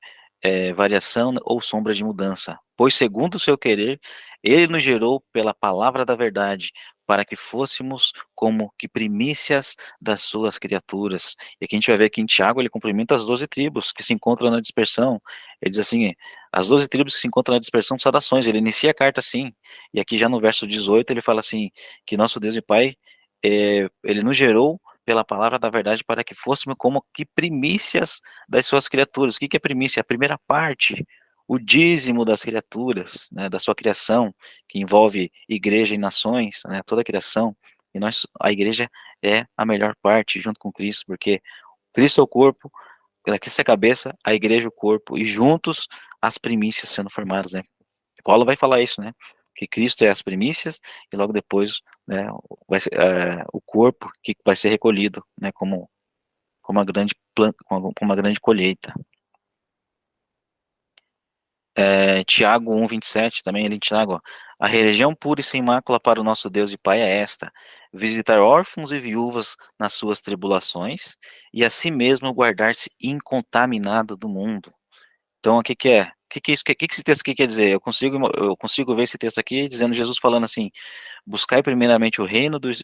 variação ou sombra de mudança. Pois segundo o seu querer, ele nos gerou pela palavra da verdade, para que fôssemos como que primícias das suas criaturas. E aqui a gente vai ver que em Tiago ele cumprimenta as 12 tribos que se encontram na dispersão. Ele diz assim, as 12 tribos que se encontram na dispersão, saudações. Ele inicia a carta assim, e aqui já no verso 18 ele fala assim, que nosso Deus e Pai, ele nos gerou pela palavra da verdade para que fôssemos como que primícias das suas criaturas. O que é primícia? A primeira parte, o dízimo das criaturas, né, da sua criação, que envolve igreja e nações, né, toda a criação. E a igreja é a melhor parte, junto com Cristo, porque Cristo é o corpo, Cristo é a cabeça, a igreja é o corpo, e juntos as primícias sendo formadas, né? Paulo vai falar isso, né? Que Cristo é as primícias e logo depois, né, vai ser, o corpo que vai ser recolhido, né, como uma grande planta, com uma grande colheita. Tiago 1:27 também, ele Tiago, ó, a religião pura e sem mácula para o nosso Deus e Pai é esta: visitar órfãos e viúvas nas suas tribulações e a si mesmo guardar-se incontaminado do mundo. Então, o que que é? O que esse texto aqui quer dizer? Eu consigo ver esse texto aqui dizendo Jesus falando assim: buscai primeiramente o reino de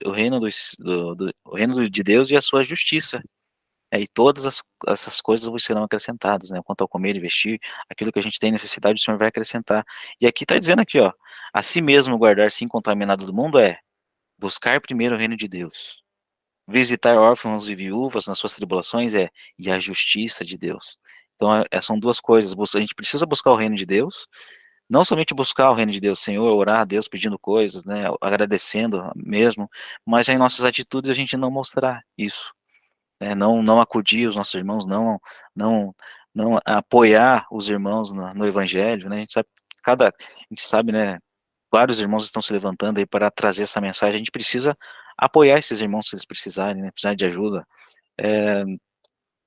Deus e a sua justiça. E todas essas coisas vos serão acrescentadas, né? Quanto ao comer e vestir, aquilo que a gente tem necessidade, o Senhor vai acrescentar. E aqui está dizendo aqui, ó, a si mesmo guardar-se incontaminado do mundo é buscar primeiro o reino de Deus. Visitar órfãos e viúvas nas suas tribulações e a justiça de Deus. Então, são duas coisas. A gente precisa buscar o reino de Deus, não somente buscar o reino de Deus, Senhor, orar a Deus pedindo coisas, né, agradecendo mesmo, mas em nossas atitudes a gente não mostrar isso, né, não acudir os nossos irmãos, não, não apoiar os irmãos no evangelho, né, a gente sabe, né, vários irmãos estão se levantando aí para trazer essa mensagem, a gente precisa apoiar esses irmãos se eles precisarem, né, precisarem de ajuda. É,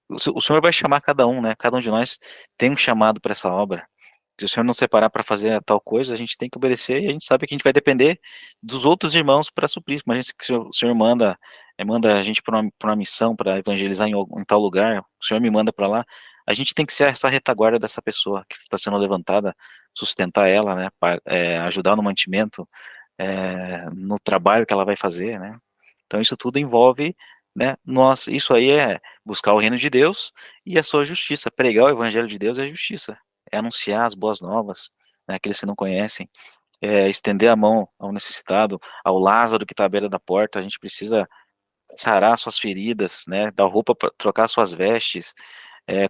o Senhor vai chamar cada um, né, cada um de nós tem um chamado para essa obra. Se o Senhor não separar para fazer tal coisa, a gente tem que obedecer e a gente sabe que a gente vai depender dos outros irmãos para suprir. Imagina se o Senhor manda a gente para uma missão, para evangelizar em tal lugar, o Senhor me manda para lá, a gente tem que ser essa retaguarda dessa pessoa que está sendo levantada, sustentar ela, né, ajudar no mantimento, no trabalho que ela vai fazer, né. Então isso tudo envolve, né, isso aí é buscar o reino de Deus e a sua justiça, pregar o evangelho de Deus é justiça, é anunciar as boas novas, né, aqueles que não conhecem, estender a mão ao necessitado, ao Lázaro que está à beira da porta, a gente precisa sarar suas feridas, né, dar roupa para trocar suas vestes,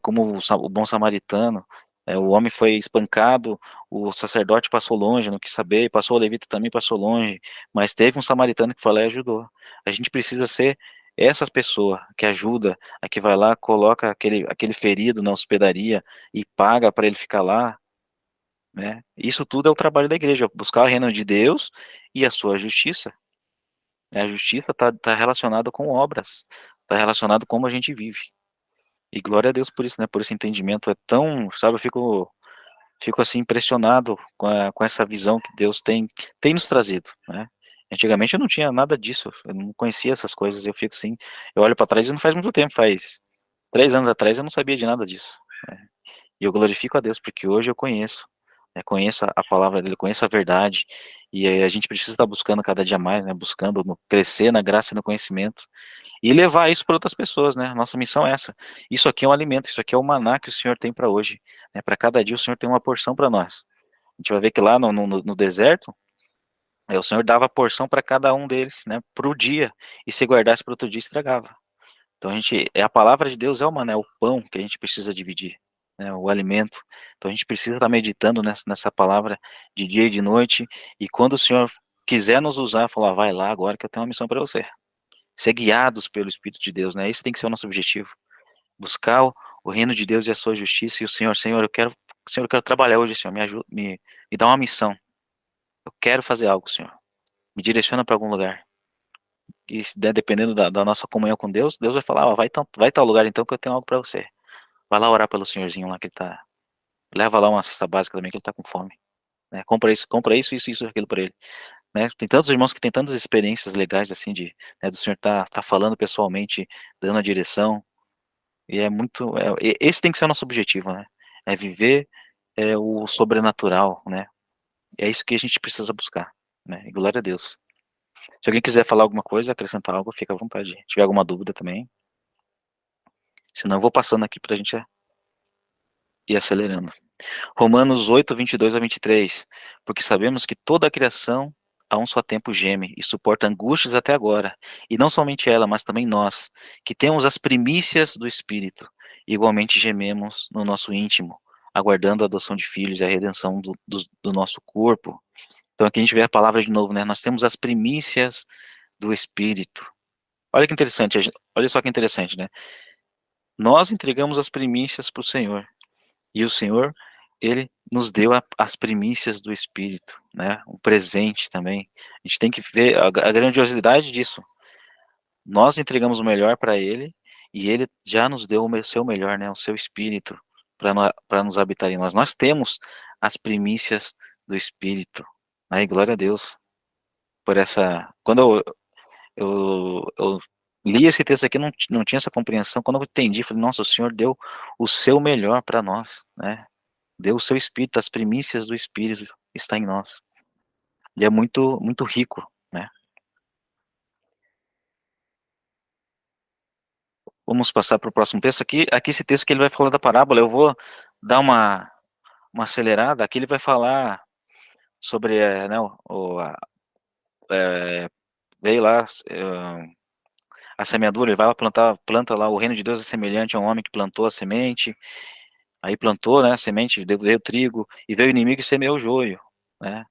como o bom samaritano, o homem foi espancado, o sacerdote passou longe, não quis saber, passou o levita também passou longe, mas teve um samaritano que foi lá e ajudou. A gente precisa ser essa pessoa que ajuda, a que vai lá, coloca aquele ferido na hospedaria e paga para ele ficar lá, né? Isso tudo é o trabalho da igreja, buscar o reino de Deus e a sua justiça. A justiça está relacionada com obras, está relacionado com como a gente vive. E glória a Deus por isso, né? Por esse entendimento é tão, sabe, eu fico assim impressionado com essa visão que Deus tem nos trazido, né? Antigamente eu não tinha nada disso, eu não conhecia essas coisas, eu fico assim, eu olho para trás e não faz muito tempo, faz 3 anos atrás eu não sabia de nada disso, né? E eu glorifico a Deus porque hoje eu conheço, né, conheço a palavra dele, conheço a verdade, e a gente precisa estar buscando cada dia mais, né, buscando crescer na graça e no conhecimento, e levar isso para outras pessoas, né? Nossa missão é essa. Isso aqui é um alimento, isso aqui é o maná que o Senhor tem para hoje, né? Para cada dia o Senhor tem uma porção para nós. A gente vai ver que lá no deserto, o Senhor dava porção para cada um deles, né? Para o dia, e se guardasse para outro dia estragava. Então a palavra de Deus é o maná, é o pão que a gente precisa dividir, né? O alimento. Então a gente precisa estar meditando nessa palavra de dia e de noite, e quando o Senhor quiser nos usar, falar, vai lá agora que eu tenho uma missão para você. Ser guiados pelo Espírito de Deus, né? Esse tem que ser o nosso objetivo. Buscar o reino de Deus e a sua justiça, e o Senhor, eu quero trabalhar hoje, Senhor, me ajuda, me dá uma missão. Eu quero fazer algo, Senhor. Me direciona para algum lugar. E se der, dependendo da nossa comunhão com Deus, Deus vai falar, ó, vai tal lugar então que eu tenho algo para você. Vai lá orar pelo senhorzinho lá que ele tá leva lá uma cesta básica também, que ele está com fome. Né? Compra isso, isso, aquilo para ele. Né? Tem tantos irmãos que têm tantas experiências legais assim né, do Senhor tá falando pessoalmente, dando a direção, e é muito, esse tem que ser o nosso objetivo, né? É viver o sobrenatural, né? É isso que a gente precisa buscar, né? E glória a Deus. Se alguém quiser falar alguma coisa, acrescentar algo, fica à vontade. Se tiver alguma dúvida também, senão eu vou passando aqui para a gente ir acelerando. Romanos 8, 22 a 23. Porque sabemos que toda a criação a um só tempo geme e suporta angústias até agora. E não somente ela, mas também nós, que temos as primícias do Espírito, igualmente gememos no nosso íntimo, aguardando a adoção de filhos e a redenção do nosso corpo. Então aqui a gente vê a palavra de novo, né? Nós temos as primícias do Espírito. Olha que interessante, olha só que interessante, né? Nós entregamos as primícias para o Senhor. E o Senhor, ele nos deu as primícias do Espírito, né? Um presente também. A gente tem que ver a grandiosidade disso. Nós entregamos o melhor para ele e ele já nos deu o seu melhor, né? O seu Espírito para nos habitar em nós. Nós temos as primícias do Espírito. Né? E glória a Deus por essa. Quando eu li esse texto aqui, não tinha essa compreensão. Quando eu entendi, falei, nossa, o Senhor deu o seu melhor para nós, né? Deu o seu Espírito, as primícias do Espírito está em nós. E é muito, muito rico, né? Vamos passar para o próximo texto aqui. Aqui esse texto que ele vai falar da parábola, eu vou dar uma acelerada. Aqui ele vai falar sobre, né, veio lá a semeadura, ele vai lá planta lá, o reino de Deus é semelhante a um homem que plantou a semente, aí plantou, né, a semente, veio trigo, e veio o inimigo e semeou o joio, né?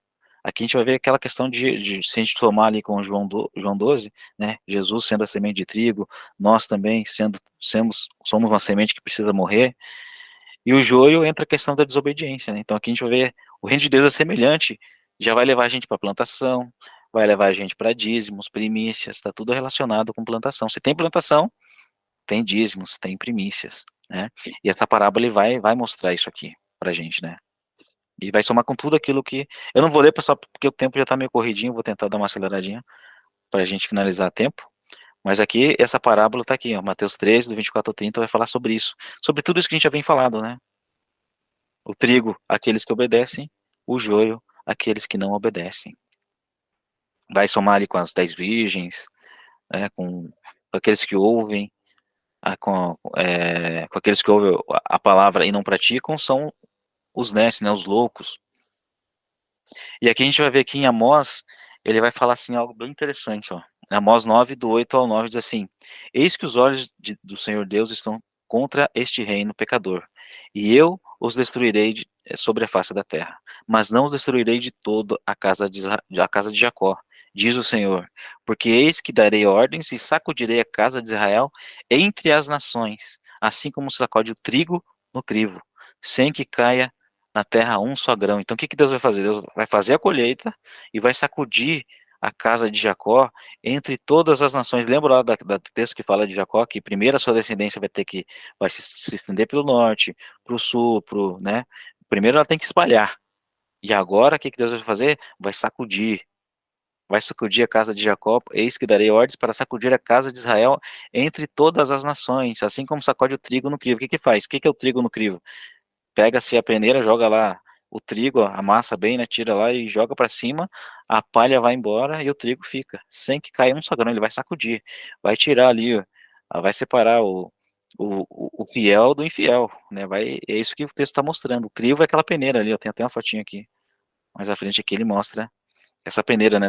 Aqui a gente vai ver aquela questão se a gente tomar ali com João 12, né, Jesus sendo a semente de trigo, nós também somos uma semente que precisa morrer, e o joio entra a questão da desobediência, né? Então aqui a gente vai ver, o reino de Deus é semelhante, já vai levar a gente para plantação, vai levar a gente para dízimos, primícias, está tudo relacionado com plantação. Se tem plantação, tem dízimos, tem primícias, né? E essa parábola ele vai mostrar isso aqui para a gente, né? E vai somar com tudo aquilo que... Eu não vou ler, pessoal, porque o tempo já está meio corridinho, vou tentar dar uma aceleradinha para a gente finalizar a tempo. Mas aqui, essa parábola está aqui, ó, Mateus 13, do 24 ao 30, vai falar sobre isso. Sobre tudo isso que a gente já vem falando, né? O trigo, aqueles que obedecem, o joio, aqueles que não obedecem. Vai somar ali com as 10 virgens, né, com aqueles que ouvem, com aqueles que ouvem a palavra e não praticam, são os necios, né, os loucos. E aqui a gente vai ver aqui em Amós, ele vai falar assim algo bem interessante, ó. Amós 9, do 8 ao 9, diz assim: Eis que os olhos do Senhor Deus estão contra este reino pecador, e eu os destruirei sobre a face da terra, mas não os destruirei de todo a casa de Jacó, diz o Senhor, porque eis que darei ordens e sacudirei a casa de Israel entre as nações, assim como sacode o trigo no crivo, sem que caia na terra um só grão. Então o que Deus vai fazer? Deus vai fazer a colheita e vai sacudir a casa de Jacó entre todas as nações. Lembra lá da texto que fala de Jacó, que primeiro a sua descendência vai se estender pelo norte, para o sul, né? Primeiro ela tem que espalhar. E agora o que Deus vai fazer? Vai sacudir a casa de Jacó, eis que darei ordens para sacudir a casa de Israel entre todas as nações, assim como sacode o trigo no crivo. O que faz? O que é o trigo no crivo? Pega-se a peneira, joga lá o trigo, amassa bem, né, tira lá e joga para cima, a palha vai embora e o trigo fica, sem que caia um só grão, ele vai sacudir, vai tirar ali, vai separar o fiel do infiel, né, é isso que o texto está mostrando. O crivo é aquela peneira ali, eu tenho até uma fotinha aqui, mais à frente aqui ele mostra essa peneira, né,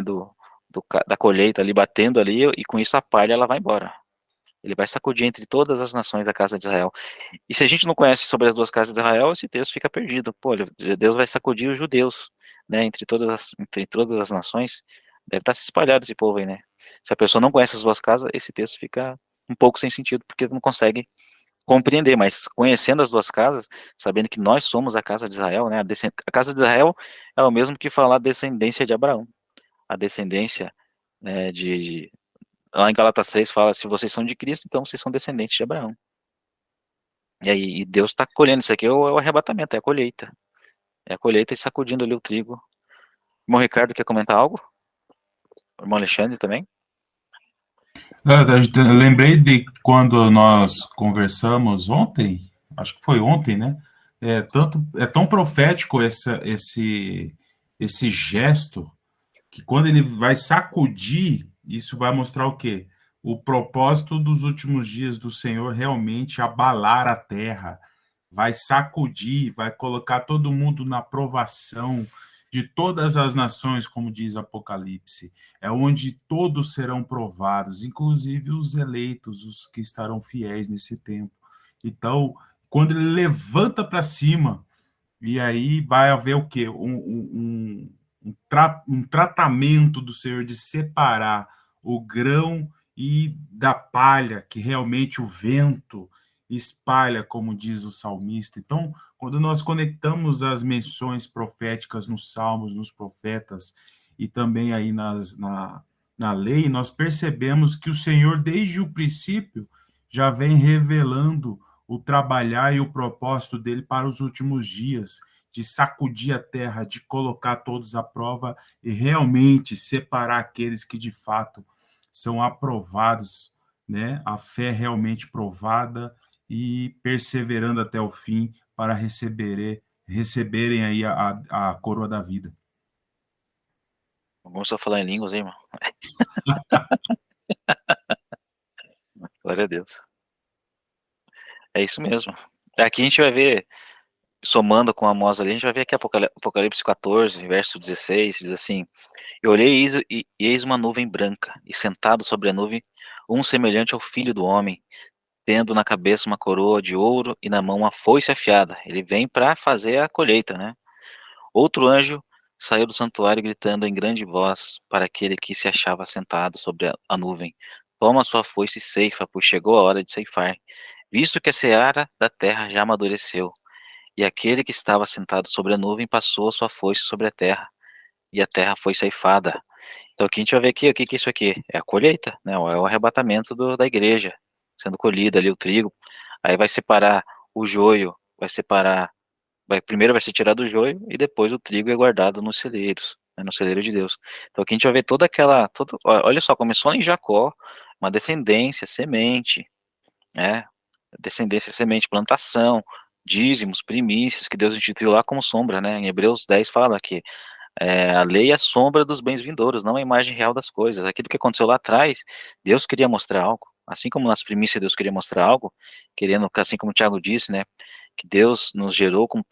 da colheita ali, batendo ali, e com isso a palha ela vai embora. Ele vai sacudir entre todas as nações da casa de Israel. E se a gente não conhece sobre as duas casas de Israel, esse texto fica perdido. Pô, Deus vai sacudir os judeus, né? Entre todas as nações, deve estar se espalhado esse povo aí, né? Se a pessoa não conhece as duas casas, esse texto fica um pouco sem sentido, porque não consegue compreender. Mas conhecendo as duas casas, sabendo que nós somos a casa de Israel, né? A casa de Israel é o mesmo que falar descendência de Abraão. A descendência, né, lá em Galatas 3 fala, se vocês são de Cristo, então vocês são descendentes de Abraão. E aí e Deus está colhendo isso aqui, é o arrebatamento, é a colheita. É a colheita e sacudindo ali o trigo. Irmão Ricardo quer comentar algo? O irmão Alexandre também?
Eu lembrei de quando nós conversamos ontem, acho que foi ontem, né? É tão profético esse gesto, que quando ele vai sacudir, isso vai mostrar o quê? O propósito dos últimos dias do Senhor realmente abalar a terra, vai sacudir, vai colocar todo mundo na provação de todas as nações, como diz Apocalipse. É onde todos serão provados, inclusive os eleitos, os que estarão fiéis nesse tempo. Então, quando ele levanta para cima, e aí vai haver o quê? Um tratamento do Senhor de separar o grão e da palha, que realmente o vento espalha, como diz o salmista. Então, quando nós conectamos as menções proféticas nos salmos, nos profetas, e também aí na lei, nós percebemos que o Senhor, desde o princípio, já vem revelando o trabalhar e o propósito dele para os últimos dias, de sacudir a terra, de colocar todos à prova e realmente separar aqueles que de fato são aprovados, né? A fé realmente provada e perseverando até o fim para receberem aí a coroa da vida.
Vamos só falar em línguas, hein, irmão? Glória a Deus. É isso mesmo. Aqui a gente vai ver, somando com Amós ali, a gente vai ver aqui Apocalipse 14, verso 16, diz assim: Eu olhei e eis uma nuvem branca, e sentado sobre a nuvem, um semelhante ao Filho do Homem, tendo na cabeça uma coroa de ouro e na mão uma foice afiada. Ele vem para fazer a colheita, né? Outro anjo saiu do santuário gritando em grande voz para aquele que se achava sentado sobre a nuvem: Toma sua foice e ceifa, pois chegou a hora de ceifar, visto que a seara da terra já amadureceu. E aquele que estava sentado sobre a nuvem passou a sua foice sobre a terra, e a terra foi ceifada. Então aqui a gente vai ver aqui, o que que é isso aqui? É a colheita, né? É o arrebatamento da igreja, sendo colhida ali o trigo. Aí vai separar o joio, primeiro vai ser tirado o joio e depois o trigo é guardado nos celeiros, né, no celeiro de Deus. Então aqui a gente vai ver olha só, começou em Jacó, uma descendência, semente, né? Descendência, semente, plantação, dízimos, primícias, que Deus instituiu lá como sombra, né? Em Hebreus 10 fala que a lei é a sombra dos bens vindouros, não a imagem real das coisas. Aquilo que aconteceu lá atrás, Deus queria mostrar algo. Assim como nas primícias Deus queria mostrar algo, querendo, assim como o Tiago disse, né, que Deus nos gerou como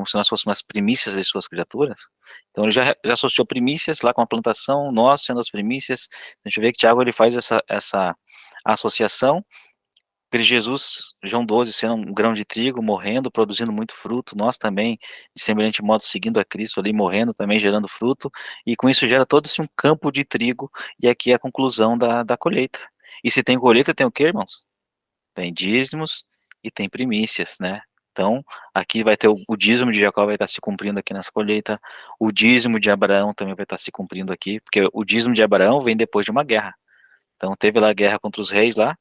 se nós fôssemos as primícias das suas criaturas. Então ele já associou primícias lá com a plantação, nós sendo as primícias. A gente vê que Tiago ele faz essa associação. Cristo Jesus, João 12, sendo um grão de trigo, morrendo, produzindo muito fruto, nós também, de semelhante modo, seguindo a Cristo ali, morrendo, também gerando fruto, e com isso gera todo esse um campo de trigo, e aqui é a conclusão da colheita. E se tem colheita, tem o quê, irmãos? Tem dízimos e tem primícias, né? Então, aqui vai ter o dízimo de Jacó vai estar se cumprindo aqui nessa colheita, o dízimo de Abraão também vai estar se cumprindo aqui, porque o dízimo de Abraão vem depois de uma guerra. Então, teve lá a guerra contra os reis lá,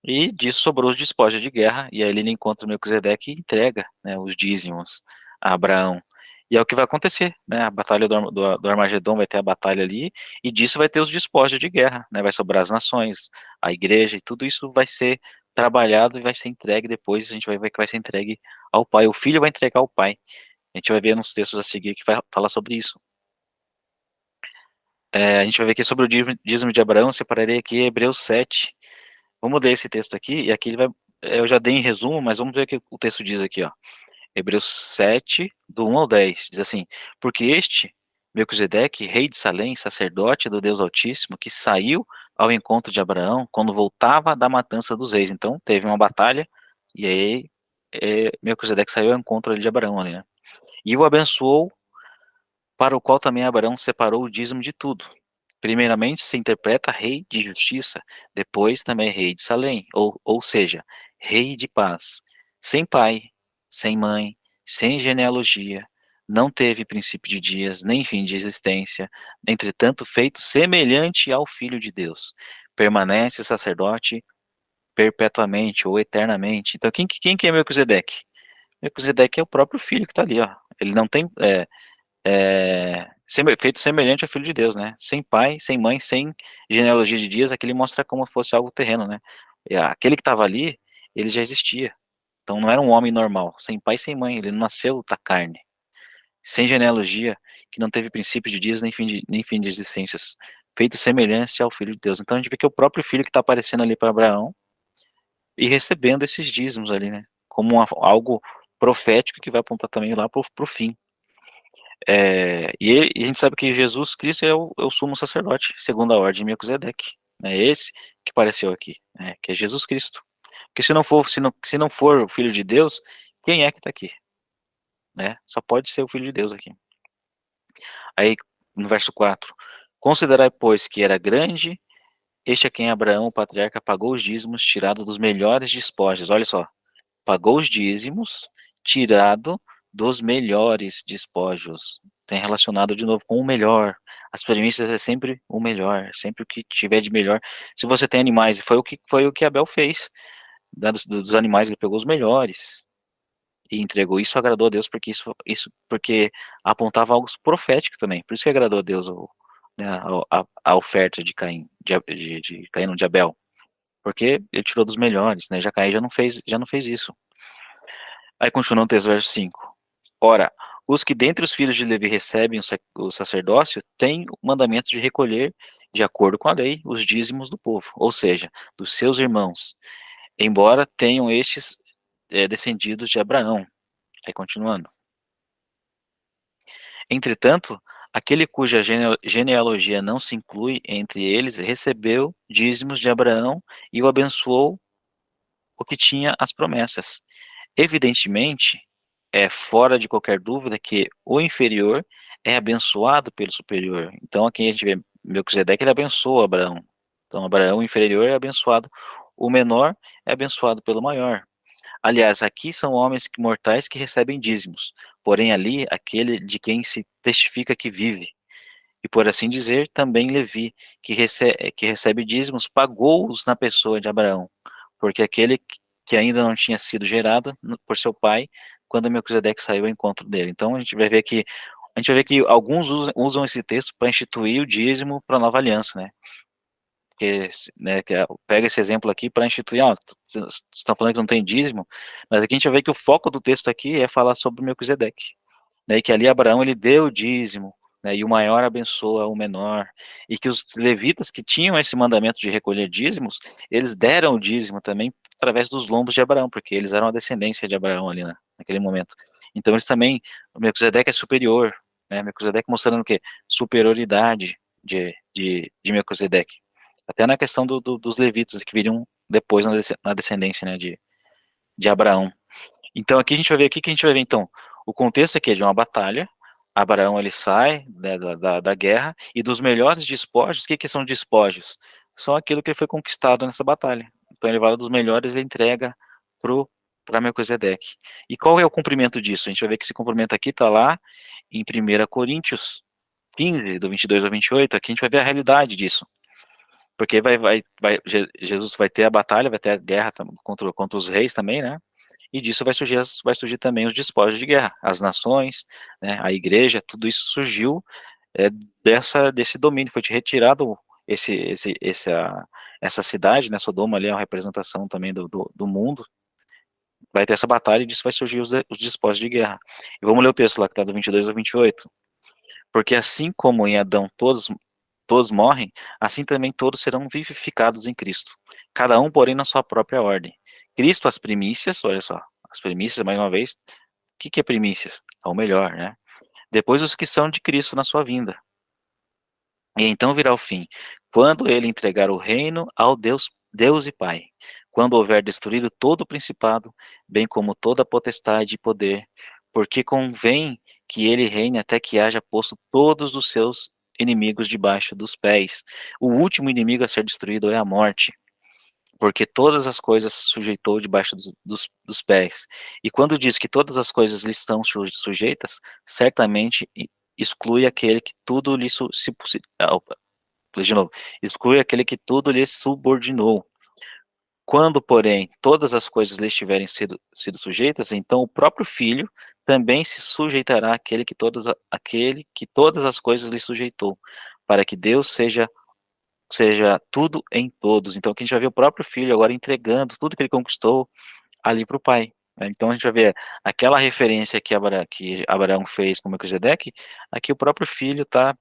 e disso sobrou os despojos de guerra, e aí ele encontra o Melquisedeque e entrega, né, os dízimos a Abraão. E é o que vai acontecer, né, a batalha do Armagedon vai ter a batalha ali, e disso vai ter os despojos de guerra, né, vai sobrar as nações, a igreja, e tudo isso vai ser trabalhado e vai ser entregue depois, a gente vai ver que vai ser entregue ao Pai, o Filho vai entregar ao Pai. A gente vai ver nos textos a seguir que vai falar sobre isso. A gente vai ver aqui sobre o dízimo de Abraão, separarei aqui Hebreus 7, vamos ler esse texto aqui, e aqui ele vai, eu já dei em resumo, mas vamos ver o que o texto diz aqui, ó. Hebreus 7, do 1 ao 10, diz assim: Porque este, Melquisedeque, rei de Salém, sacerdote do Deus Altíssimo, que saiu ao encontro de Abraão quando voltava da matança dos reis. Então, teve uma batalha, e aí Melquisedeque saiu ao encontro ali de Abraão, ali, né? E o abençoou, para o qual também Abraão separou o dízimo de tudo. Primeiramente se interpreta rei de justiça, depois também rei de Salém, ou seja, rei de paz, sem pai, sem mãe, sem genealogia, não teve princípio de dias, nem fim de existência, entretanto feito semelhante ao Filho de Deus. Permanece sacerdote perpetuamente ou eternamente. Então, quem que é Melquisedeque? Melquisedeque é o próprio filho que está ali, ó. Ele não tem feito semelhante ao filho de Deus, né? Sem pai, sem mãe, sem genealogia de dias, aquele mostra como fosse algo terreno, né? E aquele que estava ali, ele já existia. Então não era um homem normal, sem pai, sem mãe, ele não nasceu da carne, sem genealogia, que não teve princípio de dias nem fim de existências, feito semelhante ao filho de Deus. Então a gente vê que é o próprio filho que está aparecendo ali para Abraão e recebendo esses dízimos ali, né? Como algo profético que vai apontar também lá para o fim. E a gente sabe que Jesus Cristo é o sumo sacerdote, segundo a ordem de Melquisedeque. É esse que apareceu aqui, né, que é Jesus Cristo. Porque se não for o Filho de Deus, quem é que está aqui? Né? Só pode ser o Filho de Deus aqui. Aí, no verso 4, considerai, pois, que era grande, este a quem Abraão, o patriarca, pagou os dízimos, tirado dos melhores despojos. Olha só, pagou os dízimos, tirado dos melhores despojos. Tem relacionado de novo com o melhor. As premissas é sempre o melhor, sempre o que tiver de melhor. Se você tem animais, foi o que Abel fez, né, dos animais, ele pegou os melhores e entregou. Isso agradou a Deus porque apontava algo profético também. Por isso que agradou a Deus né, a oferta de Caim, de Caim, não, de Abel, porque ele tirou dos melhores, né? Já Caim já não fez isso. Aí continua o texto, verso 5. Ora, os que dentre os filhos de Levi recebem o sacerdócio têm o mandamento de recolher, de acordo com a lei, os dízimos do povo, ou seja, dos seus irmãos, embora tenham estes descendidos de Abraão. Aí continuando. Entretanto, aquele cuja genealogia não se inclui entre eles recebeu dízimos de Abraão e o abençoou, o que tinha as promessas. Evidentemente, é fora de qualquer dúvida que o inferior é abençoado pelo superior. Então aqui a gente vê Melquisedeque, ele abençoa Abraão. Então Abraão, o inferior, é abençoado. O menor é abençoado pelo maior. Aliás, aqui são homens mortais que recebem dízimos, porém ali aquele de quem se testifica que vive. E por assim dizer, também Levi, que recebe dízimos, pagou-os na pessoa de Abraão, porque aquele que ainda não tinha sido gerado por seu pai, quando Melquisedeque saiu ao encontro dele. Então a gente vai ver que alguns usam esse texto para instituir o dízimo para a nova aliança, né? Porque, né, pega esse exemplo aqui para instituir, vocês estão falando que não tem dízimo, mas aqui a gente vai ver que o foco do texto aqui é falar sobre Melquisedeque, né, e que ali Abraão ele deu o dízimo, né, e o maior abençoa o menor, e que os levitas que tinham esse mandamento de recolher dízimos, eles deram o dízimo também através dos lombos de Abraão, porque eles eram a descendência de Abraão ali, né, naquele momento. Então eles também, o Melquisedeque é superior, né, Melquisedeque mostrando o quê? Superioridade de Melquisedeque. Até na questão dos levitas que viriam depois na descendência, né, de Abraão. Então aqui a gente vai ver, que a gente vai ver então, o contexto aqui é de uma batalha. Abraão ele sai, né, da guerra, e dos melhores despojos, o que são despojos? São aquilo que foi conquistado nessa batalha. Então ele vai dos melhores, ele entrega para Melquisedeque. E qual é o cumprimento disso? A gente vai ver que esse cumprimento aqui está lá em 1 Coríntios 15, do 22 ao 28, aqui a gente vai ver a realidade disso. Porque Jesus vai ter a batalha, vai ter a guerra contra os reis também, né? E disso vai surgir também os despojos de guerra, as nações, né, a igreja, tudo isso surgiu desse domínio, foi retirado essa cidade, né, Sodoma ali é uma representação também do mundo, vai ter essa batalha e disso vai surgir os despojos de guerra. E vamos ler o texto lá que está do 22 ao 28. Porque assim como em Adão todos morrem, assim também todos serão vivificados em Cristo. Cada um, porém, na sua própria ordem. Cristo, as primícias, olha só, as primícias, mais uma vez, o que é primícias? É o melhor, né? Depois os que são de Cristo na sua vinda. E então virá o fim, quando ele entregar o reino ao Deus e Pai, quando houver destruído todo o principado, bem como toda a potestade e poder, porque convém que ele reine até que haja posto todos os seus inimigos debaixo dos pés. O último inimigo a ser destruído é a morte, porque todas as coisas sujeitou debaixo dos pés. E quando diz que todas as coisas lhe estão sujeitas, certamente exclui aquele que tudo lhe de novo, exclui aquele que tudo lhe subordinou. Quando, porém, todas as coisas lhe estiverem sido sujeitas, então o próprio Filho também se sujeitará àquele que todas as coisas lhe sujeitou, para que Deus seja tudo em todos. Então aqui a gente vai ver o próprio Filho agora entregando tudo que ele conquistou ali para o Pai, né? Então a gente vai ver aquela referência que Abraão fez com Melquisedeque, aqui o próprio Filho está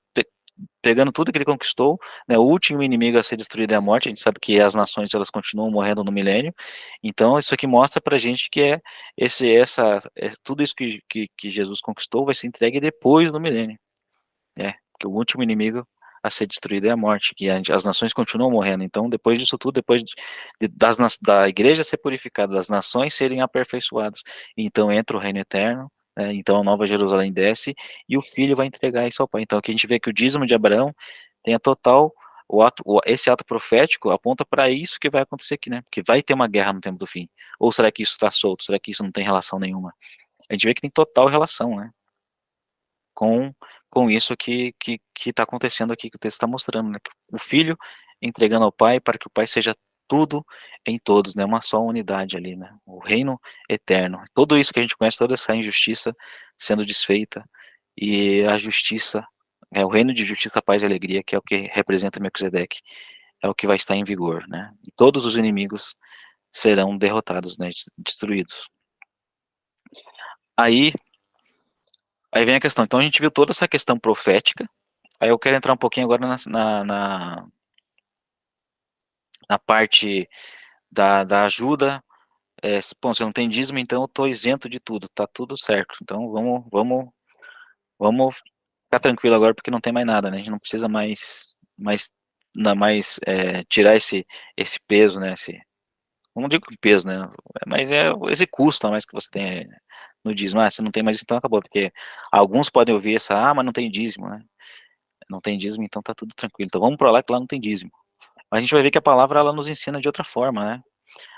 pegando tudo que ele conquistou, né, o último inimigo a ser destruído é a morte. A gente sabe que as nações elas continuam morrendo no milênio, então isso aqui mostra pra gente que tudo isso que Jesus conquistou vai ser entregue depois do milênio, né, que o último inimigo a ser destruído é a morte, que as nações continuam morrendo. Então depois disso tudo, depois da igreja ser purificada, das nações serem aperfeiçoadas, então entra o reino eterno, né, então a Nova Jerusalém desce e o Filho vai entregar isso ao Pai. Então aqui a gente vê que o dízimo de Abraão tem a total, esse ato profético aponta para isso que vai acontecer aqui, né, porque vai ter uma guerra no tempo do fim. Ou será que isso está solto? Será que isso não tem relação nenhuma? A gente vê que tem total relação, né, com, com isso que está acontecendo aqui, que o texto está mostrando, né? O Filho entregando ao Pai para que o Pai seja tudo em todos, né? Uma só unidade ali, né? O reino eterno. Tudo isso que a gente conhece, toda essa injustiça sendo desfeita, e a justiça, o reino de justiça, paz e alegria, que é o que representa Melquisedeque, é o que vai estar em vigor, né? E todos os inimigos serão derrotados, né? Destruídos. Aí vem a questão. Então a gente viu toda essa questão profética. Aí eu quero entrar um pouquinho agora na parte da ajuda. Bom, se eu não tem dízimo, então eu estou isento de tudo, tá tudo certo. Então vamos ficar tranquilo agora, porque não tem mais nada, né? A gente não precisa mais tirar esse peso, né? Eu não digo que peso, né? Mas esse custo a mais que você tem no dízimo. Ah, se não tem mais, então acabou. Porque alguns podem ouvir mas não tem dízimo, né? Não tem dízimo, então tá tudo tranquilo. Então vamos para lá que lá não tem dízimo. Mas a gente vai ver que a palavra ela nos ensina de outra forma, né?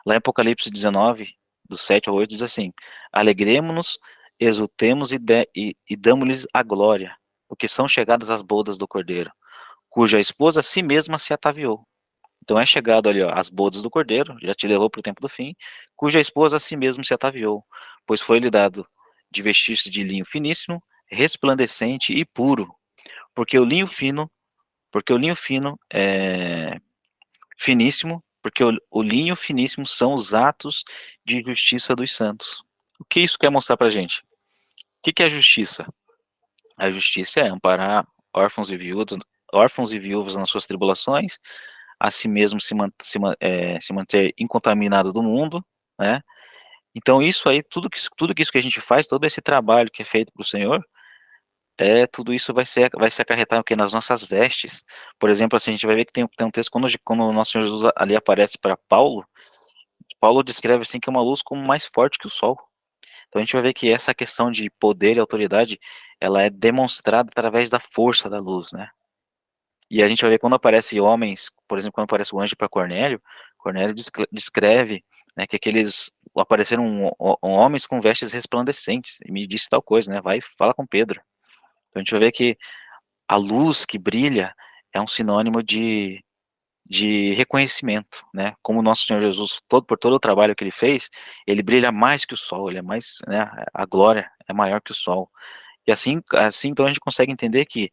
Lá em Apocalipse 19, do 7 ao 8, diz assim: alegremos-nos, exultemos e damos-lhes a glória, porque são chegadas as bodas do Cordeiro, cuja esposa a si mesma se ataviou. Então é chegado ali, ó, as bodas do Cordeiro, já te levou para o tempo do fim, cuja esposa a si mesmo se ataviou, pois foi-lhe dado de vestir-se de linho finíssimo, resplandecente e puro, porque o linho fino é finíssimo, porque o linho finíssimo são os atos de justiça dos santos. O que isso quer mostrar pra gente? O que é a justiça? A justiça é amparar órfãos e viúvas nas suas tribulações, a si mesmo se manter incontaminado do mundo, né? Então isso aí, tudo que isso que a gente faz, todo esse trabalho que é feito para o Senhor, tudo isso vai se acarretar o quê? Nas nossas vestes. Por exemplo, assim, a gente vai ver que tem um texto, quando o nosso Senhor Jesus ali aparece para Paulo, Paulo descreve assim que é uma luz como mais forte que o sol. Então a gente vai ver que essa questão de poder e autoridade, ela é demonstrada através da força da luz, né? E a gente vai ver quando aparece homens, por exemplo, quando aparece o anjo para Cornélio, Cornélio descreve, né, que apareceram homens com vestes resplandecentes, e me disse tal coisa, né? Vai, fala com Pedro. Então a gente vai ver que a luz que brilha é um sinônimo de reconhecimento, né? Como o nosso Senhor Jesus, por todo o trabalho que ele fez, ele brilha mais que o sol, ele é mais, né? A glória é maior que o sol. E assim então a gente consegue entender que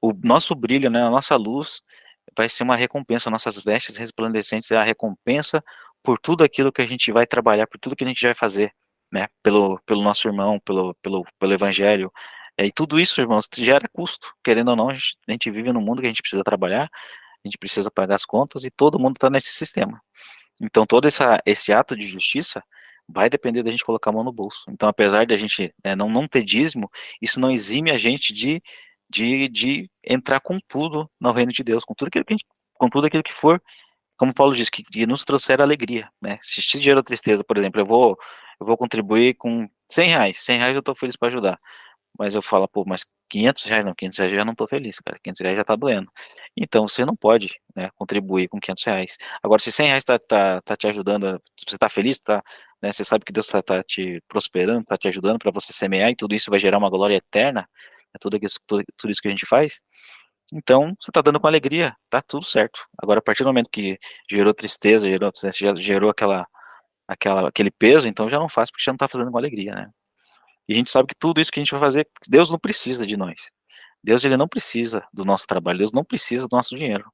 o nosso brilho, né? A nossa luz vai ser uma recompensa, nossas vestes resplandecentes é a recompensa por tudo aquilo que a gente vai trabalhar, por tudo que a gente vai fazer, né? Pelo nosso irmão, pelo evangelho. E tudo isso, irmãos, gera custo. Querendo ou não, a gente vive num mundo que a gente precisa trabalhar, a gente precisa pagar as contas e todo mundo está nesse sistema. Então, todo esse ato de justiça vai depender da gente colocar a mão no bolso. Então, apesar de a gente não ter dízimo, isso não exime a gente de entrar com tudo no reino de Deus, com tudo aquilo que for, como Paulo diz, que nos trouxer alegria, né? Se gera tristeza, por exemplo, eu vou contribuir com R$ 100, R$ 100 eu estou feliz para ajudar. Mas eu falo, pô, mas R$ 500 não, R$ 500 eu já não tô feliz, cara, R$ 500 já tá doendo. Então você não pode, né, contribuir com R$ 500. Agora, se R$ 100 tá te ajudando, se você tá feliz, né, você sabe que Deus tá te prosperando, tá te ajudando para você semear, e tudo isso vai gerar uma glória eterna, tudo isso que a gente faz, Então, você está dando com alegria, tá tudo certo. Agora, a partir do momento que gerou tristeza, gerou aquele peso, então já não faz, porque já não está fazendo com alegria, né? E a gente sabe que tudo isso que a gente vai fazer, Deus não precisa de nós. Deus, ele não precisa do nosso trabalho, Deus não precisa do nosso dinheiro.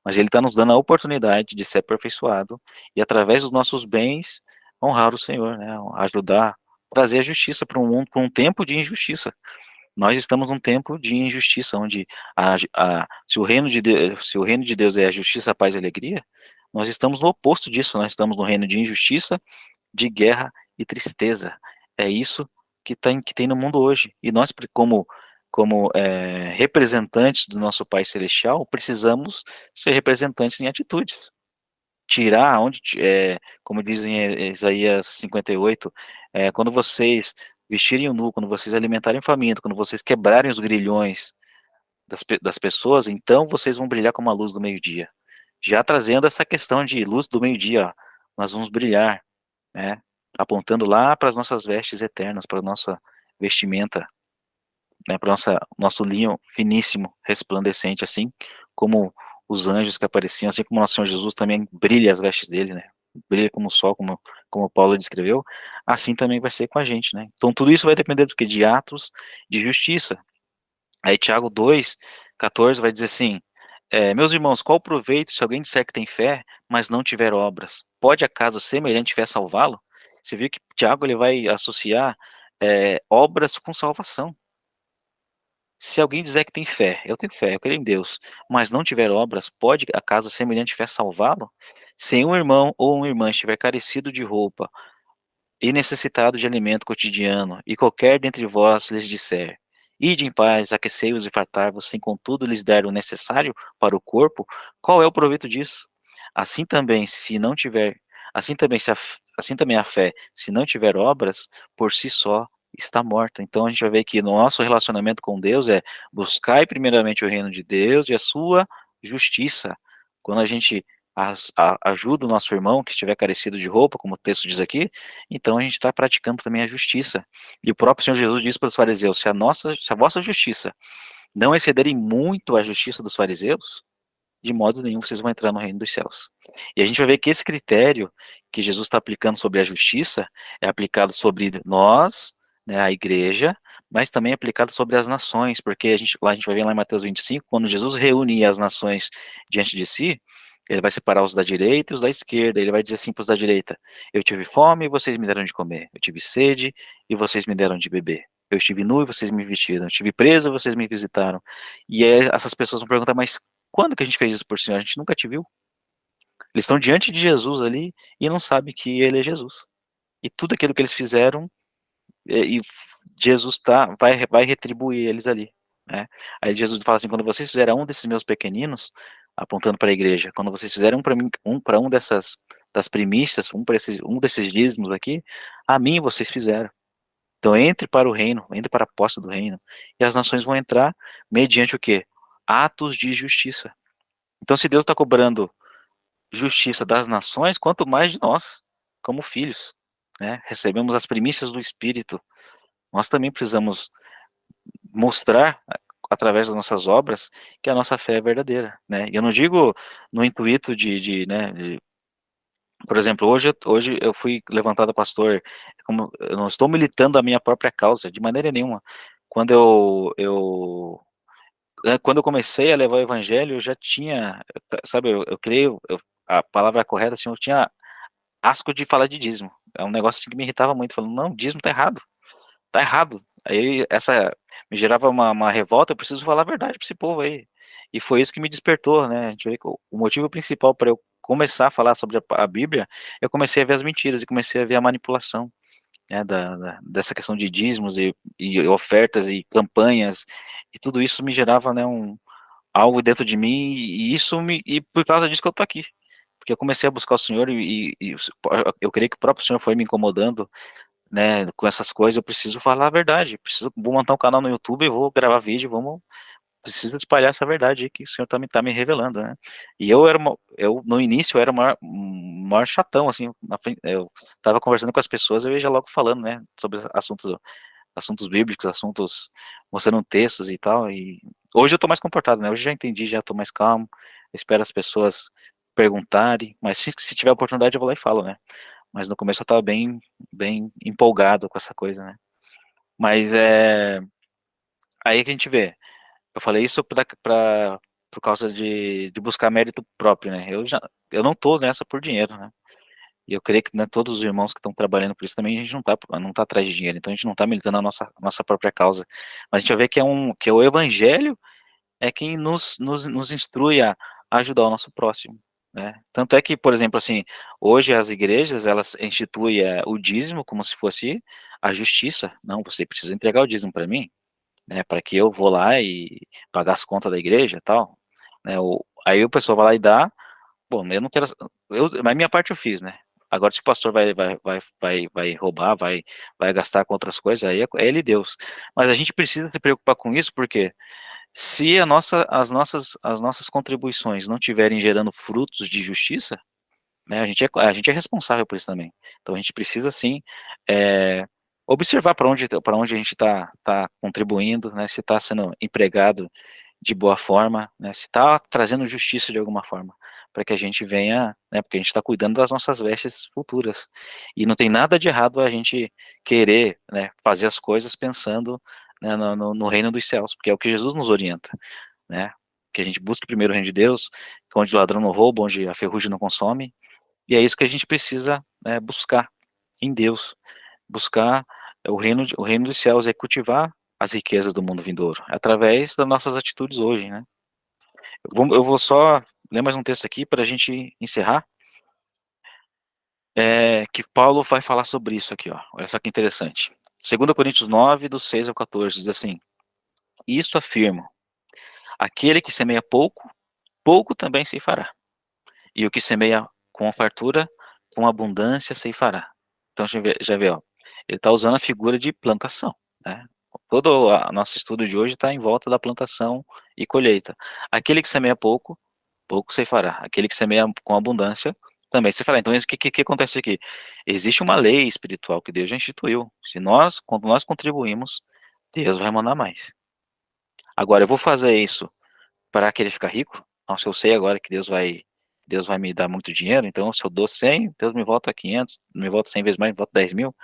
Mas ele está nos dando a oportunidade de ser aperfeiçoado e, através dos nossos bens, honrar o Senhor, né? Ajudar, trazer a justiça para um mundo, para um tempo de injustiça. Nós estamos num tempo de injustiça, onde se o reino de Deus é a justiça, a paz e a alegria, nós estamos no oposto disso, nós estamos no reino de injustiça, de guerra e tristeza. É isso que tem no mundo hoje. E nós, como representantes do nosso Pai Celestial, precisamos ser representantes em atitudes. Tirar como dizem em Isaías 58, quando vocês vestirem o nu, quando vocês alimentarem o faminto, quando vocês quebrarem os grilhões das pessoas, então vocês vão brilhar como a luz do meio-dia. Já trazendo essa questão de luz do meio-dia, ó, nós vamos brilhar, né? Apontando lá para as nossas vestes eternas, para a nossa vestimenta, né? Para nosso linho finíssimo, resplandecente, assim como os anjos que apareciam, assim como o nosso Senhor Jesus também brilha as vestes dele, né? Brilha como o sol, como Paulo descreveu, assim também vai ser com a gente, né? Então tudo isso vai depender do que? De atos de justiça. Aí Tiago 2:14 vai dizer assim, meus irmãos, qual o proveito se alguém disser que tem fé, mas não tiver obras? Pode acaso semelhante fé salvá-lo? Você viu que Tiago ele vai associar obras com salvação. Se alguém dizer que tem fé, eu tenho fé, eu creio em Deus, mas não tiver obras, pode acaso semelhante fé salvá-lo? Se um irmão ou uma irmã estiver carecido de roupa e necessitado de alimento cotidiano, e qualquer dentre vós lhes disser, ide em paz, aquecei-vos e fartar-vos, sem contudo lhes der o necessário para o corpo, qual é o proveito disso? Assim também, se não tiver, assim também, assim também a fé, se não tiver obras, por si só está morta. Então a gente vai ver que no nosso relacionamento com Deus é buscar primeiramente o reino de Deus e a sua justiça. Quando a gente ajuda o nosso irmão que estiver carecido de roupa, como o texto diz aqui, então a gente está praticando também a justiça. E o próprio Senhor Jesus disse para os fariseus: se a vossa justiça não excederem muito a justiça dos fariseus, de modo nenhum vocês vão entrar no reino dos céus. E a gente vai ver que esse critério que Jesus está aplicando sobre a justiça é aplicado sobre nós, né, a igreja, mas também é aplicado sobre as nações, porque a gente vai ver lá em Mateus 25, quando Jesus reúne as nações diante de si, ele vai separar os da direita e os da esquerda. Ele vai dizer assim para os da direita: eu tive fome e vocês me deram de comer. Eu tive sede e vocês me deram de beber. Eu estive nu e vocês me vestiram. Eu estive preso e vocês me visitaram. E aí, essas pessoas vão perguntar: mas quando que a gente fez isso por Senhor? A gente nunca te viu. Eles estão diante de Jesus ali e não sabem que ele é Jesus. E tudo aquilo que eles fizeram, e Jesus vai retribuir eles ali, né? Aí Jesus fala assim: quando vocês fizeram um desses meus pequeninos, apontando para a igreja, quando vocês fizeram um para mim, um dessas das primícias, um desses dízimos aqui, a mim vocês fizeram. Então entre para o reino, entre para a posse do reino, e as nações vão entrar mediante o quê? Atos de justiça. Então, se Deus está cobrando justiça das nações, quanto mais de nós, como filhos, né? Recebemos as primícias do Espírito. Nós também precisamos mostrar, através das nossas obras, que a nossa fé é verdadeira, né? E eu não digo no intuito por exemplo, hoje eu fui levantado pastor, como eu não estou militando a minha própria causa, de maneira nenhuma. Quando quando eu comecei a levar o evangelho, eu já tinha, sabe, eu creio, a palavra correta, assim, eu tinha asco de falar de dízimo. É um negócio assim que me irritava muito, falando: não, dízimo tá errado, tá errado. Aí essa me gerava uma revolta, eu preciso falar a verdade para esse povo aí. E foi isso que me despertou, né? A gente vê que o motivo principal para eu começar a falar sobre a Bíblia, eu comecei a ver as mentiras e comecei a ver a manipulação, né, dessa questão de dízimos e ofertas e campanhas, e tudo isso me gerava, né, algo dentro de mim, e por causa disso que eu tô aqui. Porque eu comecei a buscar o Senhor e eu creio que o próprio Senhor foi me incomodando, né, com essas coisas. Eu preciso falar a verdade, vou montar um canal no YouTube, vou gravar vídeo, preciso espalhar essa verdade aí que o Senhor tá me revelando, né. E eu no início eu era o maior chatão, assim, eu tava conversando com as pessoas, eu ia já logo falando, né, sobre assuntos bíblicos, assuntos, mostrando textos e tal, e Hoje eu tô mais comportado, né? Hoje já entendi, já tô mais calmo, espero as pessoas perguntarem, mas se tiver oportunidade eu vou lá e falo, né? Mas no começo eu tava bem empolgado com essa coisa, né? Mas aí que a gente vê. Eu falei isso por causa de buscar mérito próprio, né? Eu não tô nessa por dinheiro, né? E eu creio que, né, todos os irmãos que estão trabalhando por isso também, a gente não tá atrás de dinheiro, então a gente não tá militando a nossa própria causa. Mas a gente vai ver que o evangelho é quem nos instrui a ajudar o nosso próximo, né? Tanto é que, por exemplo, assim, hoje as igrejas, elas instituem o dízimo como se fosse a justiça. Não, você precisa entregar o dízimo para mim, né, para que eu vou lá e pagar as contas da igreja e tal, né, aí o pessoal vai lá e dá, bom, eu não quero, mas minha parte eu fiz, né, agora se o pastor vai roubar, vai gastar com outras coisas, aí é ele Deus, mas a gente precisa se preocupar com isso, porque se as nossas contribuições não tiverem gerando frutos de justiça, né, a gente é responsável por isso também. Então a gente precisa sim observar para onde a gente está contribuindo, né, se está sendo empregado de boa forma, né, se está trazendo justiça de alguma forma, para que a gente venha, né, porque a gente está cuidando das nossas vestes futuras. E não tem nada de errado a gente querer, né, fazer as coisas pensando, né, no reino dos céus, porque é o que Jesus nos orienta, né, que a gente busque primeiro o reino de Deus, onde o ladrão não rouba, onde a ferrugem não consome, e é isso que a gente precisa, né, buscar em Deus, buscar o reino dos céus, é cultivar as riquezas do mundo vindouro, através das nossas atitudes hoje, né? Eu vou só ler mais um texto aqui para a gente encerrar, que Paulo vai falar sobre isso aqui, ó. Olha só que interessante. 2 Coríntios 9, do 6 ao 14, diz assim: Isto afirmo, aquele que semeia pouco, pouco também se fará. E o que semeia com fartura, com abundância ceifará. Então já vê, ó, ele está usando a figura de plantação, né? Todo o nosso estudo de hoje está em volta da plantação e colheita. Aquele que semeia pouco, pouco ceifará. Aquele que semeia com abundância, também ceifará. Então, o que acontece aqui? Existe uma lei espiritual que Deus já instituiu. Quando nós contribuímos, Deus vai mandar mais. Agora, eu vou fazer isso para querer ficar rico? Nossa, eu sei agora que Deus vai me dar muito dinheiro, então se eu dou 100, Deus me volta 500, me volta 100 vezes mais, me volta 10 mil.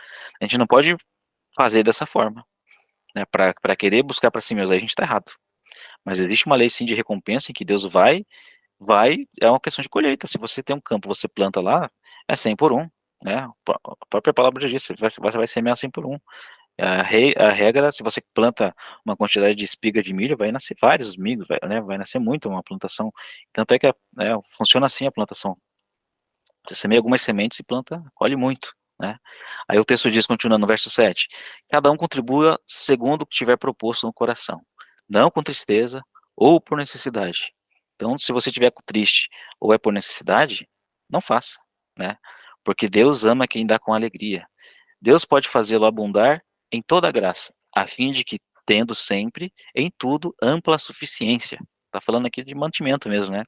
A gente não pode fazer dessa forma, né? Para querer buscar para si mesmo, aí a gente está errado. Mas existe uma lei sim de recompensa em que Deus é uma questão de colheita. Se você tem um campo, você planta lá, é 100 por 1, né? A própria palavra já diz, você vai semear 100 por 1. A regra, se você planta uma quantidade de espiga de milho, vai nascer vários milhos, vai nascer muito uma plantação. Tanto é que funciona assim a plantação. Você semeia algumas sementes e planta, colhe muito, né? Aí o texto diz, continuando no verso 7, cada um contribua segundo o que tiver proposto no coração, não com tristeza ou por necessidade. Então, se você estiver triste ou é por necessidade, não faça, né? Porque Deus ama quem dá com alegria. Deus pode fazê-lo abundar em toda graça, a fim de que, tendo sempre, em tudo, ampla suficiência. Está falando aqui de mantimento mesmo, né?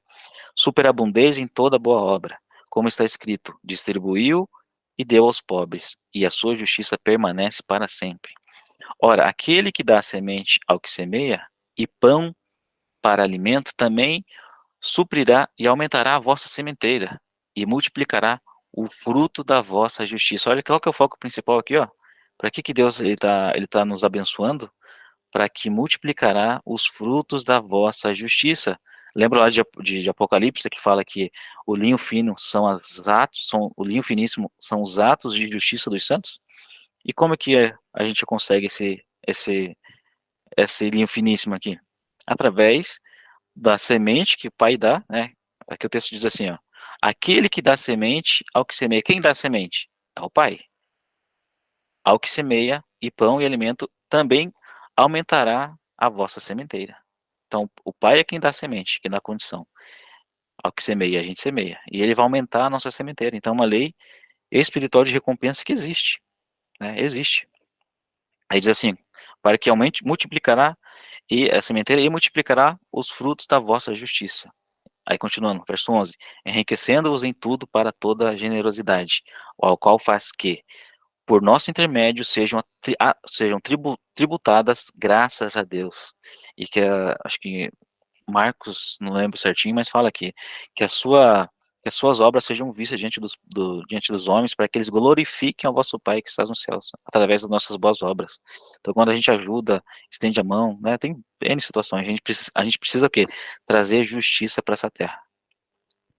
Superabundez em toda boa obra, como está escrito, distribuiu e deu aos pobres, e a sua justiça permanece para sempre. Ora, aquele que dá semente ao que semeia, e pão para alimento, também suprirá e aumentará a vossa sementeira, e multiplicará o fruto da vossa justiça. Olha qual que é o foco principal aqui, ó. Para que Deus ele tá nos abençoando? Para que multiplicará os frutos da vossa justiça. Lembra lá de Apocalipse que fala que o linho fino o linho finíssimo são os atos de justiça dos santos? E como é que a gente consegue esse linho finíssimo aqui? Através da semente que o Pai dá, né? Aqui o texto diz assim, ó: aquele que dá semente ao que semeia. Quem dá semente? É o Pai. Ao que semeia, e pão e alimento também aumentará a vossa sementeira. Então, o Pai é quem dá semente, quem dá condição. Ao que semeia, a gente semeia. E ele vai aumentar a nossa sementeira. Então, uma lei espiritual de recompensa que existe, né? Existe. Aí diz assim, para que aumente, multiplicará e a sementeira e multiplicará os frutos da vossa justiça. Aí continuando, verso 11, enriquecendo-vos em tudo para toda generosidade, ao qual faz que, por nosso intermédio, sejam tributadas graças a Deus. e que acho que Marcos, não lembro certinho, mas fala aqui, que as suas obras sejam vistas diante dos homens, para que eles glorifiquem ao vosso Pai que estás nos céus, através das nossas boas obras. Então, quando a gente ajuda, estende a mão, né, tem N situações, a gente precisa o quê? Trazer justiça para essa terra.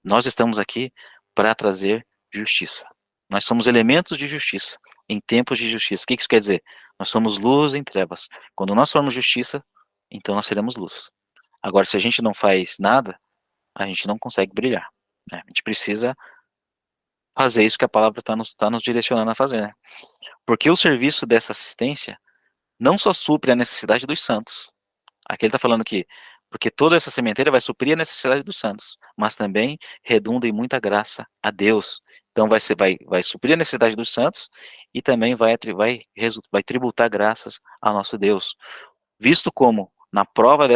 Nós estamos aqui para trazer justiça. Nós somos elementos de justiça, em tempos de justiça. O que isso quer dizer? Nós somos luz em trevas. Quando nós formos justiça, então nós seremos luz. Agora, se a gente não faz nada, a gente não consegue brilhar, né? A gente precisa fazer isso que a palavra tá nos direcionando a fazer, né? Porque o serviço dessa assistência não só supre a necessidade dos santos. Aqui ele está falando que, porque toda essa sementeira vai suprir a necessidade dos santos, mas também redunda em muita graça a Deus. Então vai suprir a necessidade dos santos e também vai tributar graças ao nosso Deus. Visto como, na prova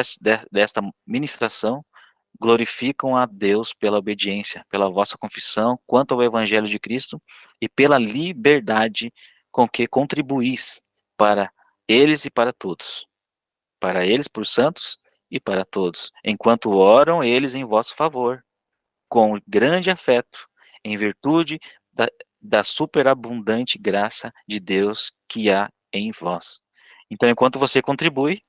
desta ministração, glorificam a Deus pela obediência, pela vossa confissão quanto ao Evangelho de Cristo e pela liberdade com que contribuís para eles e para todos. Para eles, por santos e para todos, enquanto oram eles em vosso favor, com grande afeto, em virtude da superabundante graça de Deus que há em vós. Então, enquanto você contribui,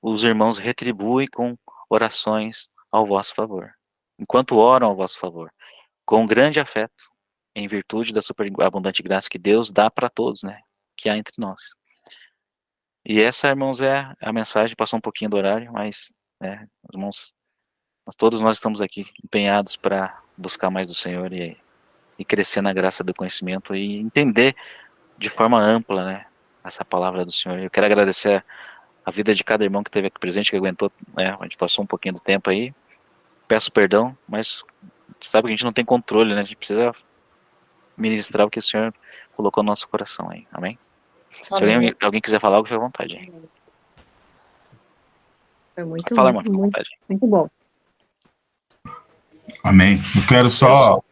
os irmãos retribuem com orações ao vosso favor. Enquanto oram ao vosso favor, com grande afeto, em virtude da superabundante graça que Deus dá para todos, né? Que há entre nós. E essa, irmãos, é a mensagem. Passou um pouquinho do horário, mas, né, irmãos, todos nós estamos aqui empenhados para buscar mais do Senhor e crescer na graça do conhecimento e entender de forma ampla, né, essa palavra do Senhor. Eu quero agradecer a vida de cada irmão que esteve aqui presente, que aguentou, né, a gente passou um pouquinho do tempo aí. Peço perdão, mas sabe que a gente não tem controle, né? A gente precisa ministrar o que o Senhor colocou no nosso coração aí. Amém? Se alguém quiser falar algo, fica à vontade. Aí.
Foi muito,
pode falar, irmão, fica à vontade.
Muito bom.
Amém. Eu quero só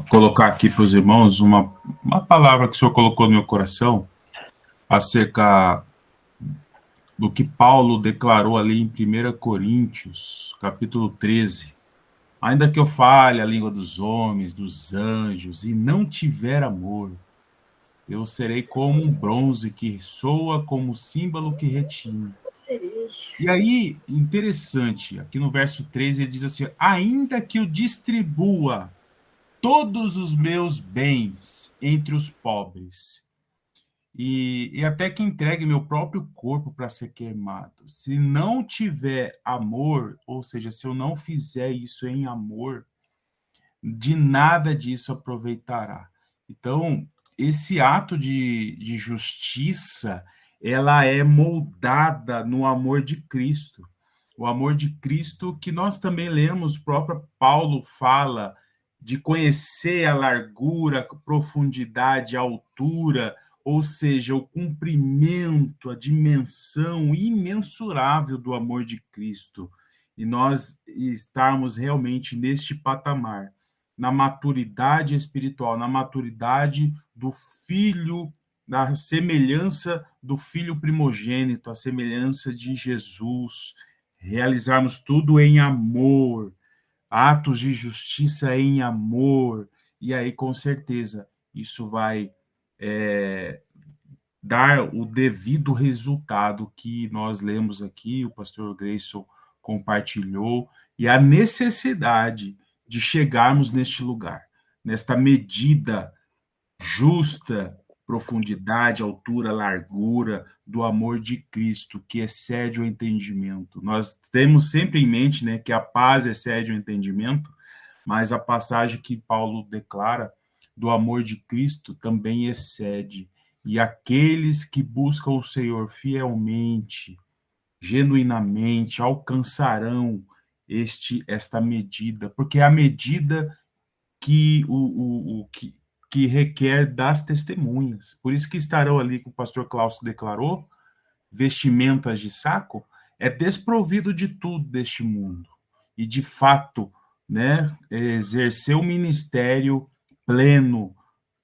colocar aqui para os irmãos uma palavra que o Senhor colocou no meu coração acerca do que Paulo declarou ali em 1 Coríntios, capítulo 13. Ainda que eu fale a língua dos homens, dos anjos, e não tiver amor, eu serei como um bronze que soa, como um símbolo que retine. E aí, interessante, aqui no verso 3 ele diz assim, ainda que eu distribua todos os meus bens entre os pobres, e até que entregue meu próprio corpo para ser queimado. Se não tiver amor, ou seja, se eu não fizer isso em amor, de nada disso aproveitará. Então, esse ato de justiça, ela é moldada no amor de Cristo. O amor de Cristo que nós também lemos, o próprio Paulo fala de conhecer a largura, a profundidade, a altura, ou seja, o comprimento, a dimensão imensurável do amor de Cristo. E nós estarmos realmente neste patamar, na maturidade espiritual, na maturidade do filho, na semelhança do filho primogênito, a semelhança de Jesus, realizarmos tudo em amor, atos de justiça em amor, e aí, com certeza, isso vai dar o devido resultado que nós lemos aqui, o pastor Grayson compartilhou, e a necessidade de chegarmos neste lugar, nesta medida justa, profundidade, altura, largura do amor de Cristo, que excede o entendimento. Nós temos sempre em mente, né, que a paz excede o entendimento, mas a passagem que Paulo declara do amor de Cristo também excede. E aqueles que buscam o Senhor fielmente, genuinamente, alcançarão esta medida, porque é a medida que que requer das testemunhas. Por isso que estarão ali, que o pastor Cláudio declarou, vestimentas de saco, é desprovido de tudo deste mundo. E, de fato, né, exercer o ministério pleno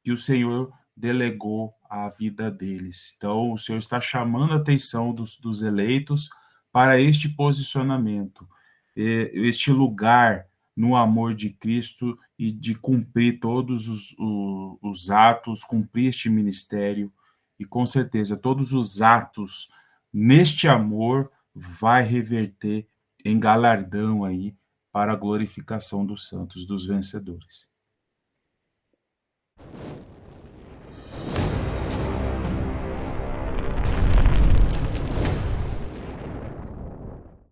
que o Senhor delegou à vida deles. Então, o Senhor está chamando a atenção dos eleitos para este posicionamento, este lugar no amor de Cristo e de cumprir todos os atos, cumprir este ministério, e com certeza todos os atos neste amor vai reverter em galardão aí para a glorificação dos santos, dos vencedores.